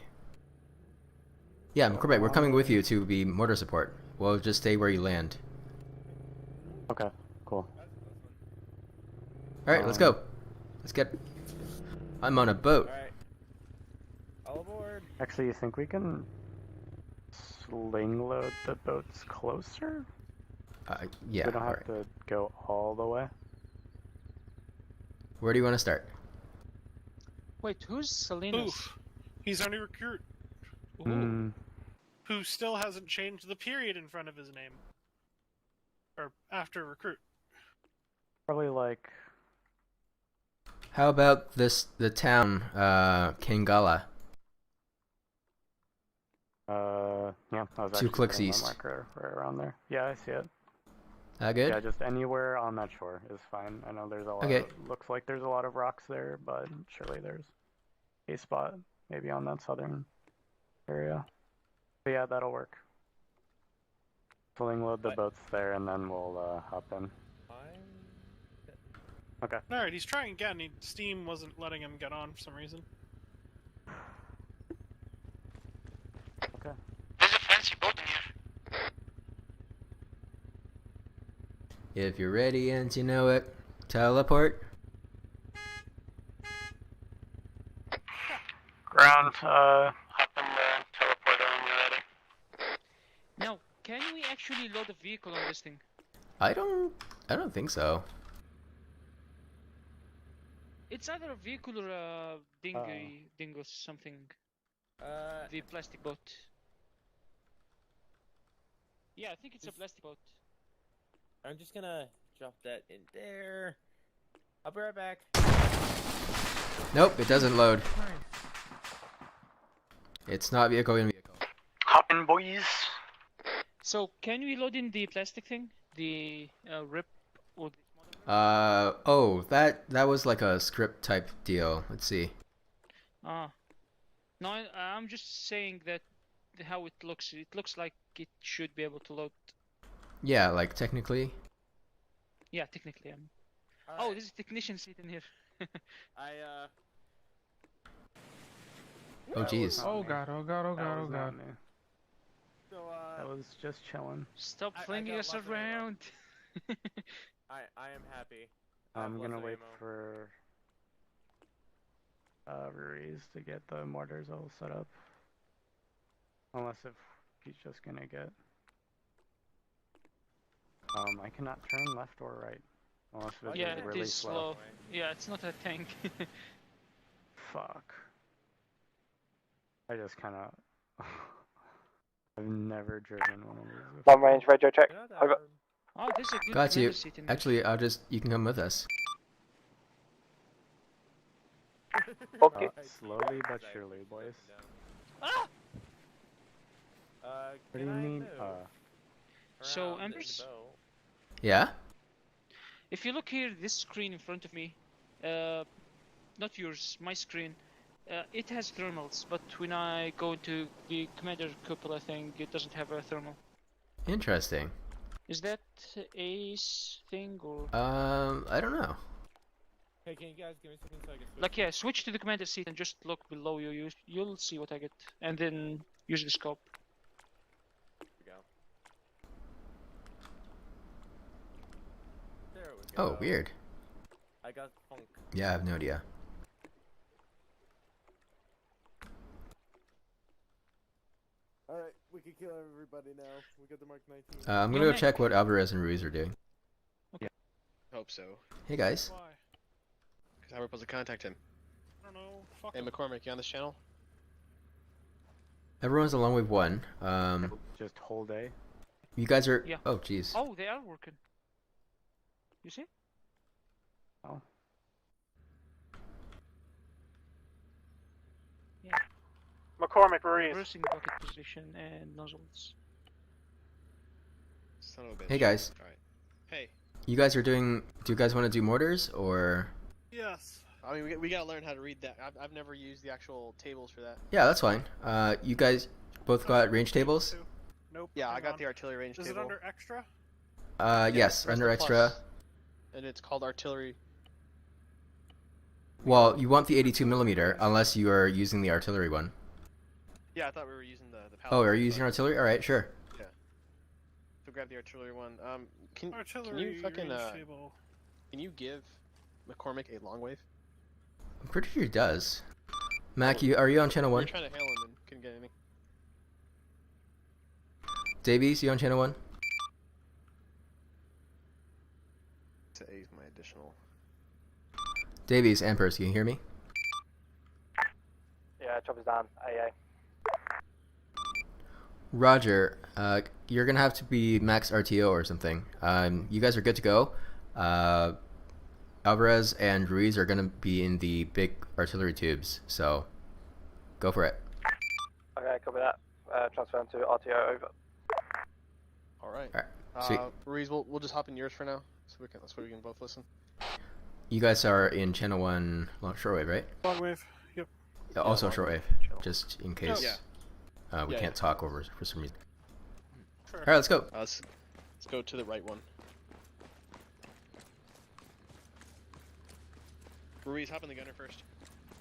Yeah, Corbett, we're coming with you to be mortar support. We'll just stay where you land. Okay, cool. Alright, let's go. Let's get... I'm on a boat. Alright. All aboard. Actually, you think we can sling load the boats closer? Yeah, We don't have alright. to go all the way. Where do you want to start? Wait, who's Salinas? Oof. He's our new recruit. Hmm. Who still hasn't changed the period in front of his name. Or after recruit. Probably like... How about the town, Kangala? Yeah, I was 2 actually clicks putting my east. marker right around there. Yeah, I see it. Good? Yeah, just anywhere on that shore is fine. I know there's a lot Okay. of, looks like there's a lot of rocks there, but surely there's a spot maybe on that southern area. But yeah, that'll work. Sling load the boats there and then we'll hop in. Okay. Alright, he's trying again. Steam wasn't letting him get on for some reason. Okay. There's a fancy boat in here. If you're ready and you know it, teleport. Ground, hop in the teleporter when you're ready. Now, can we actually load a vehicle on this thing? I don't think so. It's either a vehicle or a dingo something. The plastic boat. Yeah, I think it's a plastic boat. I'm just gonna drop that in there. I'll be right back. Nope, it doesn't load. It's not vehicle in vehicle. Hop in, boys. So, can we load in the plastic thing? The rip or Oh, that was like a script type deal. Let's see. No, I'm just saying that how it looks. It looks like it should be able to load. Yeah, like technically. Yeah, technically I'm. Oh, there's a technician seat in here. Oh jeez. Oh god, oh god, oh That god, oh was not god. me. I was just chilling. Stop I flinging got us lots of ammo. around. I am happy. I have I'm lots gonna of wait ammo. for Ruiz to get the mortars all set up. Unless if he's just gonna get. I cannot turn left or right. Unless it's Yeah, just it really is slow. Yeah, it's not a tank. Fuck. I just kinda. I've never driven one of these before. Long range radio check. Over. Oh, there's a good Got you. commander seat in here. Actually, you can come with us. Okay. Slowly but surely, boys. Ah! What do you mean? So, Embers, Yeah? if you look here, this screen in front of me, not yours, my screen, it has thermals, but when I go into the commander cupola thing, it doesn't have a thermal. Interesting. Is that a thing or? I don't know. Hey, can you guys give me a second so I can switch? Like, yeah, switch to the commander seat and just look below you. You'll see what I get, and then use the scope. There we go. There we go. Oh, weird. I got funk. Yeah, I have no idea. Alright, we can kill everybody now. We got the Mark 19. I'm gonna go check what Alvarez and Ruiz are doing. Hope so. Hey guys. Why? Because how are we supposed to contact him? I don't know. Fuck Hey, him. McCormick, you on this channel? Everyone's along with one. Just whole day. You guys are. Yeah. Oh, jeez. Oh, they are working. You see? Oh. Yeah. McCormick, Ruiz. Reversing bucket position and nozzles. Son of a bitch. Hey guys. Alright. Hey. You guys are doing. Do you guys want to do mortars or? Yes. I mean, we gotta learn how to read that. I've never used the actual tables for that. Yeah, that's fine. You guys both got range tables? Nope. Yeah, I hang got on. the artillery range Is table. it under extra? Yes, press under the extra. plus, and it's called artillery. Well, you want the 82mm unless you are using the artillery one. Yeah, I thought we were using the Oh, are paladin, you using but- artillery? All right, sure. Yeah. So grab the artillery one. Can you Artillery fucking range table. can you give McCormick a long wave? I'm pretty sure he does. Mac, are you on channel We were one? trying to hail him and couldn't get anything. Davies, you on channel one? Today's my additional. Davies, Ampers, can you hear me? Yeah, chopper's down. AA. Roger, you're gonna have to be max RTO or something. You guys are good to go. Alvarez and Ruiz are gonna be in the big artillery tubes, so go for it. Okay, copy that. Transferring to RTO over. All right. Sweet. Ruiz, we'll just hop in yours for now, so we can both listen. You guys are in channel one shortwave, right? Long wave. Yep. Yeah, also shortwave, just in case we Yeah, can't talk over for some reason. Sure. All right, let's go. Let's go to the right one. Ruiz, hop in the gunner first.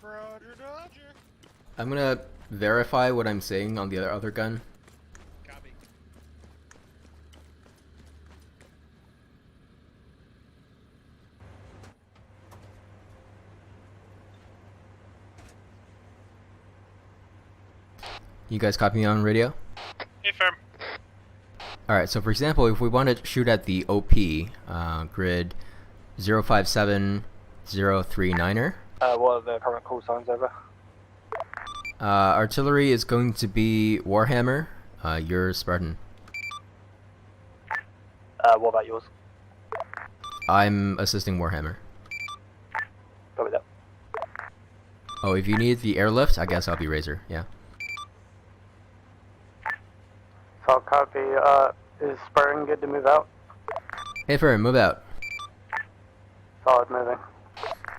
Roger, Dodger. I'm gonna verify what I'm saying on the other gun. Copy. You guys copy me on radio? Affirm. Alright, so for example, if we want to shoot at the OP, grid 057039er, What are the current call signs over? artillery is going to be Warhammer, you're Spartan. What about yours? I'm assisting Warhammer. Copy that. Oh, if you need the airlift, I guess I'll be Razor, yeah. So copy, is Spartan good to move out? Hey Fern, move out. Solid moving.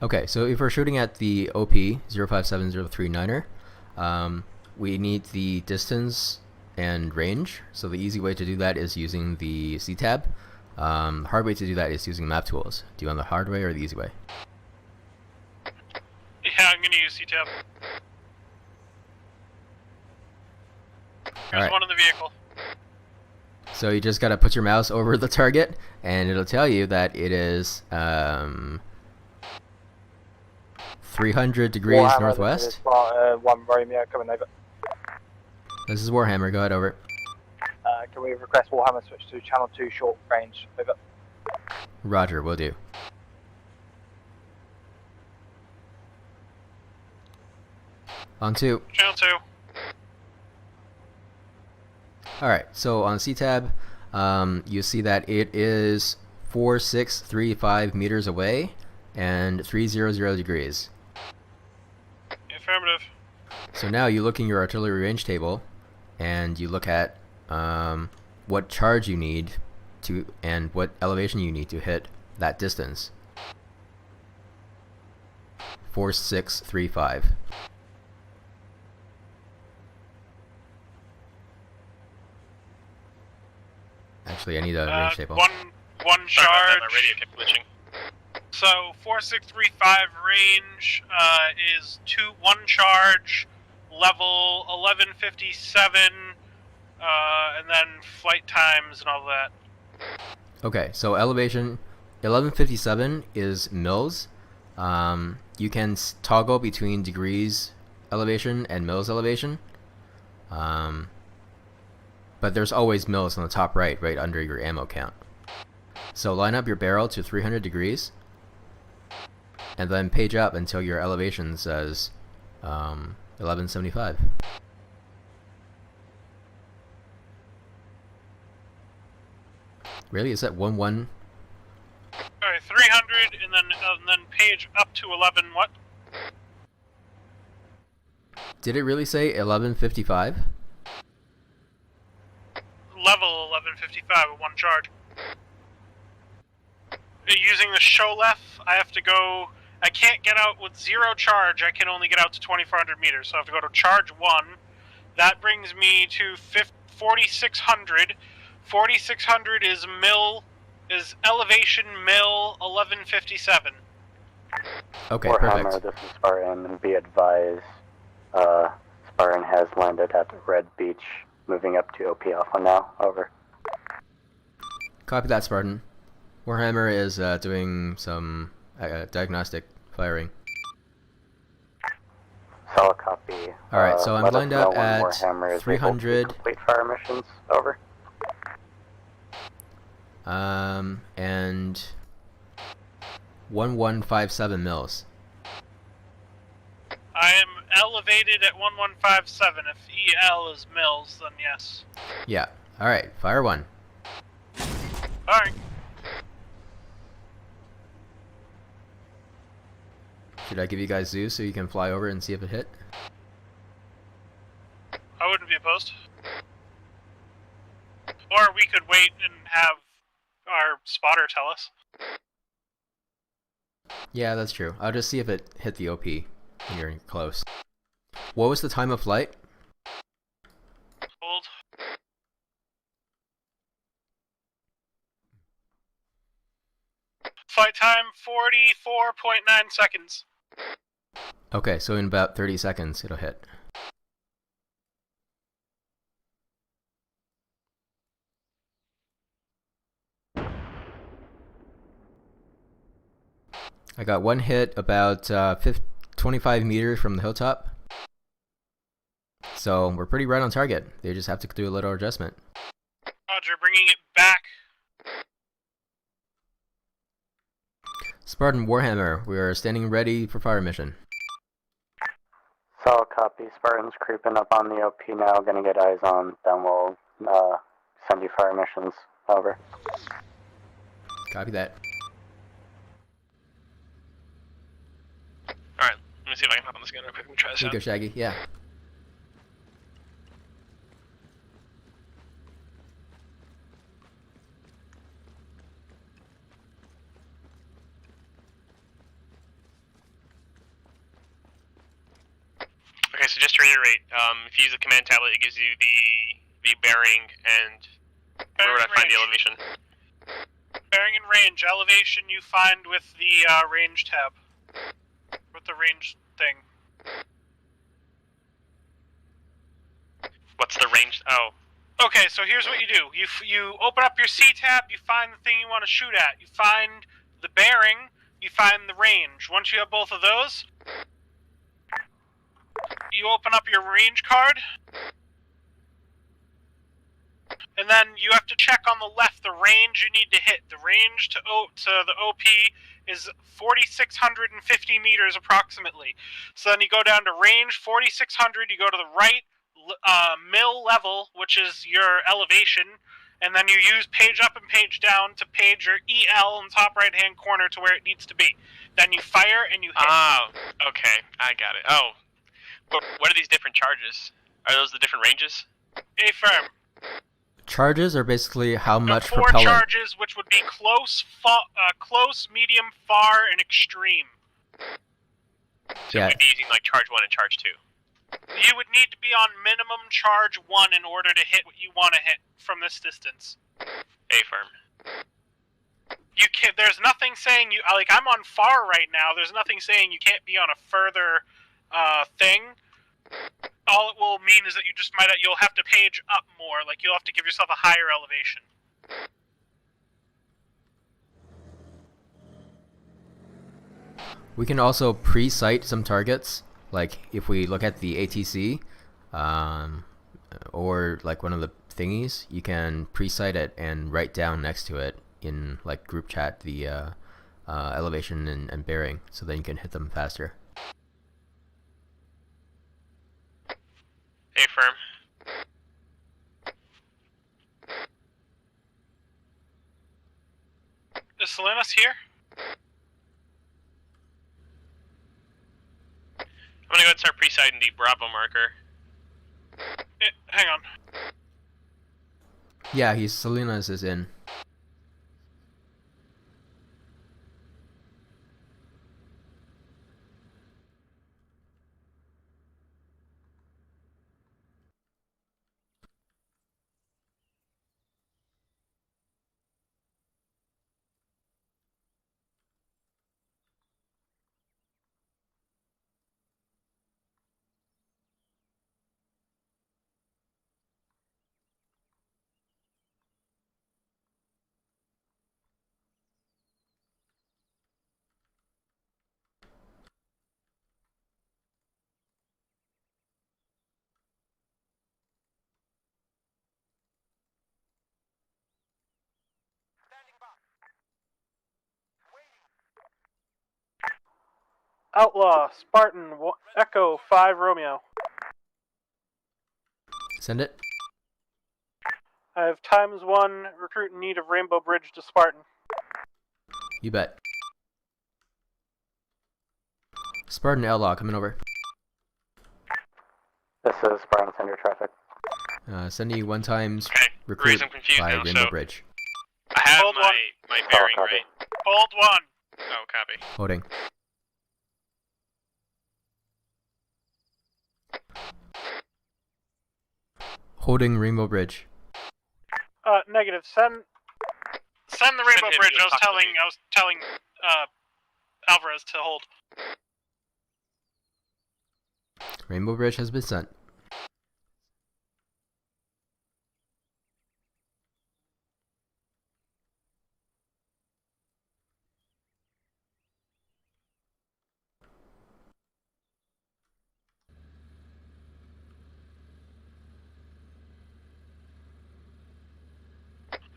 Okay, so if we're shooting at the OP 057039er, we need the distance and range. So the easy way to do that is using the C tab, The hard way to do that is using map tools. Do you want the hard way or the easy way? Yeah, I'm gonna use C-Tab. There's Alright. one in the vehicle. So you just gotta put your mouse over the target, and it'll tell you that it is 300 degrees Warhammer, northwest. This is Sparta, 1 Romeo coming over. This is Warhammer. Go ahead, over. Can we request Warhammer switch to channel 2 short range? Over. Roger, will do. On 2. Channel 2. Alright, so on C-Tab, you see that it is 4635 meters away and 300 degrees. Affirmative. So now you look in your artillery range table, and you look at what charge you need to, and what elevation you need to hit that distance. 4635. Actually, I need a range table. One charge. My radio kept glitching. So 4635 range is 1 charge, level 1157, and then flight times and all that. Okay, so elevation 1157 is mils. You can toggle between degrees elevation and mils elevation. But there's always mils on the top right under your ammo count. So line up your barrel to 300 degrees, and then page up until your elevation says 1175. Really? Is that 1-1? Alright, 300, and then page up to 11. What? Did it really say 1155? Level 1155 with 1 charge. Using the Sholef, I have to go. I can't get out with 0 charge. I can only get out to 2400 meters. So I have to go to charge 1. That brings me to 4600. 4600 is elevation mil 1157. Okay, Warhammer, perfect. this is Spartan, and be advised, Spartan has landed at Red Beach, moving up to OP Alpha now. Over. Copy that, Spartan. Warhammer is doing some diagnostic firing. Solid copy. Alright, so I'm let us lined know up when at Warhammer is able to 300. complete fire missions. Over. And 1157 mils. I am elevated at 1157. If EL is mils, then yes. Yeah. Alright, fire 1. Alright. Should I give you guys Zeus so you can fly over and see if it hit? I wouldn't be opposed. Or we could wait and have our spotter tell us. Yeah, that's true. I'll just see if it hit the OP when you're close. What was the time of flight? Hold. Flight time 44.9 seconds. Okay, so in about 30 seconds it'll hit. I got 1 hit about 25 meters from the hilltop. So we're pretty right on target. They just have to do a little adjustment. Roger, bringing it back. Spartan Warhammer, we are standing ready for fire mission. Solid copy. Spartan's creeping up on the OP now. Gonna get eyes on. Then we'll send you fire missions. Over. Copy that. Alright, let me see if I can hop on this gun real quick. Let me try this Here out. you go, Shaggy. Yeah. Okay, so just to reiterate, if you use the command tablet, it gives you the bearing and where would I find the elevation. Bearing in range, elevation you find with the range tab. With the range thing. What's the range? Oh. Okay, so here's what you do. You open up your C tab, you find the thing you want to shoot at. You find the bearing, you find the range. Once you have both of those, you open up your range card, and then you have to check on the left the range you need to hit. The range to the OP is 4,650 meters approximately. So then you go down to range 4,600, you go to the right, mil level, which is your elevation, and then you use page up and page down to page your EL in the top right hand corner to where it needs to be. Then you fire and you hit. Oh, okay, I got it. Oh, but what are these different charges? Are those the different ranges? Affirm. Charges are basically how much Four propellant. charges, which would be close, close, medium, far, and extreme. So Yeah. we'd be using like charge 1 and charge 2. You would need to be on minimum charge 1 in order to hit what you want to hit from this distance. Affirm. You can't. There's nothing saying you. Like, I'm on far right now. There's nothing saying you can't be on a further thing. All it will mean is that you'll have to page up more. Like, you'll have to give yourself a higher elevation. We can also pre-sight some targets, like if we look at the ATC, or like one of the thingies, you can pre-sight it and write down next to it in like group chat the elevation and bearing, so then you can hit them faster. Affirm. Is Selena's here? I'm gonna go ahead and start pre-sighting the Bravo marker. Hang on. Yeah, Selena's is in. Outlaw, Spartan, Echo, 5 Romeo. Send it. I have ×1 recruit in need of Rainbow Bridge to Spartan. You bet. Spartan Outlaw coming over. This is Spartan Center traffic. Send you 1 times Okay, recruit Reese, I'm confused by now, Rainbow so- Bridge. I have Hold my bearing right. Hold 1. Oh, copy. Holding. Holding Rainbow Bridge. Negative. Send the Rainbow him Bridge. to I was telling Alvarez to hold. Rainbow Bridge has been sent.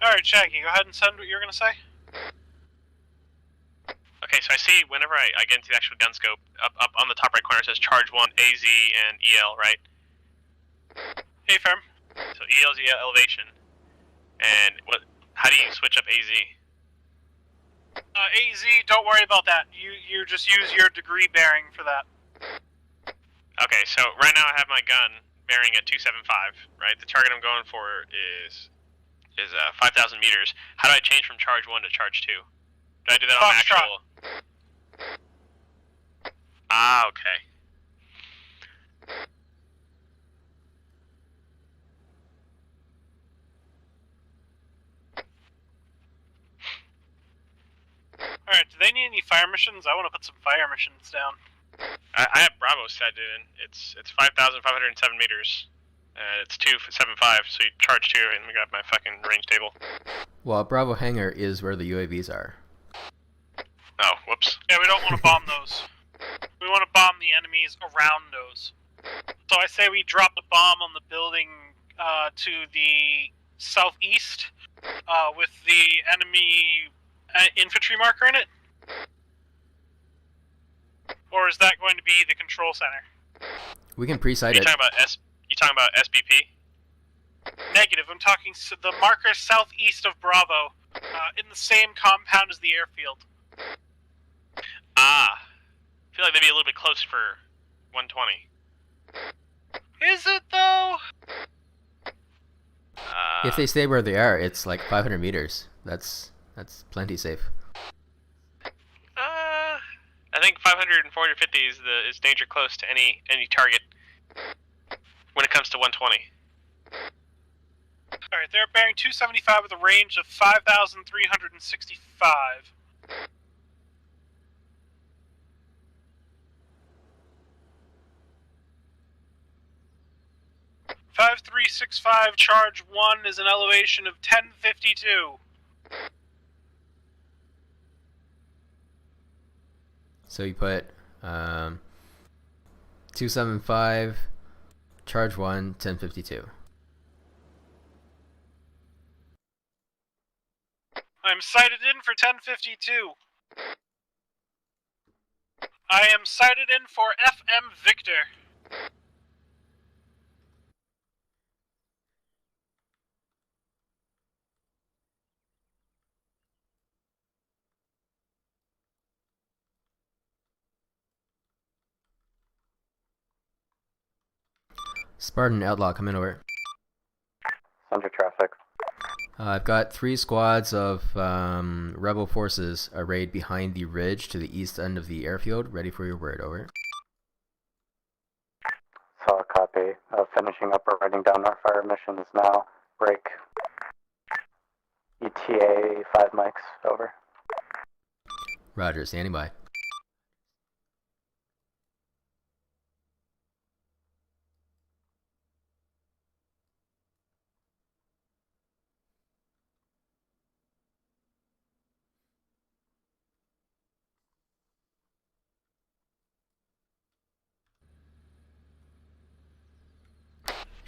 Alright, Shaggy, go ahead and send what you're gonna say. Okay, so I see whenever I get into the actual gun scope, up on the top right corner it says charge 1, AZ, and EL, right? Affirm. So EL is the elevation. And how do you switch up AZ? AZ, don't worry about that. You just use your degree bearing for that. Okay, so right now I have my gun bearing at 275, right? The target I'm going for is 5,000 meters. How do I change from charge 1 to charge 2? Do I do that on actual? Ah, okay. Alright, do they need any fire missions? I want to put some fire missions down. I have Bravo set in. It's 5,507 meters. It's 275, so you charge 2 and we got my fucking range table. Well, Bravo Hangar is where the UAVs are. Oh, whoops. Yeah, we don't want to bomb those. We want to bomb the enemies around those. So I say we drop the bomb on the building to the southeast with the enemy infantry marker in it? Or is that going to be the control center? We can pre-sight You it. talking about SBP? Negative. I'm talking the marker southeast of Bravo, in the same compound as the airfield. Ah. I feel like they'd be a little bit close for 120. Is it though? If they stay where they are, it's like 500 meters. That's plenty safe. I think 500 and 450 is danger close to any target when it comes to 120. Alright, they're bearing 275 with a range of 5,365. (5365) charge 1 is an elevation of 1052. So you put 275, charge 1, 1052. I'm sighted in for 1052. I am sighted in for FM Victor. Spartan Outlaw, come in over. Under traffic. I've got 3 squads of rebel forces arrayed behind the ridge to the east end of the airfield. Ready for your word, over. So copy. Finishing up or writing down our fire missions now. Break. ETA 5 mics, over. Roger, standing by.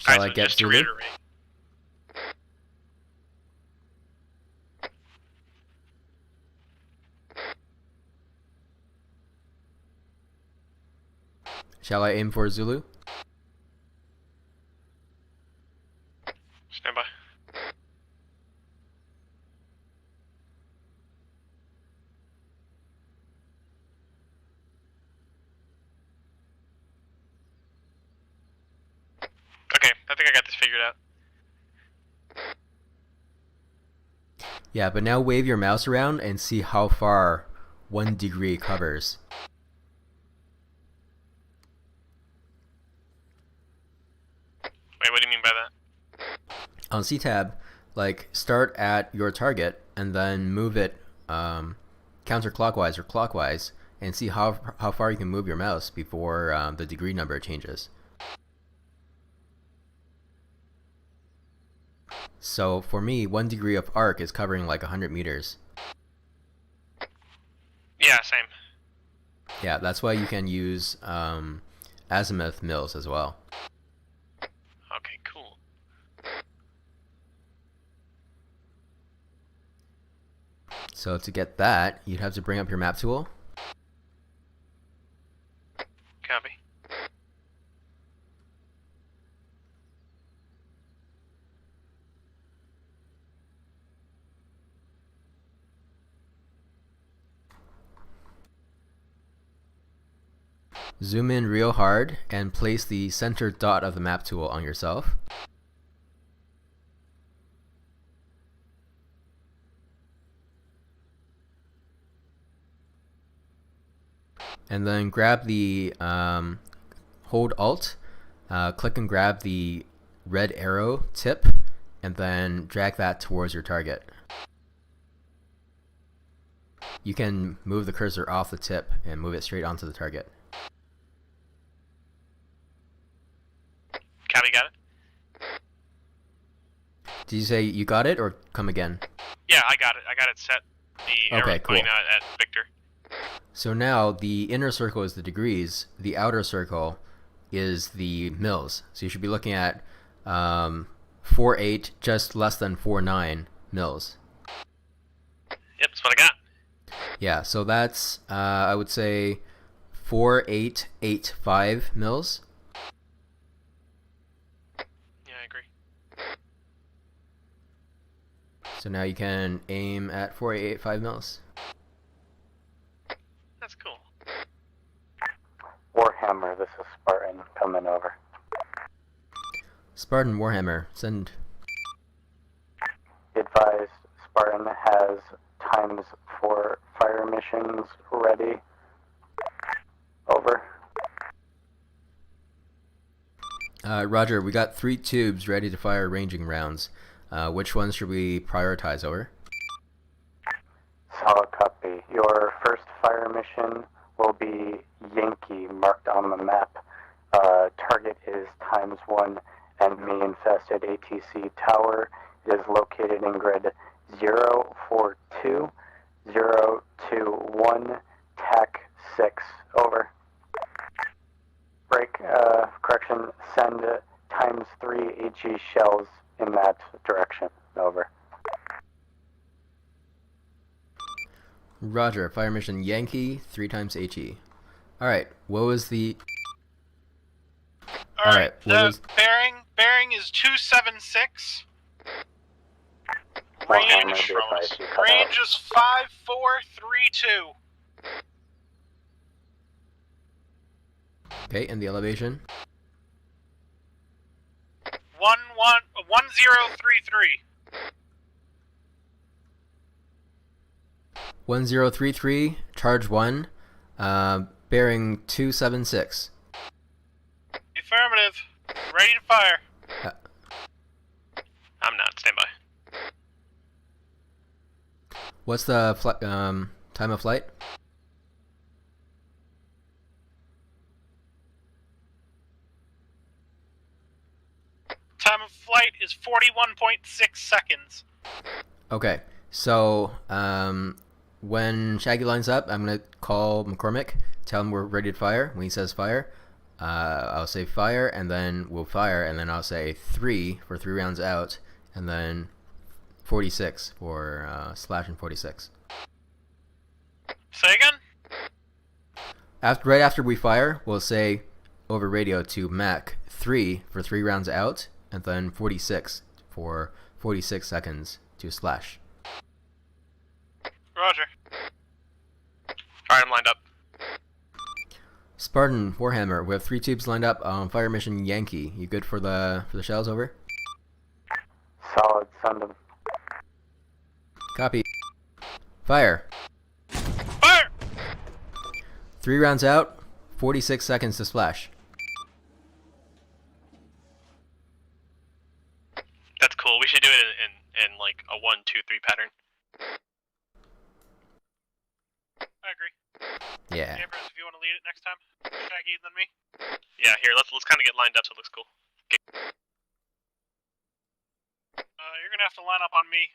Shall I get Zulu? Shall I aim for Zulu? Stand by. Okay, I think I got this figured out. Yeah, but now wave your mouse around and see how far 1 degree covers. Wait, what do you mean by that? On C-Tab, like, start at your target and then move it counterclockwise or clockwise and see how far you can move your mouse before the degree number changes. So for me, 1 degree of arc is covering like 100 meters. Yeah, same. Yeah, that's why you can use azimuth mills as well. Okay, cool. So to get that, you'd have to bring up your map tool. Copy. Zoom in real hard and place the center dot of the map tool on yourself. And then grab the, hold Alt, click and grab the red arrow tip, and then drag that towards your target. you can move the cursor off the tip and move it straight onto the target. Copy, got it. Did you say you got it, or come again? Yeah, I got it. I got it set. The arrow's pointing at Victor. So now the inner circle is the degrees, the outer circle is the mils. So you should be looking at 4.8, just less than 4.9 mils. Yep, that's what I got. Yeah, so that's, I would say, 4.885 mils. Yeah, I agree. So now you can aim at 4.885 mils. That's cool. Warhammer, this is Spartan coming over. Spartan Warhammer, send. Be advised, Spartan has times for fire missions ready. Over. Roger, we got 3 tubes ready to fire ranging rounds. Which ones should we prioritize, over? Solid copy. Your first fire mission will be Yankee, marked on the map. Target is ×1 enemy-infested ATC tower. It is located in grid 042-021, TAC 6. Over. Break. Correction. Send ×3 HE shells in that direction. Over. Roger, fire mission Yankee, 3 times HE. Alright, what was the... Alright, what was... bearing is 276. Range is 5432. Okay, and the elevation? 1033. 1033, charge 1, bearing 276. Affirmative. Ready to fire. I'm not. Stand by. What's the time of flight? Time of flight is 41.6 seconds. Okay, so when Shaggy lines up, I'm going to call McCormick, tell him we're ready to fire. When he says fire, I'll say fire, and then we'll fire, and then I'll say 3 for 3 rounds out, and then 46 for slash and 46. Say again? Right after we fire, we'll say over radio to Mac 3 for 3 rounds out, and then 46 for 46 seconds to slash. Roger. Alright, I'm lined up. Spartan, Warhammer, we have 3 tubes lined up on fire mission Yankee. You good for the shells, over? Solid, send them. Copy. Fire. Fire! 3 rounds out, 46 seconds to splash. That's cool. We should do it in like a 1, 2, 3 pattern. I agree. Yeah. Ambrose, if you want to lead it next time, Shaggy than me. Yeah, here, let's kind of get lined up so it looks cool. Okay. You're gonna have to line up on me.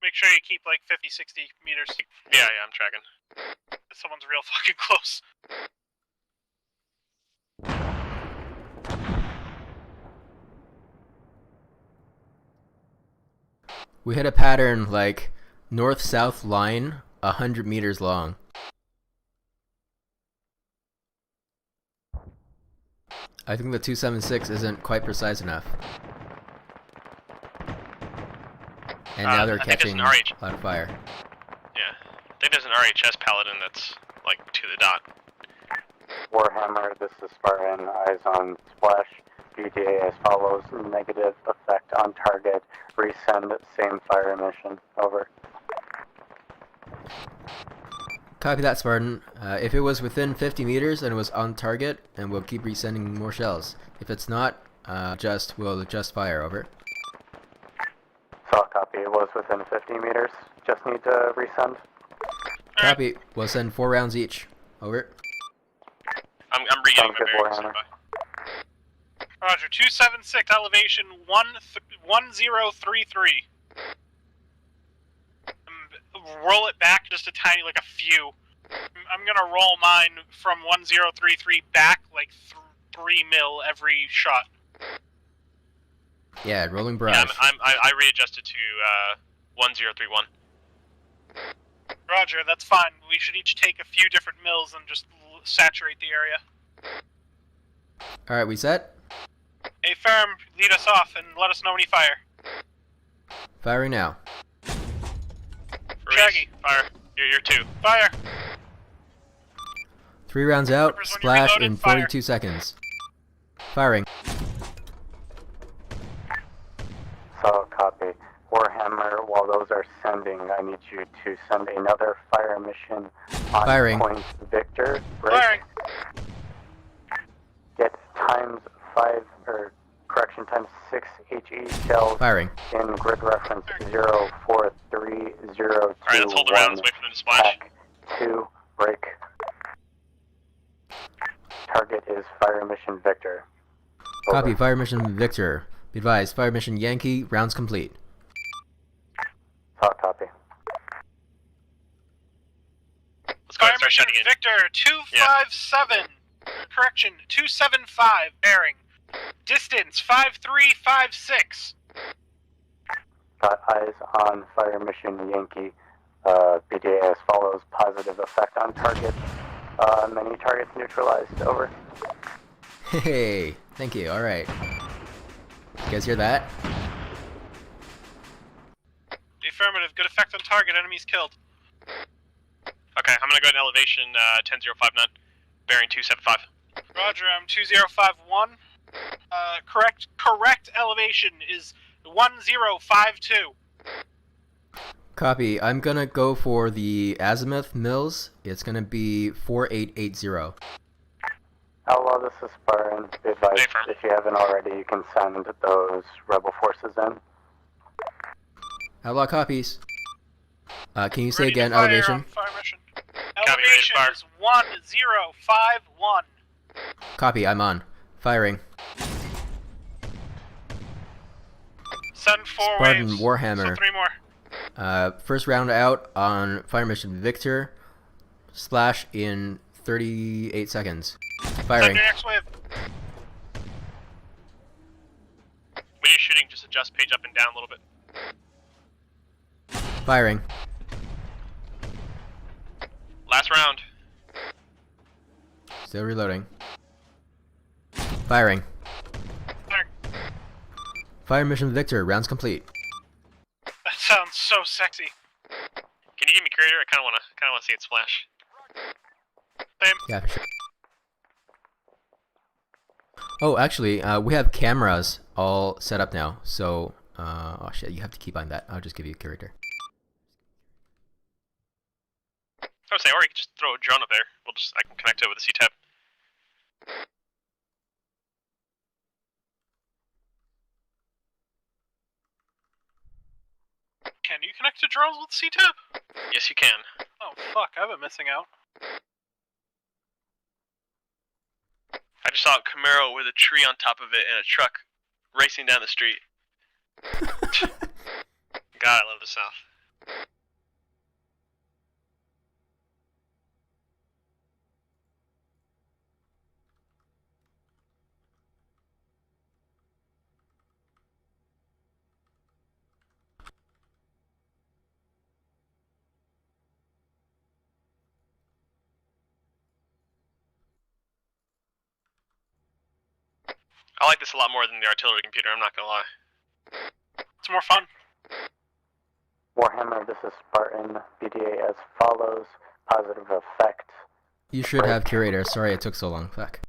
Make sure you keep like 50, 60 meters. Yeah, I'm tracking. Someone's real fucking close. We hit a pattern like north-south line, 100 meters long. I think the 276 isn't quite precise enough. And now they're catching a lot of fire. Yeah, I think there's an RHS paladin that's like to the dot. Warhammer, this is Spartan, eyes on splash. BTA as follows, negative effect on target, resend same fire mission, over. Copy that, Spartan. If it was within 50 meters and it was on target, and we'll keep resending more shells. If it's not We'll adjust fire, over. Saw copy. It was within 50 meters. Just need to resend. Copy. We'll send 4 rounds each. Over. I'm regetting my bearings. Roger. 276 elevation 1033. Roll it back just a tiny, like a few. I'm gonna roll mine from 1033 back like 3 mil every shot. Yeah, rolling barrage. Yeah, I readjusted to 1031. Roger, that's fine. We should each take a few different mills and just saturate the area. Alright, we set? Hey, Firm, lead us off and let us know when you fire. Firing now. Shaggy. Fire. You're 2. Fire. 3 rounds out, splash in 42 seconds. Firing. So copy. Warhammer, while those are sending, I need you to send another fire mission on Firing. point Victor. Break. Firing. Get times 6 HE shells Firing. in grid reference 043021. Alright, let's hold the round. Let's wait for them to splash. Pack 2, break. Target is fire mission Victor. Over. Copy, fire mission Victor. Be advised, fire mission Yankee, rounds complete. Copy. Let's go ahead and start shutting in. Victor, 257. Correction, 275. Bearing. Distance 5356. Got eyes on fire mission Yankee. BDA as follows. Positive effect on target. Many targets neutralized. Over. Hey, thank you, alright. You guys hear that? Affirmative. Good effect on target. Enemies killed. Okay, I'm gonna go in elevation 10059, bearing 275. Roger, I'm 2051. Correct elevation is 1052. Copy, I'm gonna go for the azimuth mills. It's gonna be 4880. Outlaw, this is Spartan. Be advised, if you haven't already, you can send those rebel forces in. Outlaw copies. Can you say Ready to again, fire elevation? on fire mission. Elevation is 1051. Copy, I'm on. Firing. Send 4 Spartan waves. Warhammer. So 3 more. First round out on fire mission Victor. Splash in 38 seconds. Send Firing. your next wave. When you're shooting, just adjust page up and down a little bit. Firing. Last round. Still reloading. Firing. Fire mission Victor, rounds complete. That sounds so sexy. Can you give me creator? I kind of wanna see it splash. Same. Yeah, for sure. Oh, actually, we have cameras all set up now, so, oh shit, you have to keep on that. I'll just give you a curator. I would say, or you could just throw a drone up there. I can connect it with a C-tab. Can you connect to drones with C-Tab? Yes, you can. Oh, fuck, I've been missing out. I just saw a Camaro with a tree on top of it and a truck racing down the street. God, I love the South. I like this a lot more than the artillery computer, I'm not gonna lie. It's more fun. Warhammer, this is Spartan. BDA as follows. Positive effect. You should have curator. Sorry it took so long. Fuck.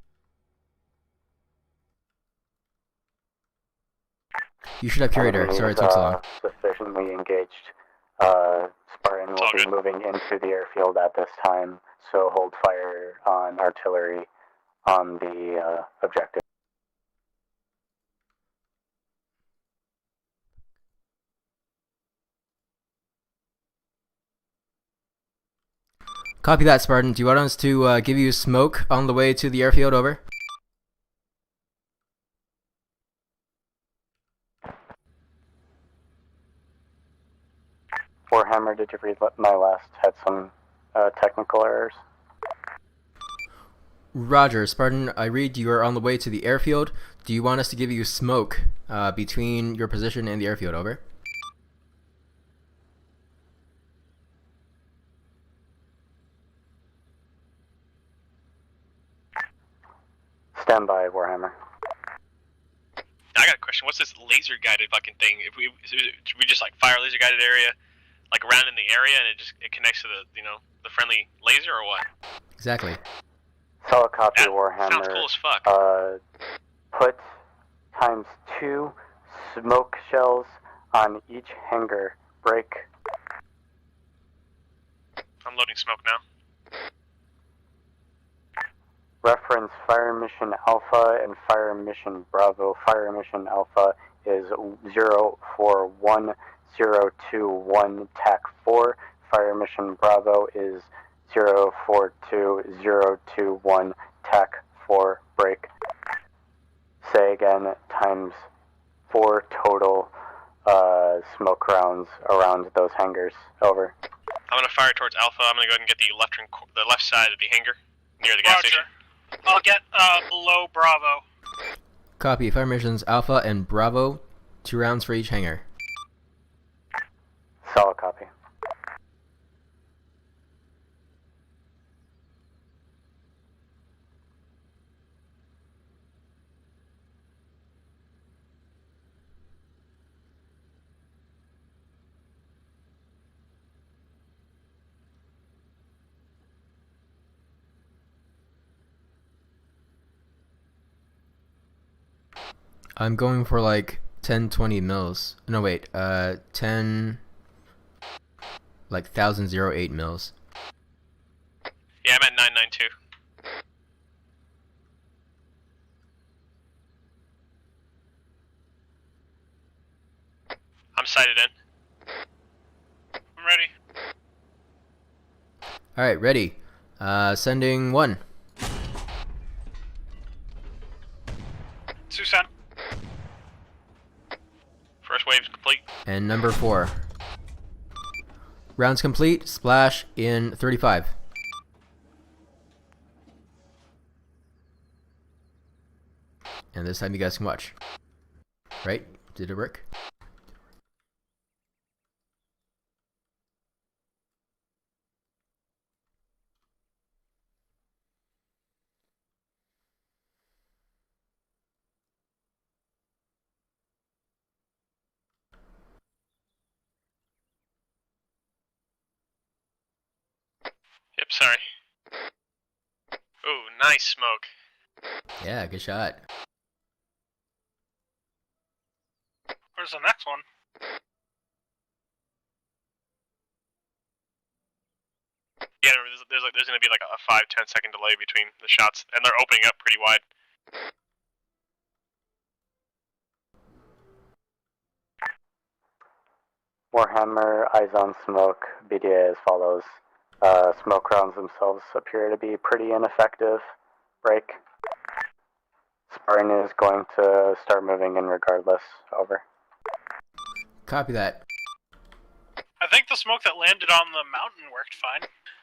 You should have curator. Sorry it took so long. Sufficiently engaged. Spartan will be moving into the airfield at this time, so hold fire on artillery on the objective. Copy that, Spartan. Do you want us to give you smoke on the way to the airfield? Over. Warhammer, did you read my last? Had some technical errors. Roger, Spartan. I read you are on the way to the airfield. Do you want us to give you smoke between your position and the airfield? Over. Stand by, Warhammer. I got a question. What's this laser guided fucking thing? If we just like fire a laser guided area, like around in the area, and it connects to the friendly laser, or what? Exactly. Solid copy, That Warhammer. sounds cool as fuck. Put ×2 smoke shells on each hangar. Break. I'm loading smoke now. Reference Fire Mission Alpha and Fire Mission Bravo. Fire Mission Alpha is 041021 TAC 4. Fire Mission Bravo is 042021 TAC 4. Break. Say again, ×4 total smoke rounds around those hangars. Over. I'm gonna fire towards Alpha. I'm gonna go ahead and get the left side of the hangar near the gas station. I'll get below Bravo. Copy. Fire missions Alpha and Bravo. 2 rounds for each hangar. Solid copy. I'm going for like 10-20 mils. No wait, 10 like 1008 mils. Yeah, I'm at 992. I'm sighted in. I'm ready. All right, ready. Sending 1. Susan. First wave's complete. And number 4. Rounds complete. Splash in 35. And this time you guys can watch. Right? Did it work? Yep, sorry. Ooh, nice smoke. Yeah, good shot. Where's the next one? Yeah, there's gonna be like a 5-10 second delay between the shots, and they're opening up pretty wide. Warhammer, eyes on smoke, BDA as follows. Smoke rounds themselves appear to be pretty ineffective. Break. Spartan is going to start moving in regardless. Over. Copy that. I think the smoke that landed on the mountain worked fine.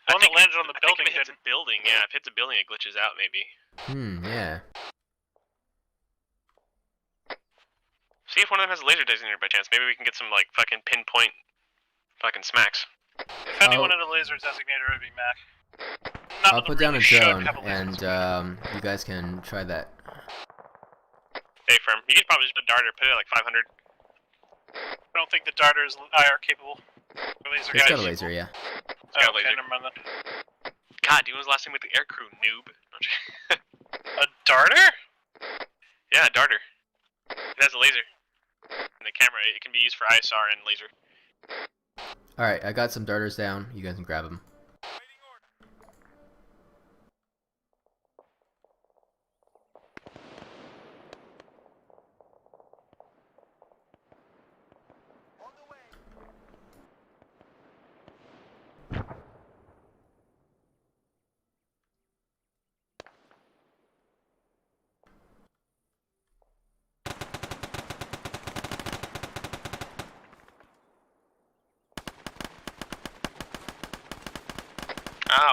The one that landed on the building if it hits a building, yeah, if it hits a building, it glitches out maybe. Yeah. See if one of them has a laser designator by chance. Maybe we can get some like fucking pinpoint fucking smacks. If anyone had a laser designator, it would be Mac. I'll put down a drone, and you guys can try that. Hey, firm. You could probably just put a darter, put it at like 500. I don't think the darter is IR capable. It's got a laser, yeah. It's got a laser. Never mind then. God, dude, when was the last time with the aircrew, noob? A darter? Yeah, a darter. It has a laser. And the camera, it can be used for ISR and laser. Alright, I got some darters down. You guys can grab them.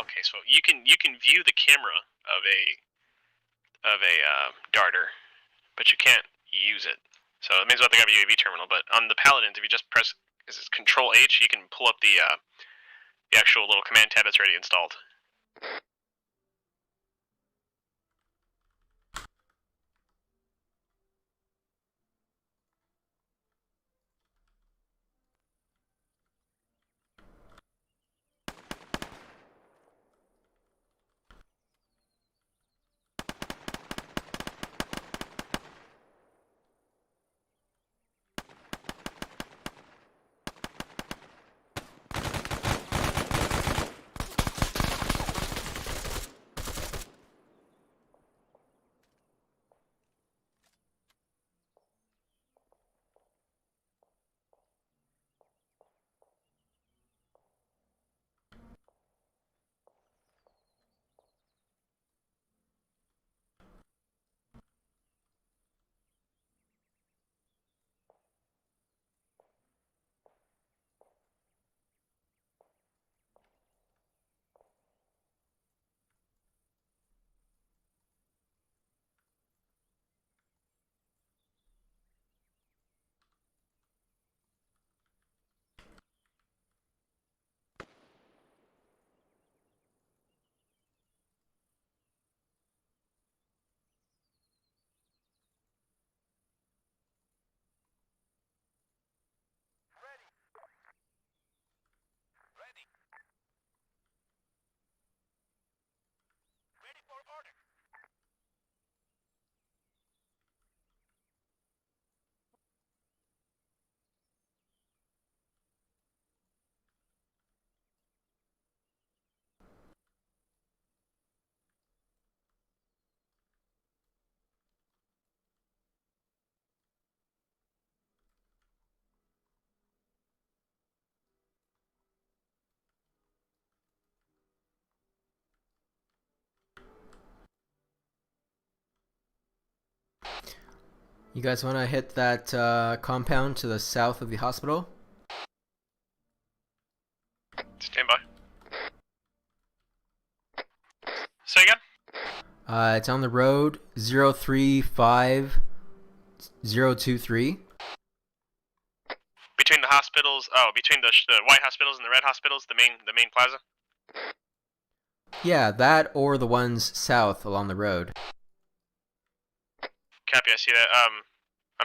okay, so you can view the camera of a darter, but you can't use it. So it means we'll have to have a UAV terminal. But on the Paladins, if you just press Control H, you can pull up the actual little command tab that's already installed. You guys want to hit that compound to the south of the hospital? Stand by. Say again? It's on the road 035023. Between the hospitals, between the white hospitals and the red hospitals, the main plaza. Yeah, that or the ones south along the road. Copy, I see that. I'm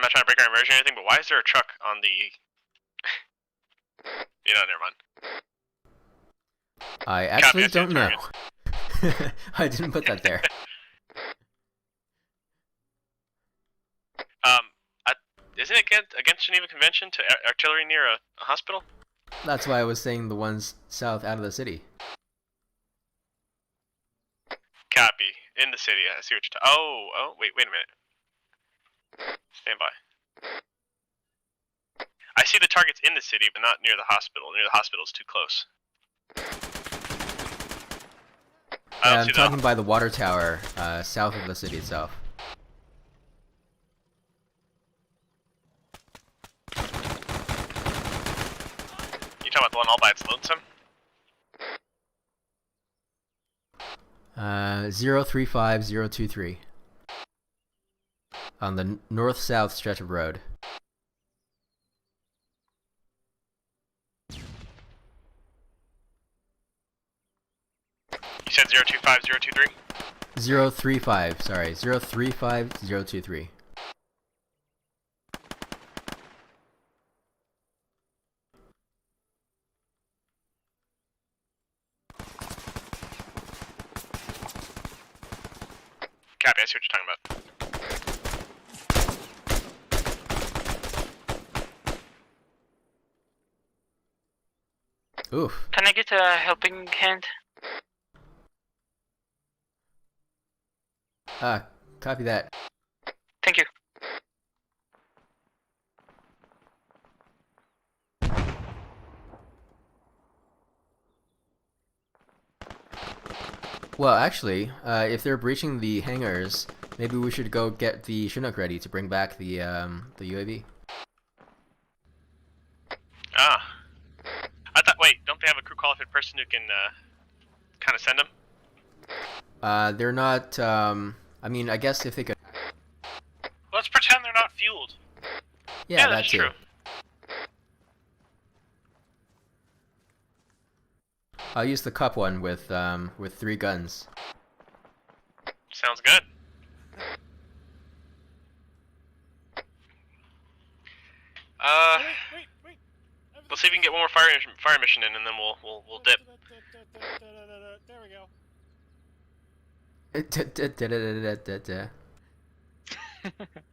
not trying to break our immersion or anything, but why is there a truck on the... never mind. I actually don't know. I didn't put that there. Isn't it against Geneva Convention to artillery near a hospital? That's why I was saying the ones south out of the city. Copy. In the city, I see what you're talking. Wait a minute. Stand by. I see the targets in the city, but not near the hospital. Near the hospital is too close. Yeah, I'm talking by the water tower, south of the city itself. You talking about the one all by its lonesome? 035023. On the north-south stretch of road. You said 025023? 035, sorry, 035023. Copy, I see what you're talking about. Oof. Can I get a helping hand? Copy that. Thank you. Well, actually, if they're breaching the hangars, maybe we should go get the Chinook ready to bring back the UAV. I thought, wait, don't they have a crew qualified person who can kind of send them? They're not. I mean, I guess if they could. Let's pretend they're not fueled. Yeah, that's true. I'll use the cup one with 3 guns. Sounds good. Wait. Let's see if we can get one more fire mission in, and then we'll dip. There we go.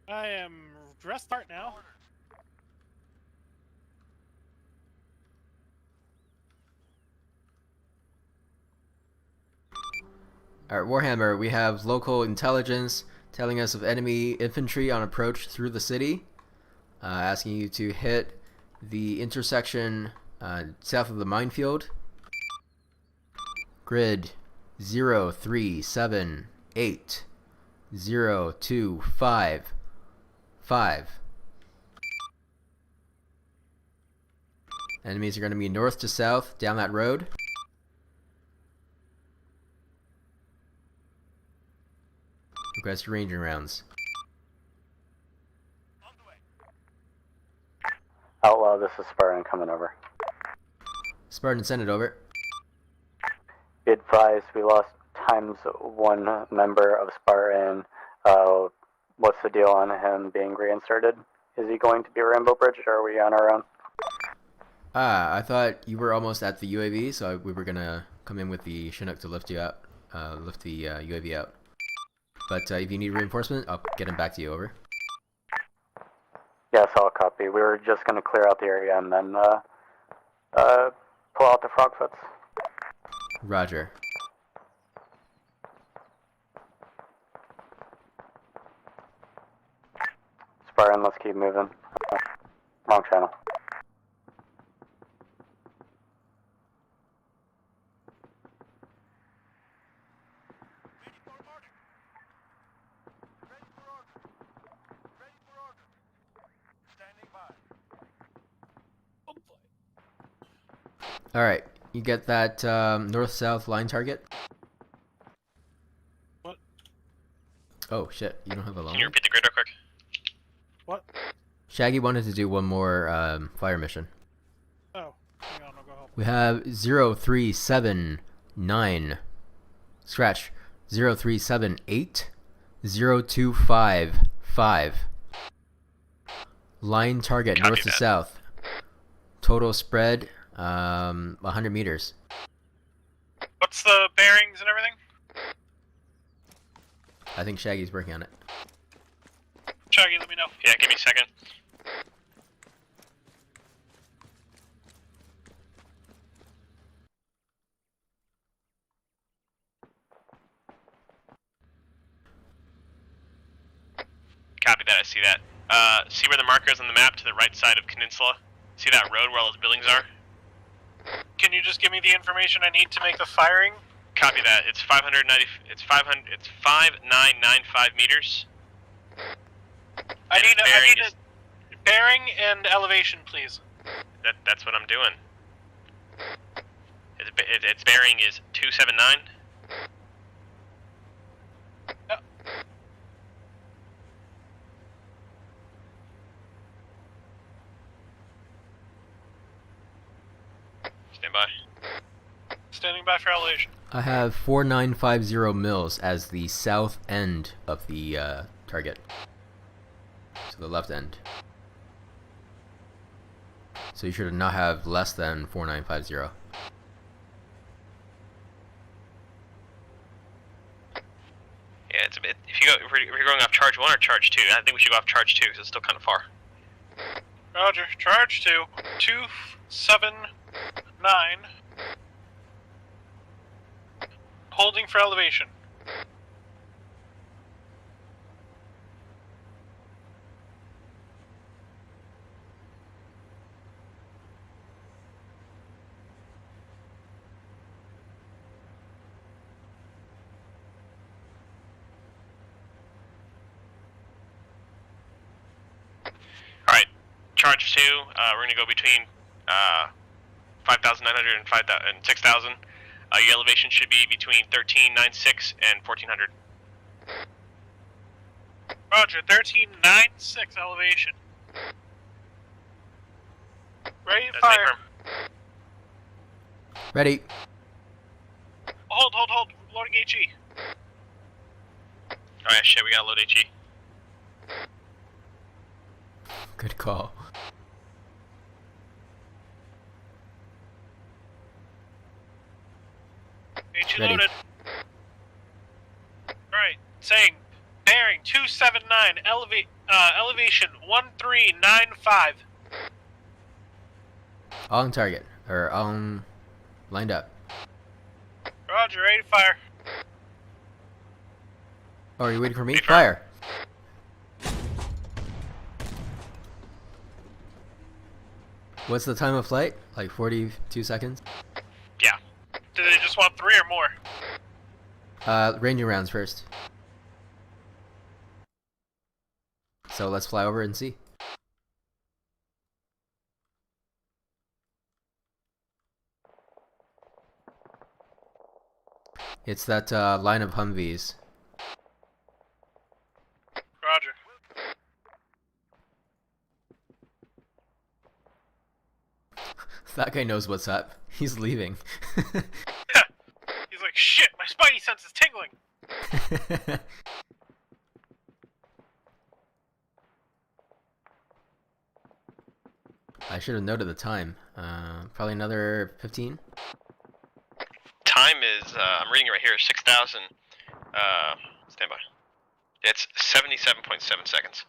I am dressed smart now. Alright, Warhammer, we have local intelligence telling us of enemy infantry on approach through the city, asking you to hit the intersection south of the minefield. Grid 0378025. Enemies are going to be north to south down that road. Request ranging rounds. Outlaw, this is Spartan coming over. Spartan, send it over. Be advised, we lost ×1 member of Spartan. What's the deal on him being reinserted? Is he going to be Rainbow Bridge, or are we on our own? I thought you were almost at the UAV, so we were gonna come in with the Chinook to lift you out, lift the UAV out. But if you need reinforcement, I'll get him back to you, over. Yes, I'll copy. We were just going to clear out the area and then pull out the frogfoots. Roger. Spartan, let's keep moving. Wrong channel. Alright, you get that north-south line target? What? Oh shit, you don't have a long Can you repeat the grid real quick? What? Shaggy wanted to do one more fire mission. Oh, hang on, I'll go help. We have 0379 scratch 0378 0255. Line target north to south. Total spread 100 meters. What's the bearings and everything? I think Shaggy's working on it. Shaggy, let me know. Yeah, give me a second. Copy that, I see that. See where the marker is on the map to the right side of Peninsula? See that road where all those buildings are? Can you just give me the information I need to make the firing? Copy that. It's 5995 meters. I need a bearing and elevation, please. That's what I'm doing. Its bearing is 279. Stand by. Standing by for elevation. I have 4950 mils as the south end of the target. So the left end. So you should not have less than 4950. Yeah, it's a bit. If you're going off charge 1 or charge 2, I think we should go off charge 2 because it's still kind of far. Roger. Charge 2. 279. Holding for elevation. Alright, charge 2, we're going to go between 5,900 and 6,000. Your elevation should be between 1396 and 1400. Roger, 1396 elevation. Ready to fire. Ready. Hold. Loading HE. Alright, shit, we gotta load HE. Good call. HE Ready. loaded. Alright, saying bearing 279, elevation 1395. All on target. Or on lined up. Roger, ready to fire. Oh, are you waiting for me? Fire! What's the time of flight? Like 42 seconds? Yeah. Do they just want 3 or more? Ranging rounds first. So let's fly over and see. It's that line of Humvees. Roger. That guy knows what's up. He's leaving. He's like, shit, my spidey sense is tingling. I should have noted the time. Probably another 15? Time is, I'm reading it right here, 6,000, stand by. It's 77.7 seconds.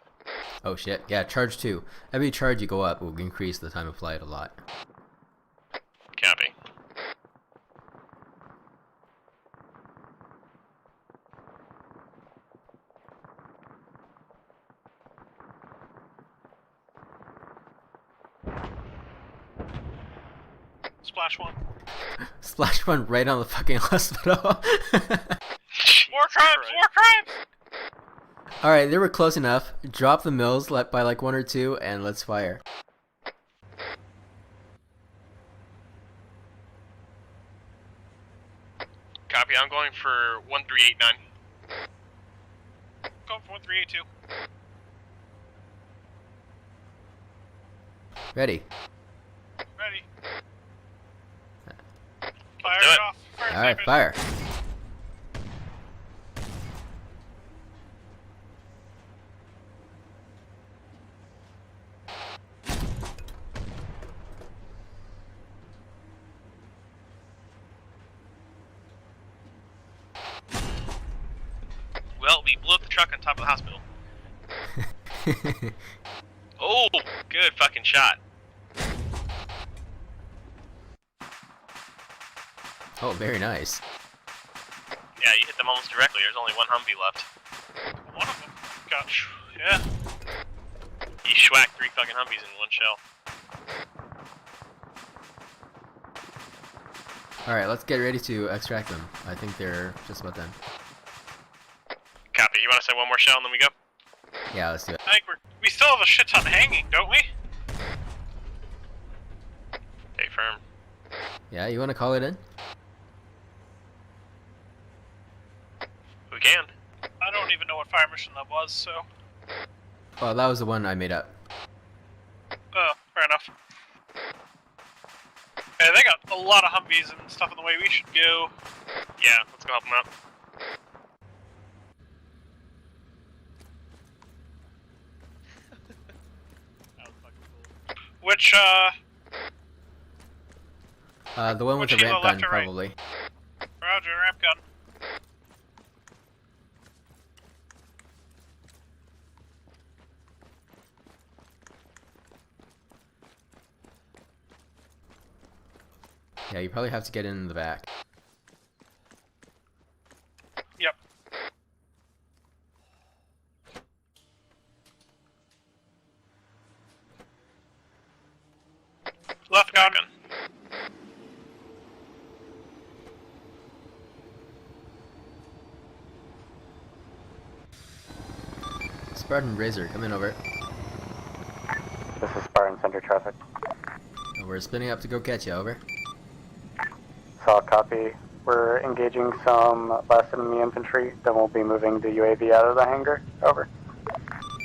Oh shit. Yeah, charge 2. Every charge you go up will increase the time of flight a lot. Copy. Splash 1. Splash one right on the fucking hospital. More crimes! More crimes! Alright, they were close enough. Drop the mills by like 1 or 2 and let's fire. Copy, I'm going for 1389. Going for 1382. Ready. Ready. Fire it off. Alright, fire. Well, we blew up the truck on top of the hospital. Oh, good fucking shot. Oh, very nice. Yeah, you hit them almost directly. There's only one Humvee left. One of them. Gosh, yeah. You schwacked 3 fucking Humvees in one shell. Alright, let's get ready to extract them. I think they're just about done. Copy. You want to send one more shell and then we go? Yeah, let's do it. I think we still have a shit ton hanging, don't we? Stay firm. Yeah, you want to call it in? We can. I don't even know what fire mission that was, so... Oh, that was the one I made up. Oh, fair enough. Hey, they got a lot of Humvees and stuff in the way. We should go. Yeah, let's go help them out. Which, the one with the Which ramp helo, gun, left or right? probably. Roger, ramp gun. Yeah, you probably have to get in the back. Yep. Left gun. Spartan Razor, come in over. This is Spartan Center traffic. We're spinning up to go catch you, over. Saw copy. We're engaging some less enemy infantry, then we'll be moving the UAV out of the hangar. Over.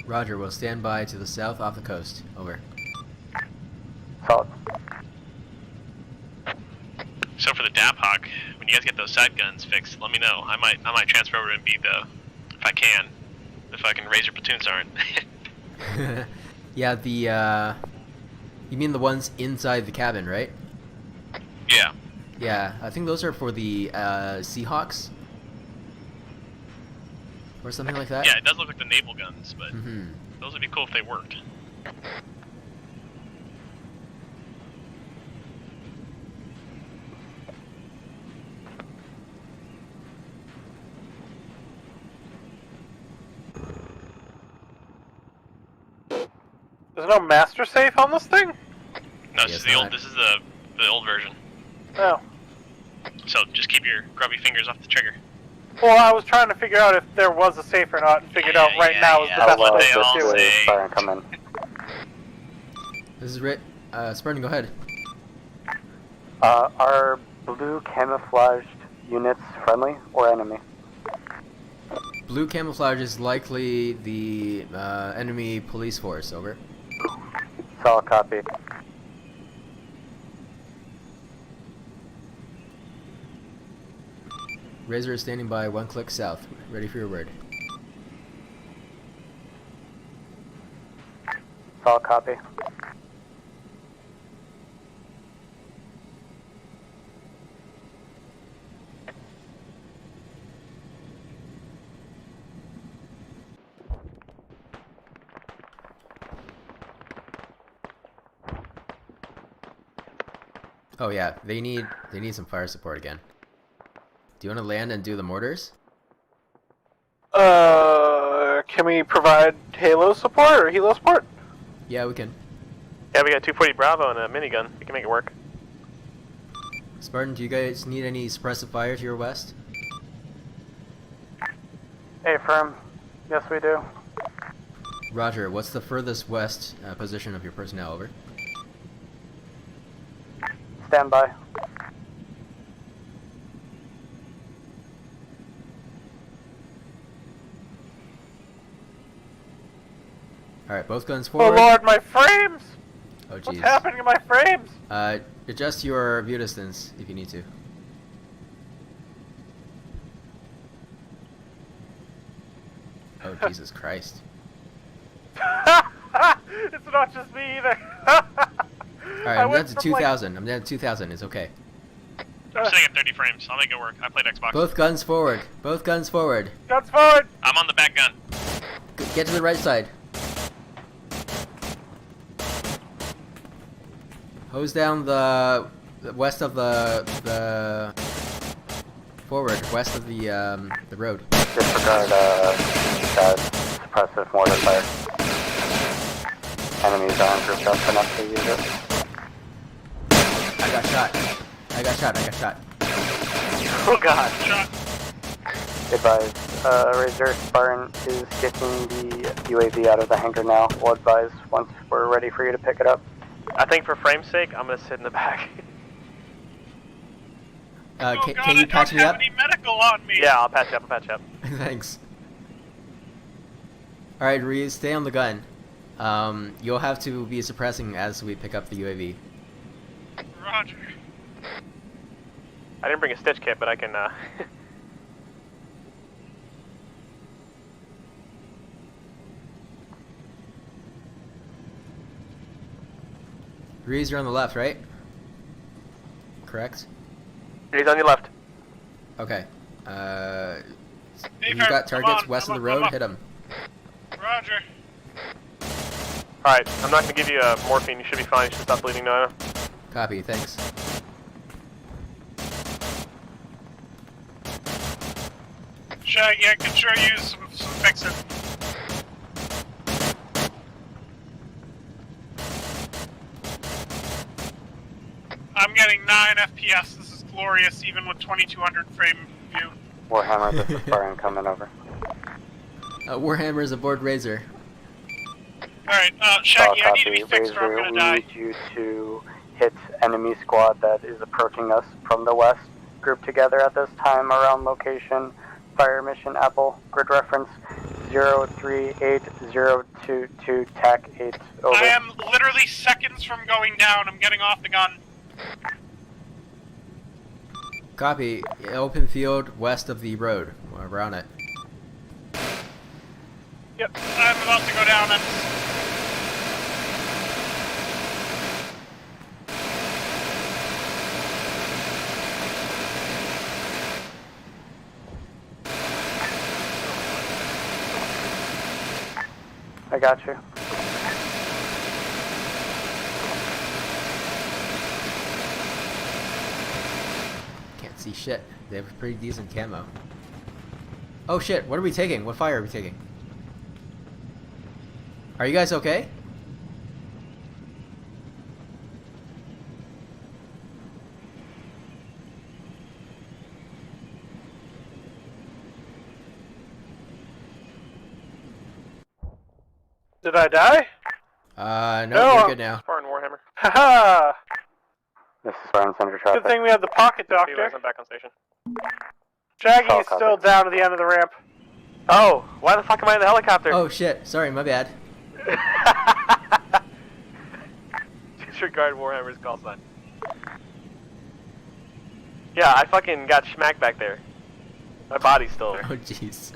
Roger, we'll stand by to the south off the coast. Over. Solid. So for the Daphawk, when you guys get those side guns fixed, let me know. I might transfer over and be the, if I can, the fucking Razor platoon sergeant. Yeah, the you mean the ones inside the cabin, right? Yeah. Yeah, I think those are for the Seahawks or something like that. Yeah, it does look like the naval guns, but Mm-hmm. those would be cool if they worked. There's no master safe on this thing? No, this is the old. This is the old version. No. So just keep your grubby fingers off the trigger. Well, I was trying to figure out if there was a safe or not, and figured out right now is the best way to do it. Spartan, come in. This is Rit. Spartan, go ahead. Are blue camouflaged units friendly or enemy? Blue camouflage is likely the enemy police force. Over. Solid copy. Razor is standing by 1 click south. Ready for your word. Solid copy. Oh yeah, they need some fire support again. Do you want to land and do the mortars? Can we provide Halo support or Helo support? Yeah, we can. Yeah, we got 240 Bravo and a minigun. We can make it work. Spartan, do you guys need any suppressive fire to your west? Hey, firm. Yes, we do. Roger, what's the furthest west position of your personnel? Over. Stand by. Alright, both guns Oh forward. lord, my frames! Oh jeez. What's happening to my frames? Adjust your view distance if you need to. Oh Jesus Christ. It's not just me either. Alright, I'm down to 2,000. I'm down to 2,000. It's okay. I'm sitting at 30 frames. I'll make it work. I played Xbox. Both guns forward. Both guns forward. Guns forward! I'm on the back gun. Get to the right side. Hose down the west of the forward, west of the road. Disregard suppressive mortar fire. Enemies aren't grouped up enough to use it. I got shot. I got shot. Oh god. Advise, Razor Spartan is getting the UAV out of the hangar now. We'll advise once we're ready for you to pick it up. I think for frame's sake, I'm gonna sit in the back. Can you patch me up? Any medical on me. Yeah, I'll patch you up. Thanks. Alright, Reese, stay on the gun. You'll have to be suppressing as we pick up the UAV. Roger. I didn't bring a stitch kit, but I can, Reese, you're on the left, right? Correct? He's on your left. Okay. Hey, You've got targets west of the road, hit them. Roger. Alright, I'm not gonna give you morphine. You should be fine. You should stop bleeding now. Copy, thanks. Shag, yeah, I can sure use some fixing. I'm getting 9 FPS. This is glorious, even with 2200 frame view. Warhammer, this is Spartan coming over. Warhammer is aboard Razor. Alright, Shaggy, I need to be fixed or I'm Razor, gonna we die. need you to hit enemy squad that is approaching us from the west group together at this time around location. Fire mission Apple. Grid reference 038022 TAC 8. Over. I am literally seconds from going down. I'm getting off the gun. Copy. Open field west of the road. We're on it. Yep, I'm about to go down. I got you. Can't see shit. They have a pretty decent camo. Oh shit, what are we taking? What fire are we taking? Are you guys okay? Did I die? No, you're good now. Spartan Warhammer. Haha! This is Spartan Center traffic. Good thing we have the pocket doctor. I'm back on station. Shaggy is still down to the end of the ramp. Oh, why the fuck am I in the helicopter? Oh shit, sorry, my bad. Disregard Warhammer's call sign. Yeah, I fucking got schmacked back there. My body's still there. Oh jeez.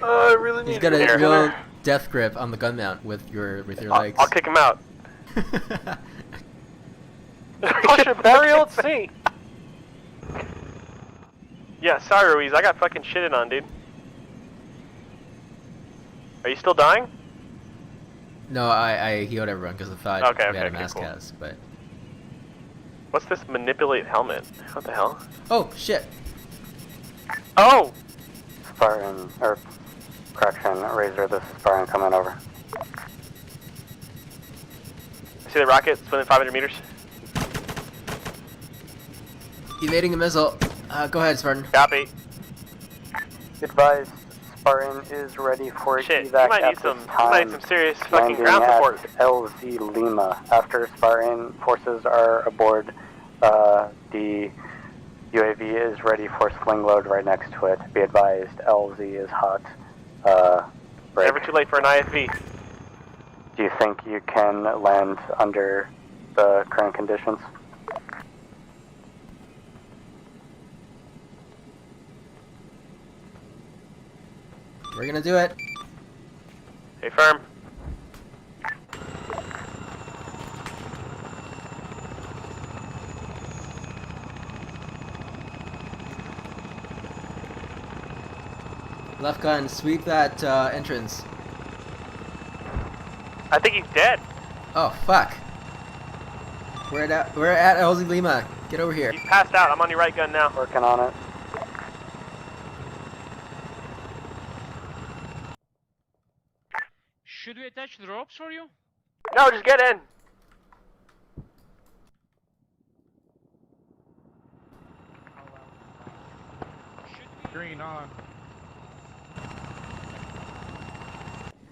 I really need He's got a real death grip on the gun mount with your legs. I'll kick him out. Push a burial at sea. Yeah, sorry Ruiz, I got fucking shitted on, dude. Are you still dying? No, I healed everyone because I thought we had a mass cast, but... What's this manipulate helmet? What the hell? Oh, shit. Oh! Spartan, or correction, Razor, this is Spartan coming over. See the rocket? It's within 500 meters. Evading a missile. Go ahead, Spartan. Copy. Advised, Spartan is ready for Shit, evac you might at need some, this time. serious fucking Landing ground at support. LZ Lima. After Spartan forces are aboard, the UAV is ready for sling load right next to it. Be advised, LZ is hot. Break. Never too late for an IFV. Do you think you can land under the current conditions? We're gonna do it. Stay firm. Left gun, sweep that entrance. I think he's dead. Oh fuck. We're at LZ Lima. Get over here. He's passed out. I'm on your right gun now. Working on it. Should we attach the ropes for you? No, just get in. Green on.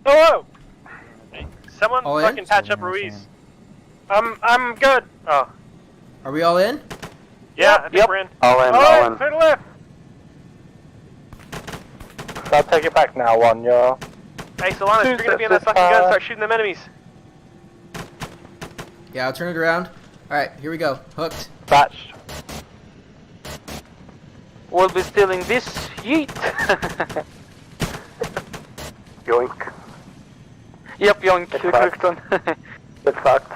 Hello! Someone All in? fucking patch up Ruiz. I'm good. Oh. Are we all in? Yeah, I think we're in. All in, All all in, in. clear the lift. I'll take it back now, one, yo. Hey, Solanas, you're gonna be on that fucking gun and start shooting them enemies. Yeah, I'll turn it around. Alright, here we go. Hooked. Patched. We'll be stealing this. Yeet! Yoink. Yep, yoink. It's You fucked. clicked on. It's fucked.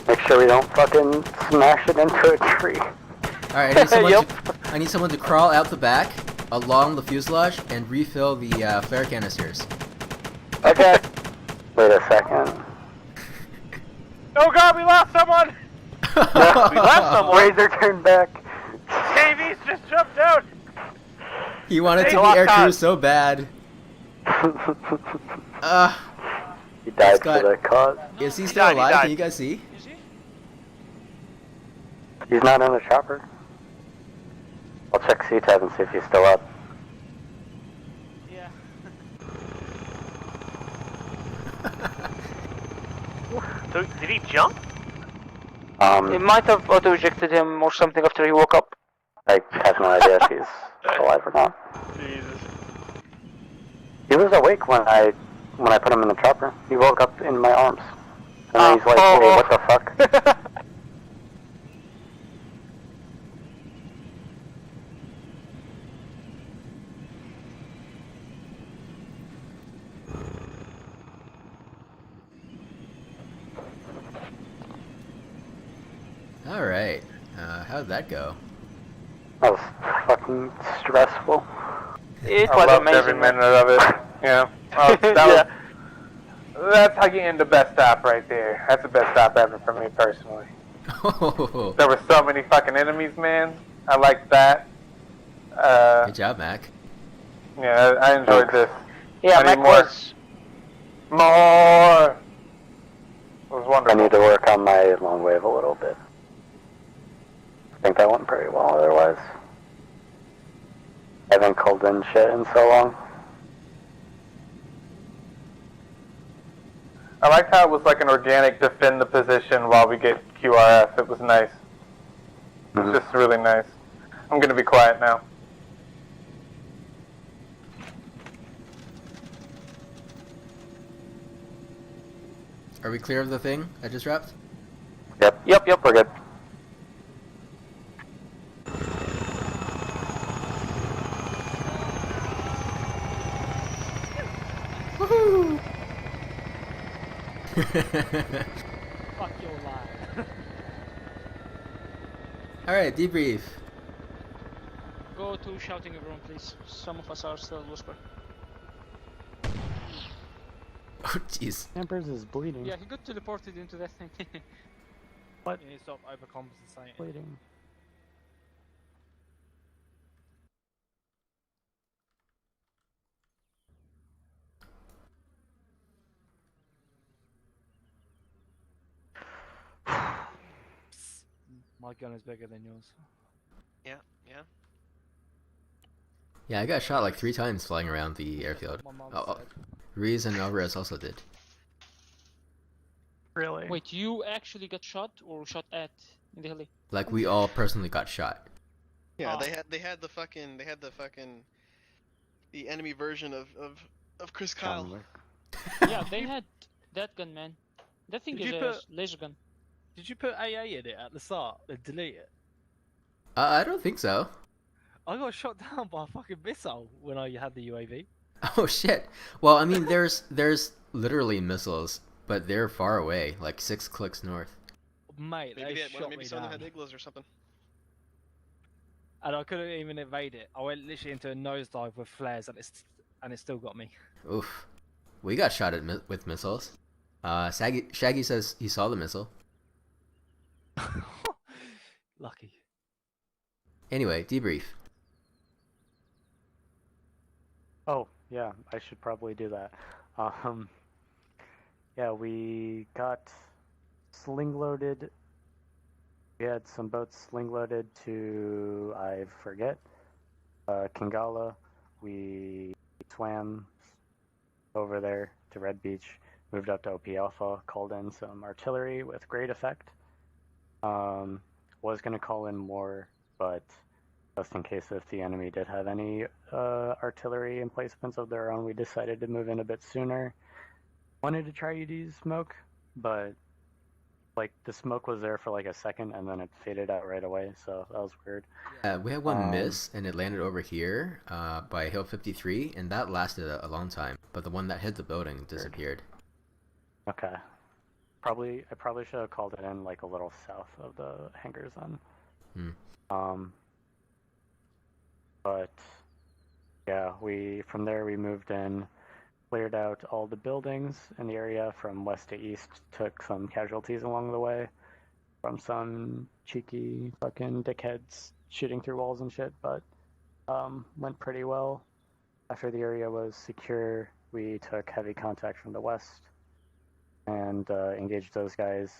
Make sure we don't fucking smash it into a tree. Alright, I need someone to crawl out the back, along the fuselage, and refill the flare canisters. Okay. Wait a second. Oh god, we lost someone! We left someone. Razor turned back. KV's just jumped out! He wanted to Hey, be lock air crew on. so bad. He died Scott. for the cause. Is he He still died, he alive? died. Can you guys see? Is he? He's not in the chopper. I'll check C-Tab and see if he's still up. Yeah. So, did he jump? It might have auto-ejected him or something after he woke up. I have no idea if he's alive or not. Jesus. He was awake when I put him in the chopper. He woke up in my arms. And then he's like, wait, what the fuck? Alright. How'd that go? That was fucking stressful. It I was loved amazing. every minute of it. Yeah. That's how you end the best stop right there. That's the best stop ever for me personally. There were so many fucking enemies, man. I liked that. Good job, Mac. Yeah, I enjoyed this. Yeah, I Mac need more. was. More. It was wonderful. I need to work on my long wave a little bit. I think that went pretty well otherwise. I haven't called in shit in so long. I liked how it was like an organic defend the position while we get QRF. It was nice. It was just really nice. I'm gonna be quiet now. Are we clear of the thing I just dropped? Yep, we're good. Woohoo! Fuck your life. Alright, debrief. Go to shouting everyone, please. Some of us are still whisper. Oh, jeez. Tempers is bleeding. Yeah, he got teleported into that thing. What? You need to stop overcompensating. Bleeding. My gun is bigger than yours. Yeah, yeah. Yeah, I got shot like 3 times flying around the airfield. Reese and Alvarez also did. Really? Wait, you actually got shot or shot at in the heli? Like, we all personally got shot. Yeah, they had the enemy version of Chris Kyle. Yeah, they had that gun, man. That thing is a laser gun. Did you put AA in it at the start and delete it? I don't think so. I got shot down by a fucking missile when I had the UAV. Oh shit. Well, I mean, there's literally missiles, but they're far away, like 6 clicks north. Mate, Maybe they shot me some of down. them had igloos or something. And I couldn't even evade it. I went literally into a nosedive with flares, and it still got me. Oof. We got shot at with missiles. Shaggy says he saw the missile. Lucky. Anyway, debrief. Oh, yeah, I should probably do that. Yeah, we got sling loaded. We had some boats sling loaded to, I forget, Kingala. We swam over there to Red Beach, moved up to OP Alpha, called in some artillery with great effect. Was going to call in more, but just in case if the enemy did have any artillery emplacements of their own, we decided to move in a bit sooner. Wanted to try use smoke, but like the smoke was there for like a second and then it faded out right away, so that was weird. We had one miss, and it landed over here by Hill 53, and that lasted a long time. But the one that hit the building disappeared. Okay. I probably should have called it in like a little south of the hangars then. But yeah, from there we moved in, cleared out all the buildings in the area from west to east, took some casualties along the way from some cheeky fucking dickheads shooting through walls and shit, but went pretty well. After the area was secure, we took heavy contact from the west and engaged those guys.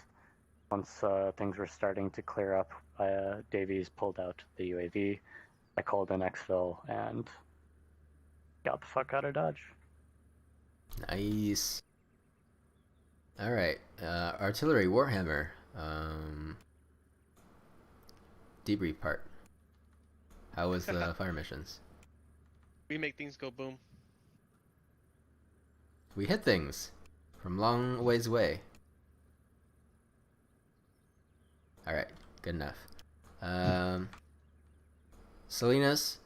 Once things were starting to clear up, Davies pulled out the UAV. I called in exfil and got the fuck out of Dodge. Nice. Alright, artillery Warhammer. debrief part. How was the fire missions? We make things go boom. We hit things from long ways away. Alright, good enough. Salinas,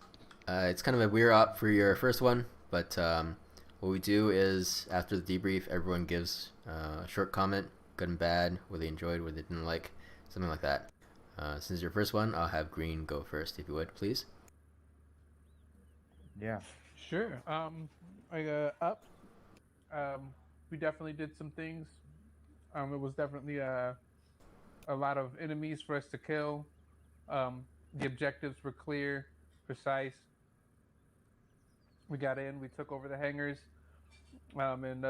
it's kind of a weird op for your first one, but what we do is, after the debrief, everyone gives a short comment, good and bad, what they enjoyed, what they didn't like, something like that. Since your first one, I'll have Green go first, if you would, please. Yeah, sure. We definitely did some things. It was definitely a lot of enemies for us to kill. The objectives were clear, precise. We got in, we took over the hangars, and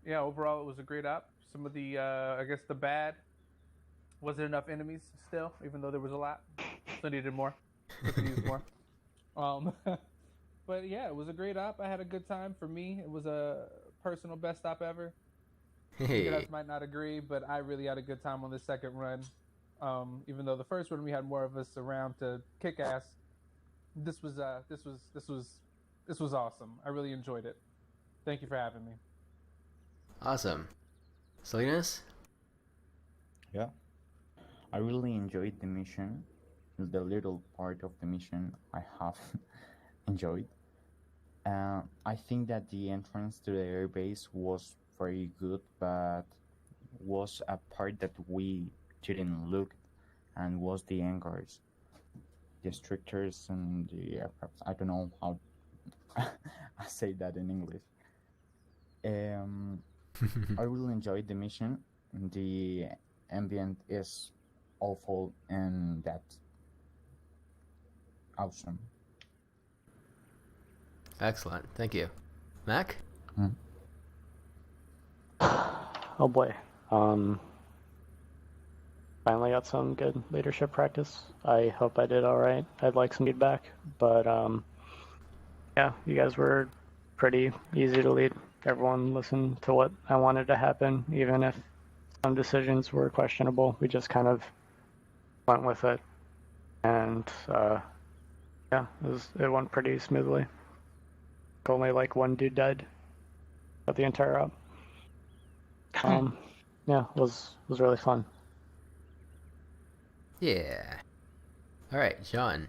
yeah, overall it was a great op. Some of the, I guess the bad, wasn't enough enemies still, even though there was a lot. Still needed more. Still could use more. But yeah, it was a great op. I had a good time. For me, it was a personal best op ever. Hey. You guys might not agree, but I really had a good time on this second run. Even though the first one we had more of us around to kick ass, this was awesome. I really enjoyed it. Thank you for having me. Awesome. Salinas? Yeah. I really enjoyed the mission. The little part of the mission I have enjoyed. I think that the entrance to the airbase was very good, but was a part that we didn't look, and was the hangars, the structures and the aircraft. I don't know how I say that in English. I really enjoyed the mission. The ambient is awful, and that's awesome. Excellent, thank you. Mac? Oh boy. Finally got some good leadership practice. I hope I did alright. I'd like some feedback, but yeah, you guys were pretty easy to lead. Everyone listened to what I wanted to happen, even if some decisions were questionable. We just kind of went with it, and yeah, it went pretty smoothly. Only like one dude died at the entire op. Yeah, it was really fun. Yeah. Alright, John.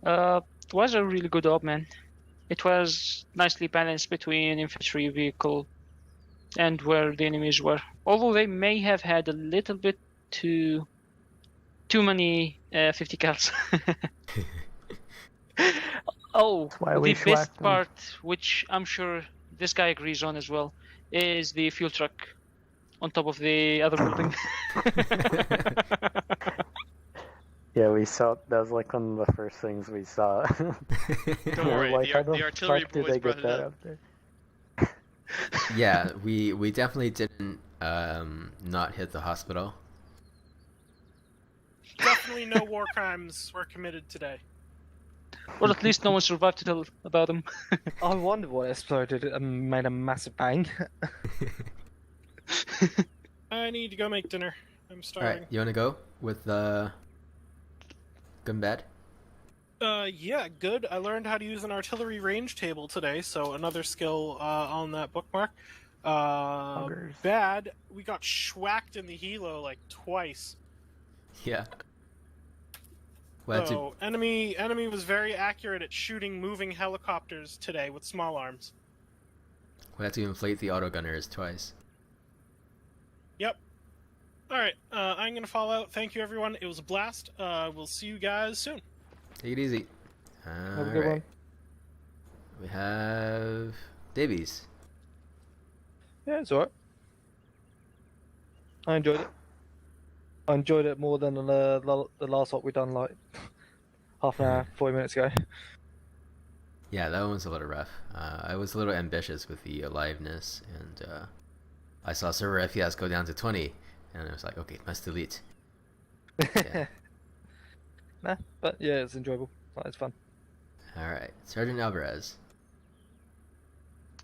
It was a really good op, man. It was nicely balanced between infantry, vehicle, and where the enemies were. Although they may have had a little bit too many 50 cals. Oh, the best part, which I'm sure this guy agrees on as well, is the fuel truck on top of the other building. Yeah, we saw that was like one of the first things we saw. Don't worry, like, the artillery boys brought it up. There? Yeah, we definitely didn't not hit the hospital. Definitely no war crimes were committed today. Well, at least no one survived to tell about them. I wonder what exploded and made a massive bang. I need to go make dinner. I'm starving. Alright, you wanna go with good and bad? Yeah, good. I learned how to use an artillery range table today, so another skill on that bookmark. Bad, we got schwacked in the helo like twice. Yeah. So, enemy was very accurate at shooting moving helicopters today with small arms. We had to inflate the autogunners twice. Yep. Alright, I'm gonna fall out. Thank you, everyone. It was a blast. We'll see you guys soon. Take it easy. Have a good one. We have Davies. Yeah, it's alright. I enjoyed it. I enjoyed it more than the last one we done like half an hour, 40 minutes ago. Yeah, that one was a little rough. I was a little ambitious with the aliveness, and I saw server FPS go down to 20, and I was like, okay, must delete. Yeah. Nah, but yeah, it's enjoyable. It's fun. Alright, Sergeant Alvarez.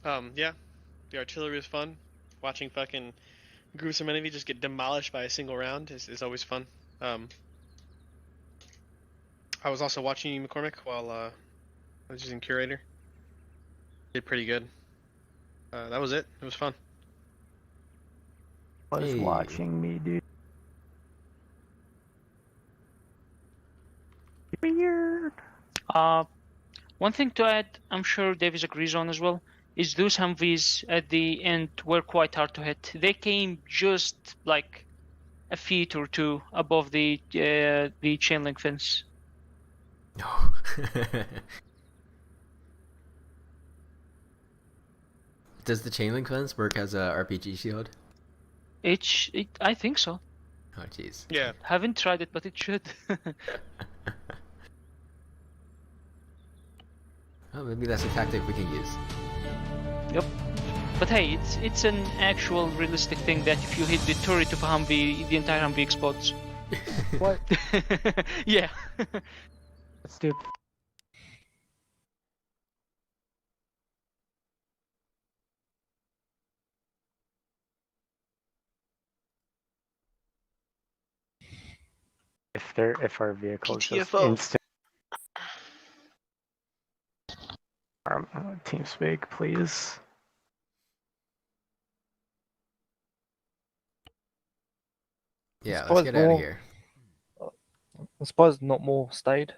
Yeah, the artillery was fun. Watching fucking gruesome enemy just get demolished by a single round is always fun. I was also watching you, McCormick, while I was using Curator. Did pretty good. That was it. It was fun. Was watching me, dude. Weird. One thing to add, I'm sure Davis agrees on as well, is those Humvees at the end were quite hard to hit. They came just like a feet or two above the chain link fence. No. Does the chain link fence work as a RPG shield? I think so. Oh jeez. Yeah. Haven't tried it, but it should. Oh, maybe that's a tactic we can use. Yep. But hey, it's an actual realistic thing that if you hit the turret of a Humvee, the entire Humvee explodes. What? Yeah. That's stupid. If our vehicle is just TFO. instant. TeamSpeak, please. Yeah, I'm let's get surprised out of more- here. I'm surprised not more stayed.